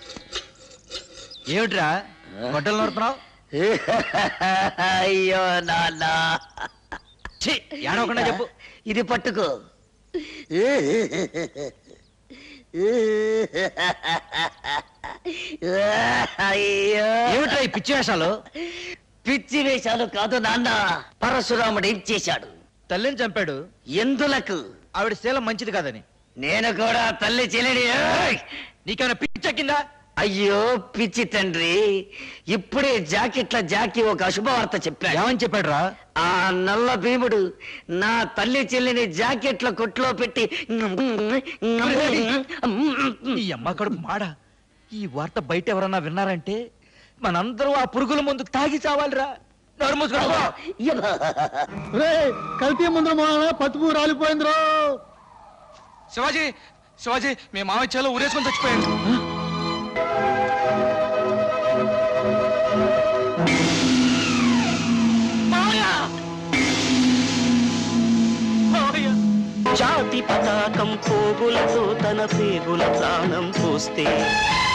ఏమిట్రా గొడ్డలు నడుపుతున్నావు? అయ్యో నాన్న, ఏడవకుండా చెప్పు. ఇది పట్టుకో. అయ్యో, ఏమిట్రా ఈ పిచ్చి వేషాలు? పిచ్చి వేషాలు కాదు నాన్న. పరశురాముడు ఏం చేశాడు? తల్లిని చంపాడు. ఎందులకు? ఆవిడ శీలం మంచిది కాదని. నేను కూడా తల్లి చెల్లిని. నీకేమైనా పిచ్చెక్కిందా? అయ్యో పిచ్చి తండ్రి, ఇప్పుడే జాకీ ఒక అశుభవార్త చెప్పాడు. ఏమని చెప్పాడు రా? ఆ నల్ల భీముడు నా తల్లి చెల్లిని జాకెట్ల కొట్లో పెట్టి ఈ అమ్మ కడుపు మాడ. ఈ వార్త బయట ఎవరన్నా విన్నారంటే మనందరూ ఆ పురుగుల ముందు తాగి చావాలిరా. కల్తీ ముందు పత్తుపు రాలిపోయిందిరా. శివాజీ, శివాజీ, మీ మామయ్య చేలో ఊరేసుకొని చచ్చిపోయాడు. జాతి పతాకం పోగులతో తన పేగుల ప్రాణం పోస్తే,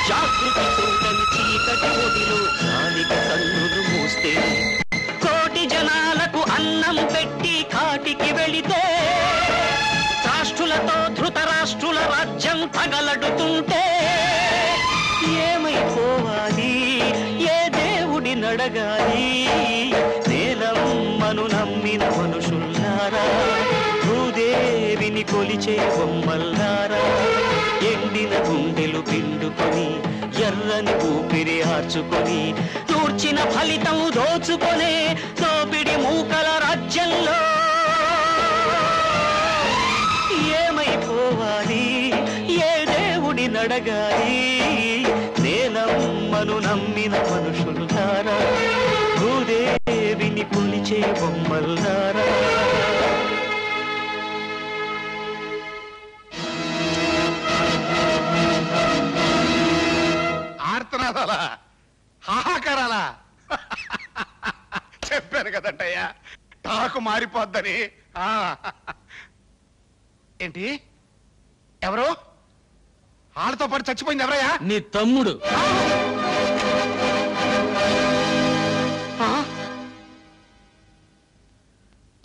జాగృతి చూడని చీకటి ఒడిలో గాలికి కన్నులు మూస్తే, కోటి జనాలకు అన్నం పెట్టి కాటికి వెళితే, రాష్ట్రులతో ధృతరాష్ట్రుల రాజ్యం తగలడుతుంటే, ఏమైపోవాలి, ఏ దేవుడి నడగాలి, నేలమ్మను నమ్మిన మనుషుల్లారా, భూదేవిని కొలిచే బొమ్మల్లారా, ఎండిన గుండెలు పిండుకొని ఎర్రని ఊపిరి ఆర్చుకొని తూర్చిన ఫలితం దోచుకొనే దోపిడి మూకల రాజ్యంలో ఏమైపోవాలి, ఏ దేవుడి నడగాలి, నేనమ్మను నమ్మిన మనుషులున్నారా, భూదేవిని కొలిచే బొమ్మల్లారా. ఆర్తనాదాలా, హాహాకారాలా? చెప్పాను కదంటయ్యా, టాకు మారిపోద్దని. ఏంటి, ఎవరు? వాళ్ళతో పాటు చచ్చిపోయింది ఎవరయ్యా? నీ తమ్ముడు.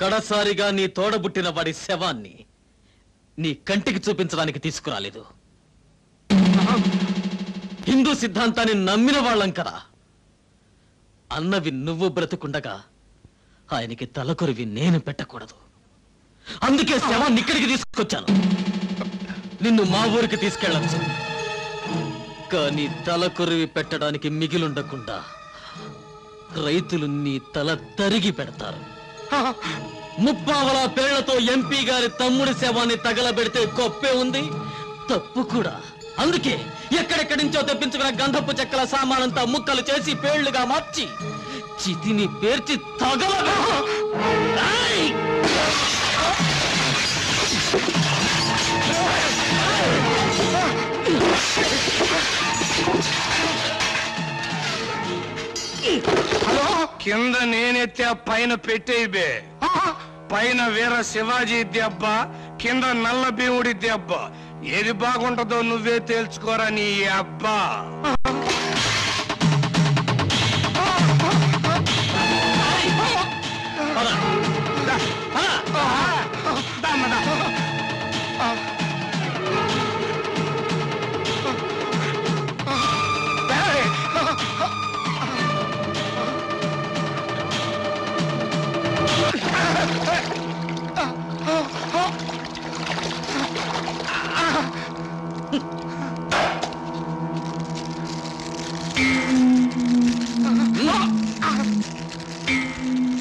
కడసారిగా నీ తోడబుట్టిన వాడి శవాన్ని నీ కంటికి చూపించడానికి తీసుకురాలేదు. హిందూ సిద్ధాంతాన్ని నమ్మిన వాళ్ళం కదా. అన్నవి నువ్వు బ్రతుకుండగా ఆయనకి తలకొరివి నేను పెట్టకూడదు. అందుకే శవాన్ని ఇక్కడికి తీసుకొచ్చాను. నిన్ను మా ఊరికి తీసుకెళ్ళచ్చు, కానీ తలకొరివి పెట్టడానికి మిగిలుండకుండా రైతులు నీ తల తరిగి పెడతారు. ముప్పావల పేళ్లతో ఎంపీ గారి తమ్ముడి శవాన్ని తగలబెడితే గొప్పే ఉంది, తప్పు కూడా. అందుకే ఎక్కడెక్కడి నుంచో తెప్పించుకున్న గంధపు చెక్కల సామానంతా ముక్కలు చేసి పేళ్లుగా మార్చి చితిని పేర్చి తగలబె. హలో, కింద నేనెత్తే పైన పెట్టేబే. పైన వీర శివాజీ దెబ్బ, కింద నల్ల భీముడి దెబ్బ. ఏది బాగుంటుందో నువ్వే తేల్చుకోరా నీ అబ్బా.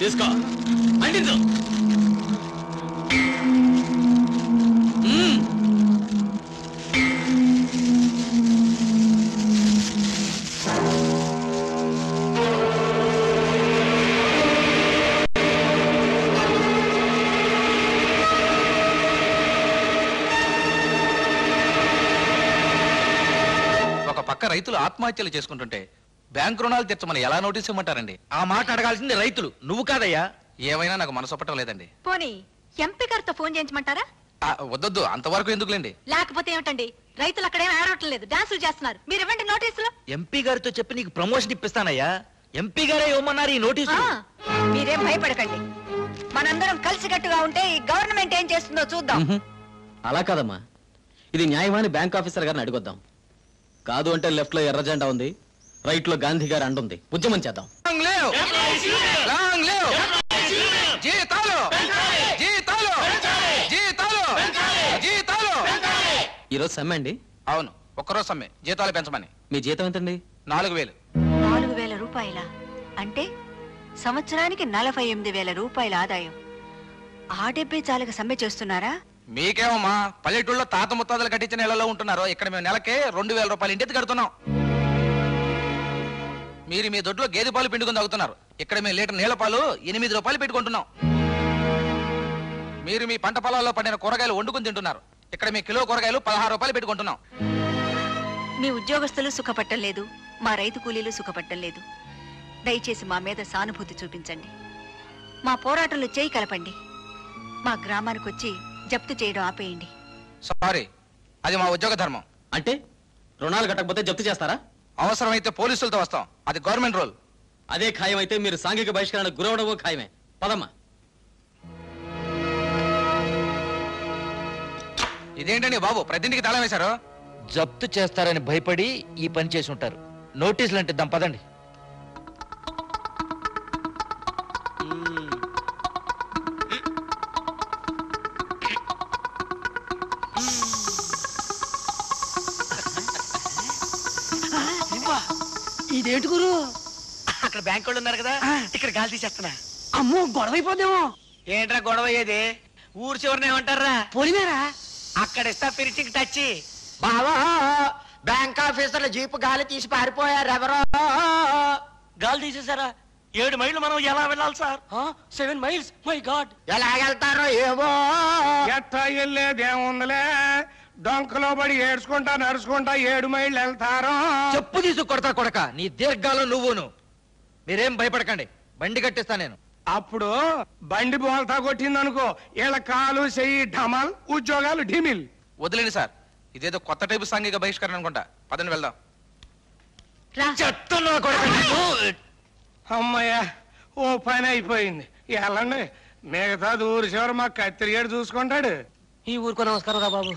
తీసుకో, అంటించు. ఒక పక్క రైతులు ఆత్మహత్యలు చేసుకుంటుంటే బ్యాంక్ రుణాలు తెచ్చమని ఎలా నోటీస్ ఇవ్వమంటారండి? ఆ మాట అడగాల్సింది రైతులు, నువ్వు కాదయ్యా. ఏమైనా నాకు మనసు ఒప్పటం లేదండి. పోనీ ఎంపీ గారితో ఫోన్ చేయించమంటారా? వద్దొద్దు, అంతవరకు ఎందుకులేండి. లేకపోతే ఏమిటండి, రైతులు అక్కడేం ఆడటం లేదు, డాన్సులు చేస్తున్నారు. మీరు ఇవ్వండి నోటీసులు. ఎంపీ గారితో చెప్పి నీకు ప్రమోషన్ ఇప్పిస్తానయ్యా. ఎంపీ గారే ఇవ్వమన్నారు ఈ నోటీసు. మీరేం భయపడకండి. మనందరం కలిసికట్టుగా ఉంటే ఈ గవర్నమెంట్ ఏం చేస్తుందో చూద్దాం. అలా కాదమ్మా, ఇది న్యాయవాణి బ్యాంక్ ఆఫీసర్ గారిని అడిగొద్దాం. కాదు అంటే లెఫ్ట్ లో ఎర్ర జెండా ఉంది, రైట్ లో గాంధీ గారి అండుంది. ఉద్యమం చేద్దాం. ఈరోజు సమ్మె అండి? అవును, ఒక్కరోజు సమ్మె. జీతాలు పెంచమని. మీ జీతం ఎంతండి? 4000. 4000 రూపాయల అంటే సంవత్సరానికి 48,000 రూపాయల ఆదాయం. ఆ డెబ్బే చాలుగా సమ్మె చేస్తున్నారా? మీకేమమ్మా, పల్లెటూళ్ళలో తాత ముత్తాతలు కట్టించిన ఇళ్లలో ఉంటున్నారు. ఇక్కడ మేము నెలకే 2000 రూపాయలు ఇంటికి కడుతున్నాం. మీరు మీ దొడ్లో గేదె పాలు పిండుకొని తాగుతున్నారు. ఇక్కడ మేము లీటర్ నీళ్ల పాలు 8 రూపాయలు పెట్టుకుంటున్నాం. మీరు మీ పంట పొలాల్లో పండిన కూరగాయలు వండుకుని తింటున్నారు. ఇక్కడ మీ కిలో కూరగాయలు 16 రూపాయలు పెట్టుకుంటున్నాం. మీ ఉద్యోగస్తులు సుఖపట్టం లేదు, మా రైతు కూలీలు సుఖపట్టం లేదు. దయచేసి మా మీద సానుభూతి చూపించండి. మా పోరాటంలో చేయి కలపండి. మా గ్రామానికి వచ్చి జప్తు చేయడం ఆపేయండి. సారీ, అది మా ఉద్యోగ ధర్మం. అంటే రుణాలు కట్టకపోతే జప్తు చేస్తారా? అవసరమైతే పోలీసులతో వస్తాం, అది గవర్నమెంట్ రూల్. అదే ఖాయం అయితే మీరు సాంఘిక బహిష్కరణకు గురవడమో ఖాయమే. పదమ్మా. ఇదేంటండి బాబు, ప్రతింటికి తాళం వేశారు? జప్తు చేస్తారని భయపడి ఈ పని చేసి ఉంటారు. నోటీసులు అంటే ఇద్దాం పదండి. ఇదేంటి గురు? అక్కడ బ్యాంక్ వాళ్ళు ఉన్నారు కదా, ఇక్కడ గాలి తీసేస్తున్నా. అమ్మో, గొడవ అయిపోద్దేమో. ఏంట్రా గొడవ అయ్యేది? ఊరు చివరిని ఏమంటారా? పోలిమేరా అక్కడ ఇస్తా ఫినిషింగ్ టచ్. బావా, బ్యాంక్ ఆఫీసర్ల జీపు గాలి తీసి పారిపోయారు ఎవరో. గాలి తీసేసారా? 7 మైళ్ళు మనం ఎలా వెళ్ళాలి సార్? 7 miles, my god. ఎలాగెళ్తారో ఏమో. ఎట్టా వెళ్ళేదేముందిలే, డొంకలో పడి ఏడ్చుకుంటా నడుచుకుంటా 7 మైళ్ళు వెళ్తారు. చెప్పు తీసు కొడతా కొడక, నీ దీర్ఘాలు నువ్వును. మీరేం భయపడకండి, బండి కట్టిస్తా నేను. అప్పుడు బండి బోల్తా కొట్టిందనుకో, వీళ్ళ కాలు చెయ్యి ఢమల్, ఉద్యోగాలు ఢిమిల్. వదిలేండి సార్, ఇదేదో కొత్త టైపు సాంఘిక బహిష్కరణ అనుకుంటా. పదండి వెళ్దాం. అమ్మయ్యా, ఓ పని అయిపోయింది. వెళ్ళండి, మిగతాది ఊరు చివరి మా కత్తిరిగాడు చూసుకుంటాడు. ఈ ఊరుకో నమస్కారం రా బాబు.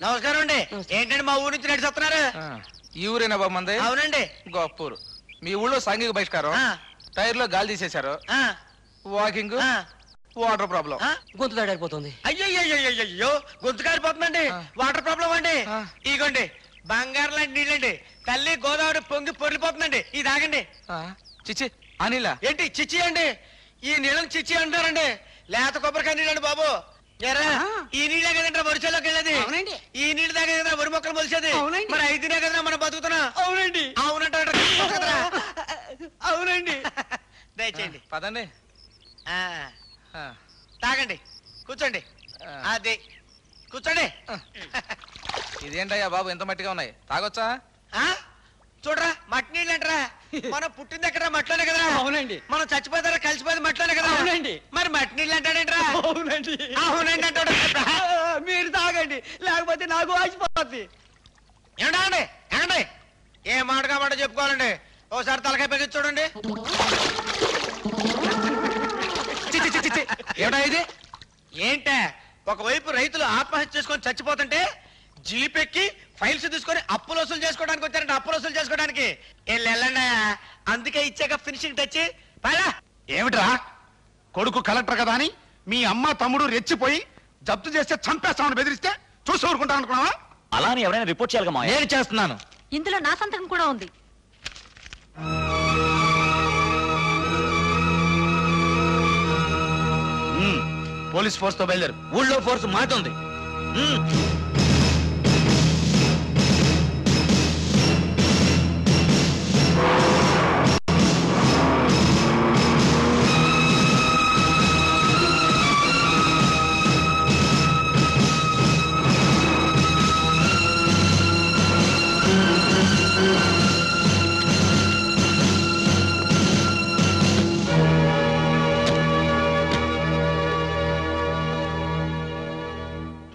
నమస్కారం అండి. ఏంటండి మా ఊరు నుంచి నడిచేస్తున్నారు? ఈ ఊరేనా బాబు మంది? అవునండి. గొప్పూరు. మీ ఊళ్ళో సాంఘిక బహిష్కారం, టైర్ లో గాలి తీసేశారు, వాకింగ్, వాటర్ ప్రాబ్లం. గొంతు దాడిపోతుంది. అయ్యో గొంతు కారిపోతుందండి. వాటర్ ప్రాబ్లం అండి. ఇగోండి బంగారం లాంటి నీళ్ళండి. తల్లి గోదావరి పొంగి పొర్లిపోతుందండి. ఇది తాగండి. చిచ్చి అనిలా ఏంటి చిచ్చి అండి? ఈ నీళ్ళని చిచ్చి అంటారండి. లేత కొబ్బరికాయ నీళ్ళండి బాబు. ఎరా ఈ నీళ్ళే కదంటే వరిసేలోకి వెళ్ళేది. ఈ నీళ్ళు తాగే కదా వరి మొక్కలు మొలిసేది. మరి అయితేనే కదా మనం బతుకుతున్నా. అవునండి. అవునంట అవునండి. దయచేయండి. పదండి. తాగండి. కూర్చోండి. అది కూర్చోండి. ఇదేంటయ్యా బాబు ఎంత మట్టిగా ఉన్నాయి, తాగొచ్చా? చూడరా మట్టి నీళ్ళు అంటారా? మనం పుట్టింది ఎక్కడ మట్టిలోనే కదా. అవునండి. మనం చచ్చిపోతారా కలిసిపోయేది మట్టిలోనే కదా. అవునండి. మరి మట్టి నీళ్ళు అంటాడేంట్రా? అవునండి. అవునండి అంటాడు. మీరు తాగండి, లేకపోతే నాకు ఆసిపోతుంది. ఏమండి ఏమండి ఏ మాటగా మాట చెప్పుకోవాలండి. ఓసారి తలకాయ పెట్టి చూడండి. ఏమిటా ఇది? ఏంటే ఒకవైపు రైతులు ఆత్మహత్య చేసుకొని చచ్చిపోతుంటే జీపెక్కి ఫైల్స్ తీసుకొని అప్పులు వసూలు చేసుకోవడానికి వచ్చారంటే అప్పులు వసూలు చేసుకోవడానికి వెళ్ళండి. అందుకే ఇచ్చాక ఫినిషింగ్ టచ్ పైలా. ఏమిట్రా కొడుకు కలెక్టర్ కదా అని మీ అమ్మ తమ్ముడు రెచ్చిపోయి జప్తు చేస్తే చంపేస్తామని బెదిరిస్తే చూసి ఊరుకుంటా అనుకున్నావా? అలానే ఎవరైనా రిపోర్ట్ చేయాలిగా మావయ్య. నేను చేస్తున్నాను. ఇందులో నా సంతకం కూడా ఉంది. పోలీస్ ఫోర్స్ తో బయలుదేరు. ఊళ్ళో ఫోర్స్ మాతుంది.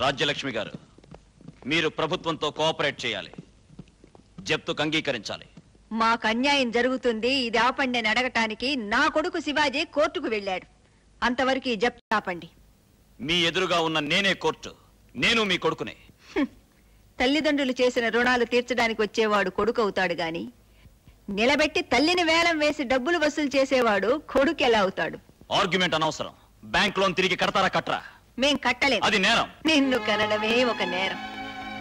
రాజ్యలక్ష్మి గారు, మీరు ప్రభుత్వంతో కోఆపరేట్ చేయాలి, జప్తుకు అంగీకరించాలి. మాకు అన్యాయం జరుగుతుంది, ఇది ఆపండి అని అడగటానికి నా కొడుకు శివాజీ కోర్టుకు వెళ్ళాడు. అంతవరకు ఈ జప్తు ఆపండి. మీ ఎదురుగా ఉన్న నేనే కోర్టు, నేను మీ కొడుకునే. తల్లిదండ్రులు చేసిన రుణాలు తీర్చడానికి వచ్చేవాడు కొడుకు అవుతాడు గాని నిలబెట్టి తల్లిని వేలం వేసి డబ్బులు వసూలు చేసేవాడు కొడుకు ఎలా అవుతాడు? ఆర్గ్యుమెంట్ అనవసరం. బ్యాంక్ లోన్ తిరిగి కడతారా కట్టరా? మేం కట్టలేం. అది నేరం. నిన్ను కనడమే ఒక నేరం.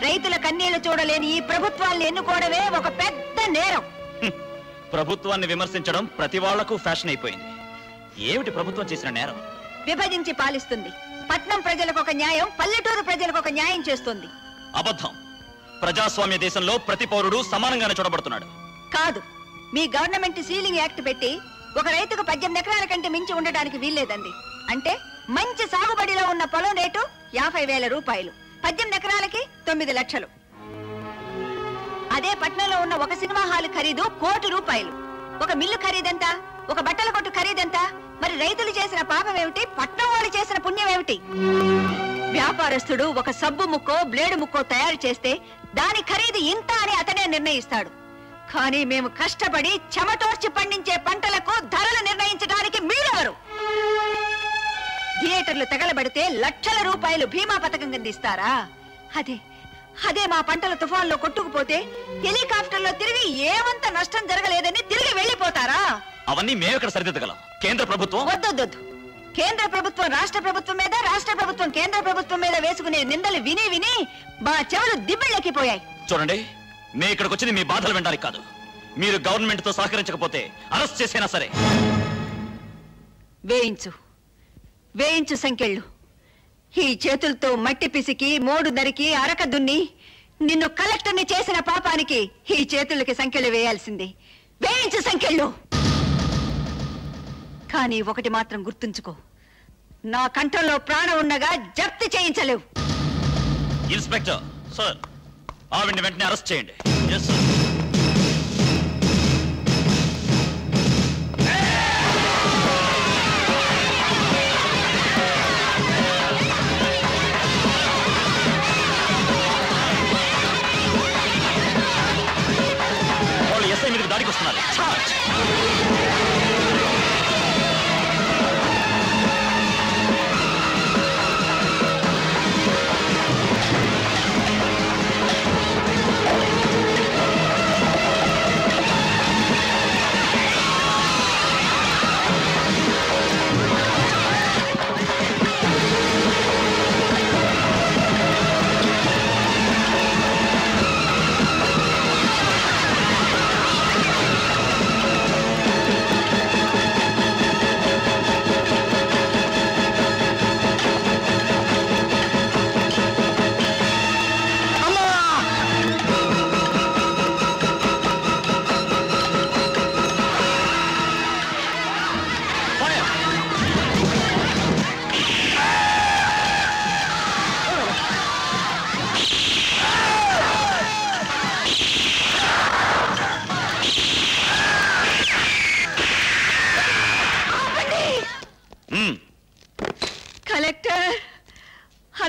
రైతుల కన్నీళ్లు చూడలేని ఈ ప్రభుత్వాన్ని ఎన్నుకోవడమే ఒక పెద్ద నేరం. ప్రభుత్వాన్ని విమర్శించడం ప్రతి వాళ్లకు ఫ్యాషన్ అయిపోయింది. ఏమిటి ప్రభుత్వం చేసిన నేరం? విభజించి పాలిస్తుంది. పట్నం ప్రజలకు ఒక న్యాయం, పల్లెటూరు ప్రజలకు ఒక న్యాయం చేస్తుంది. అబద్ధం. ప్రజాస్వామ్య దేశంలో ప్రతి పౌరుడు సమానంగానే చూడబడుతున్నాడు. కాదు, మీ గవర్నమెంట్ సీలింగ్ యాక్ట్ పెట్టి ఒక రైతుకు 18 ఎకరాల కంటే మించి ఉండడానికి వీల్లేదండి. అంటే మంచి సాగుబడిలో ఉన్న పొలం రేటు 50,000 రూపాయలు, 18 ఎకరాలకి 9 లక్షలు. అదే పట్నంలో ఉన్న ఒక సినిమా హాల్ ఖరీదు 1 కోటి రూపాయలు. ఒక మిల్లు ఖరీదెంత? ఒక బట్టల కొట్టు ఖరీదెంత? మరి రైతులు చేసిన పాపం ఏమిటి, పట్నం వాళ్ళు చేసిన పుణ్యం ఏమిటి? వ్యాపారస్తుడు ఒక సబ్బు ముక్కో బ్లేడు ముక్కో తయారు చేస్తే దాని ఖరీదు ఇంత అని అతనే నిర్ణయిస్తాడు. కానీ మేము కష్టపడి చెమటోర్చి పండించే పంటలకు ధరలు నిర్ణయించడానికి మీరెవరు? థియేటర్లు తగలబడితే లక్షల రూపాయలు బీమా పథకం అందిస్తారా? అదే మా పంటల తుఫాన్లో కొట్టుకుపోతే హెలికాప్టర్లో తిరిగి ఏమంత నష్టం జరగలేదని తిరిగి వెళ్లిపోతారా? అవన్నీ మేము ఇక్కడ సరిదిద్దగలం. కేంద్ర ప్రభుత్వం వద్దొద్దు. కేంద్ర ప్రభుత్వం రాష్ట్ర ప్రభుత్వం మీద, రాష్ట్ర ప్రభుత్వం కేంద్ర ప్రభుత్వం మీద వేసుకునే నిందలు విని విని మా చెవులు దిబ్బెళ్ళెక్కిపోయాయి. చూడండి, మేము ఇక్కడికి వచ్చింది మీ బాధలు వినడానికి కాదు. మీరు గవర్నమెంట్ తో సహకరించకపోతే అరెస్ట్ చేసైనా సరే. వేయించు సంకెళ్ళు. ఈ చేతులతో మట్టి పిసికి మోడు నరికి అరక దున్ని నిన్ను కలెక్టర్ని చేసిన పాపానికి ఈ చేతులకి సంకెళ్ళు వేయాల్సిందే. వేయించు సంకెళ్ళు. కానీ ఒకటి మాత్రం గుర్తుంచుకో, నా కంఠంలో ప్రాణం ఉండగా జప్తు చేయించలేవు. ఇన్స్పెక్టర్ సార్, ఆవిడ్ని వెంటనే అరెస్ట్ చేయండి. వాళ్ళు ఎస్ఐ మీదకి దాడికి వస్తున్నారు.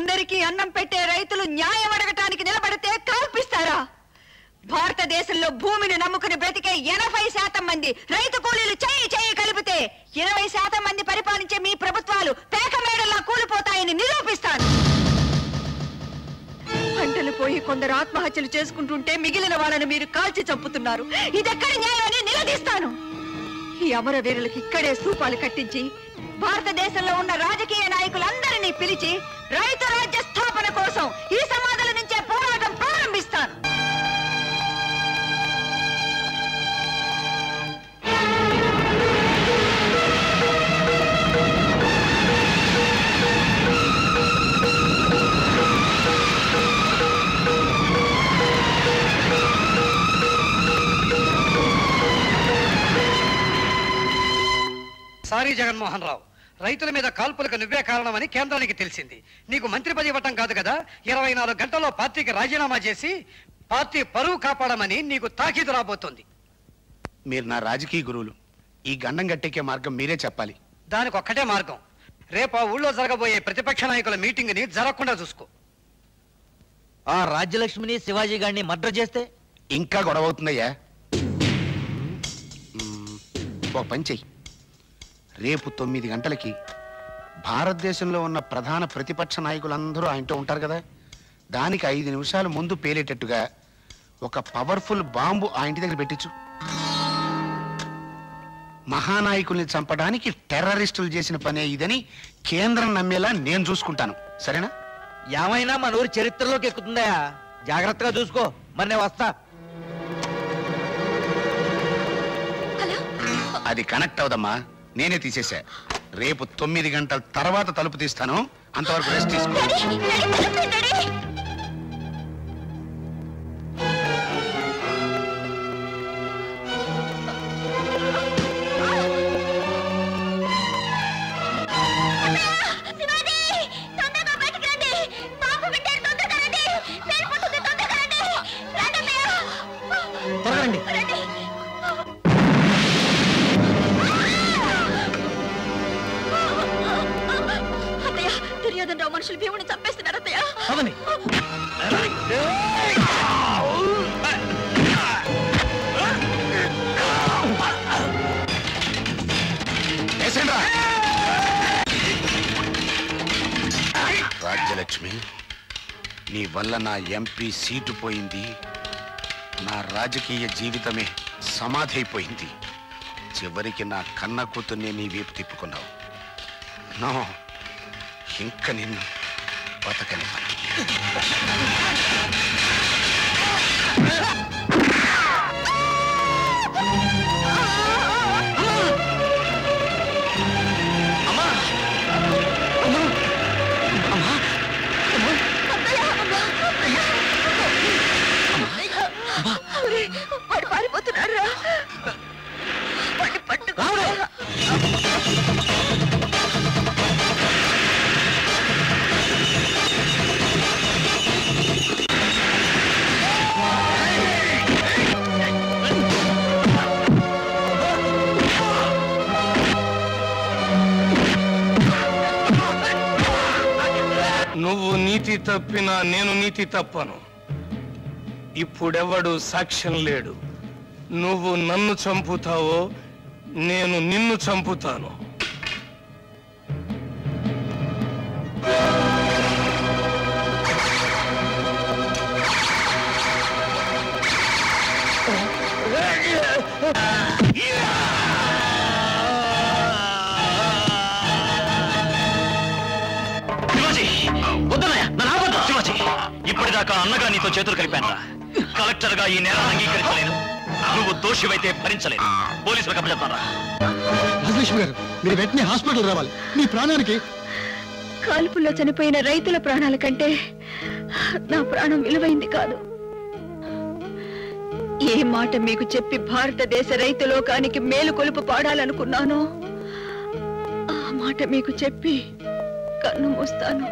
అందరికీ అన్నం పెట్టే రైతులు న్యాయం అడగటానికి నిలబడితే కల్పిస్తారా? భారతదేశంలో భూమిని నమ్ముకుని బ్రతికే 80% మంది రైతు కూలీలు చెయ్యి కలిపితే 20% మంది పరిపాలించే మీ ప్రభుత్వాలు పేకమేడల్లా కూలిపోతాయని నిరూపిస్తాను. పంటలు పోయి కొందరు ఆత్మహత్యలు చేసుకుంటుంటే మిగిలిన వాళ్ళని మీరు కాల్చి చంపుతున్నారు. ఇదెక్కడి న్యాయం అని నిలదీస్తాను. ఈ అమరవీరులకు ఇక్కడే స్తూపాలు కట్టించి భారతదేశంలో ఉన్న రాజకీయ నాయకులందరినీ పిలిచి రైతు రాజ్య స్థాపన కోసం ఈ సమాధుల నుంచే పోరాటం ప్రారంభిస్తాను. సారీ జగన్మోహన్ రావు, రైతుల మీద కాల్పులకు నువ్వే కారణమని కేంద్రానికి తెలిసింది. నీకు మంత్రి పదవి ఇవ్వటం కాదు కదా, 24 గంటల్లో పార్టీకి రాజీనామా చేసి పార్టీ పరువు కాపాడమని నీకు తాకీదు రాబోతోంది. మీరు నా రాజకీయ గురువులు. ఈ గండం గట్టెక్కే మార్గం మీరే చెప్పాలి. దానికి ఒక్కటే మార్గం. రేపు ఆ ఊళ్ళో జరగబోయే ప్రతిపక్ష నాయకుల మీటింగ్ ని జరగకుండా చూసుకో. ఆ రాజ్యలక్ష్మిని శివాజీ గారిని మర్డర్ చేస్తే ఇంకా గొడవ అవుతుందయ్యా. ఒక పని చెయ్యి. రేపు 9 గంటలకి భారతదేశంలో ఉన్న ప్రధాన ప్రతిపక్ష నాయకులందరూ ఆయనతో ఉంటారు కదా, దానికి 5 నిమిషాలు ముందు పేలేటట్టుగా ఒక పవర్ఫుల్ బాంబు ఆ ఇంటి దగ్గర పెట్టించు. మహానాయకుల్ని చంపడానికి టెర్రరిస్టులు చేసిన పనే ఇదని కేంద్రం నమ్మేలా నేను చూసుకుంటాను. సరేనా? ఏమైనా మన ఊరి చరిత్రలోకి ఎక్కుతుందా? జాగ్రత్తగా చూసుకో. మరి నేను వస్తా. అది కనెక్ట్ అవదమ్మా, నేనే తీసేశా. రేపు 9 గంటల తర్వాత తలుపు తీస్తాను. అంతవరకు రెస్ట్ తీసుకో. మనుషులు భీముని చంపేస్తున్నారు అత్తయ్య. రాజ్యలక్ష్మి, నీ వల్ల నా ఎంపీ సీటు పోయింది. నా రాజకీయ జీవితమే సమాధి అయిపోయింది. చివరికి నా కన్న కూతుర్నే నీ వైపు తిప్పుకున్నావు. నో, ఇంక నిన్ను బతకనివ్వను. వాడు పారిపోతున్నాడు. వాడిని పట్టుకో. నువ్వు నీతి తప్పినా నేను నీతి తప్పను. ఇప్పుడెవడు సాక్ష్యం లేడు. నువ్వు నన్ను చంపుతావో నేను నిన్ను చంపుతాను. శివాజీ, ఇప్పటిదాకా అన్నగా నీతో చేతులు కలిపాను. కలెక్టర్ గా ఈ నేరాన్ని అంగీకరించలేను. నువ్వు దోషివైతే భరించలేను. పోలీసులకు అప్పచెప్తారా? రాజలక్ష్మి గారు, మీరు వెంటనే హాస్పిటల్ రావాలి. మీ ప్రాణానికి కాల్పుల్లో చనిపోయిన రైతుల ప్రాణాల కంటే నా ప్రాణం విలువైంది కాదు. ఏ మాట మీకు చెప్పి భారతదేశ రైతు లోకానికి మేలు కొలుపు పాడాలనుకున్నానో ఆ మాట మీకు చెప్పి కన్ను మూస్తాను.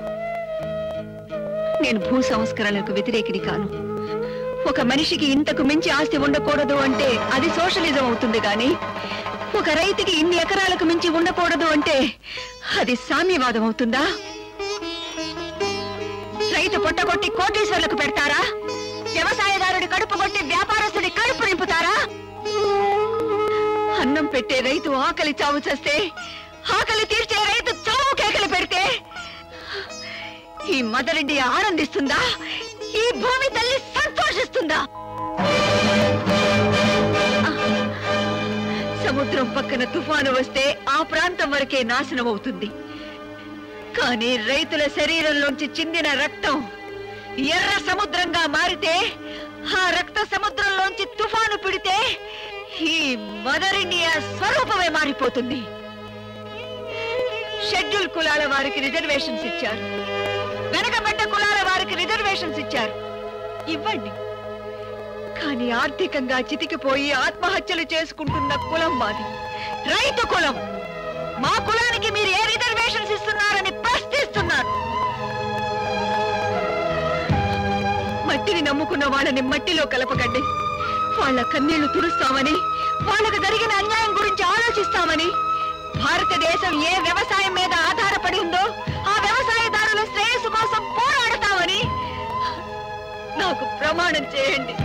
నేను భూ సంస్కరణలకు వ్యతిరేకిని కాను. ఒక మనిషికి ఇంతకు మించి ఆస్తి ఉండకూడదు అంటే అది సోషలిజం అవుతుంది గాని ఒక రైతుకి ఇన్ని ఎకరాలకు మించి ఉండకూడదు అంటే అది సామ్యవాదం అవుతుందా? కొట్టి కోటీశ్వర్లకు పెడతారా? వ్యవసాయదారుడి కడుపు కొట్టి వ్యాపారస్తుడి కడుపు నింపుతారా? అన్నం పెట్టే రైతు ఆకలి చావు చేస్తే, ఆకలి తీర్చే రైతు చావు కేకలు పెడితే ఈ మదర్ ఇండియా ఆనందిస్తుందా? ఈ భూమి తల్లి సంతోషిస్తుందా? సముద్రం పక్కన తుఫాను వస్తే ఆ ప్రాంతం వరకే నాశనం అవుతుంది. కానీ రైతుల శరీరంలోంచి చిందిన రక్తం ఎర్ర సముద్రంగా మారితే, ఆ రక్త సముద్రంలోంచి తుఫాను పిడితే ఈ మదర్ ఇండియా స్వరూపమే మారిపోతుంది. షెడ్యూల్ కులాల వారికి రిజర్వేషన్స్ ఇచ్చారు, వెనకబడ్డ కులాల వారికి రిజర్వేషన్స్ ఇచ్చారు. ఇవ్వండి. కానీ ఆర్థికంగా చితికిపోయి ఆత్మహత్యలు చేసుకుంటున్న కులం మాది, రైతు కులం. మా కులానికి మీరు ఏ రిజర్వేషన్స్ ఇస్తున్నారని ప్రశ్నిస్తున్నారు. మట్టిని నమ్ముకున్న వాళ్ళని మట్టిలో కలపకండి. వాళ్ళ కన్నీళ్లు తుడుస్తామని, వాళ్ళకు జరిగిన అన్యాయం గురించి ఆలోచిస్తామని, భారతదేశం ఏ వ్యవసాయం మీద ఆధారపడి ఉందో ఆ వ్యవసాయదారుల శ్రేయస్సు కోసం పోరాడతామని నాకు ప్రమాణం చేయండి.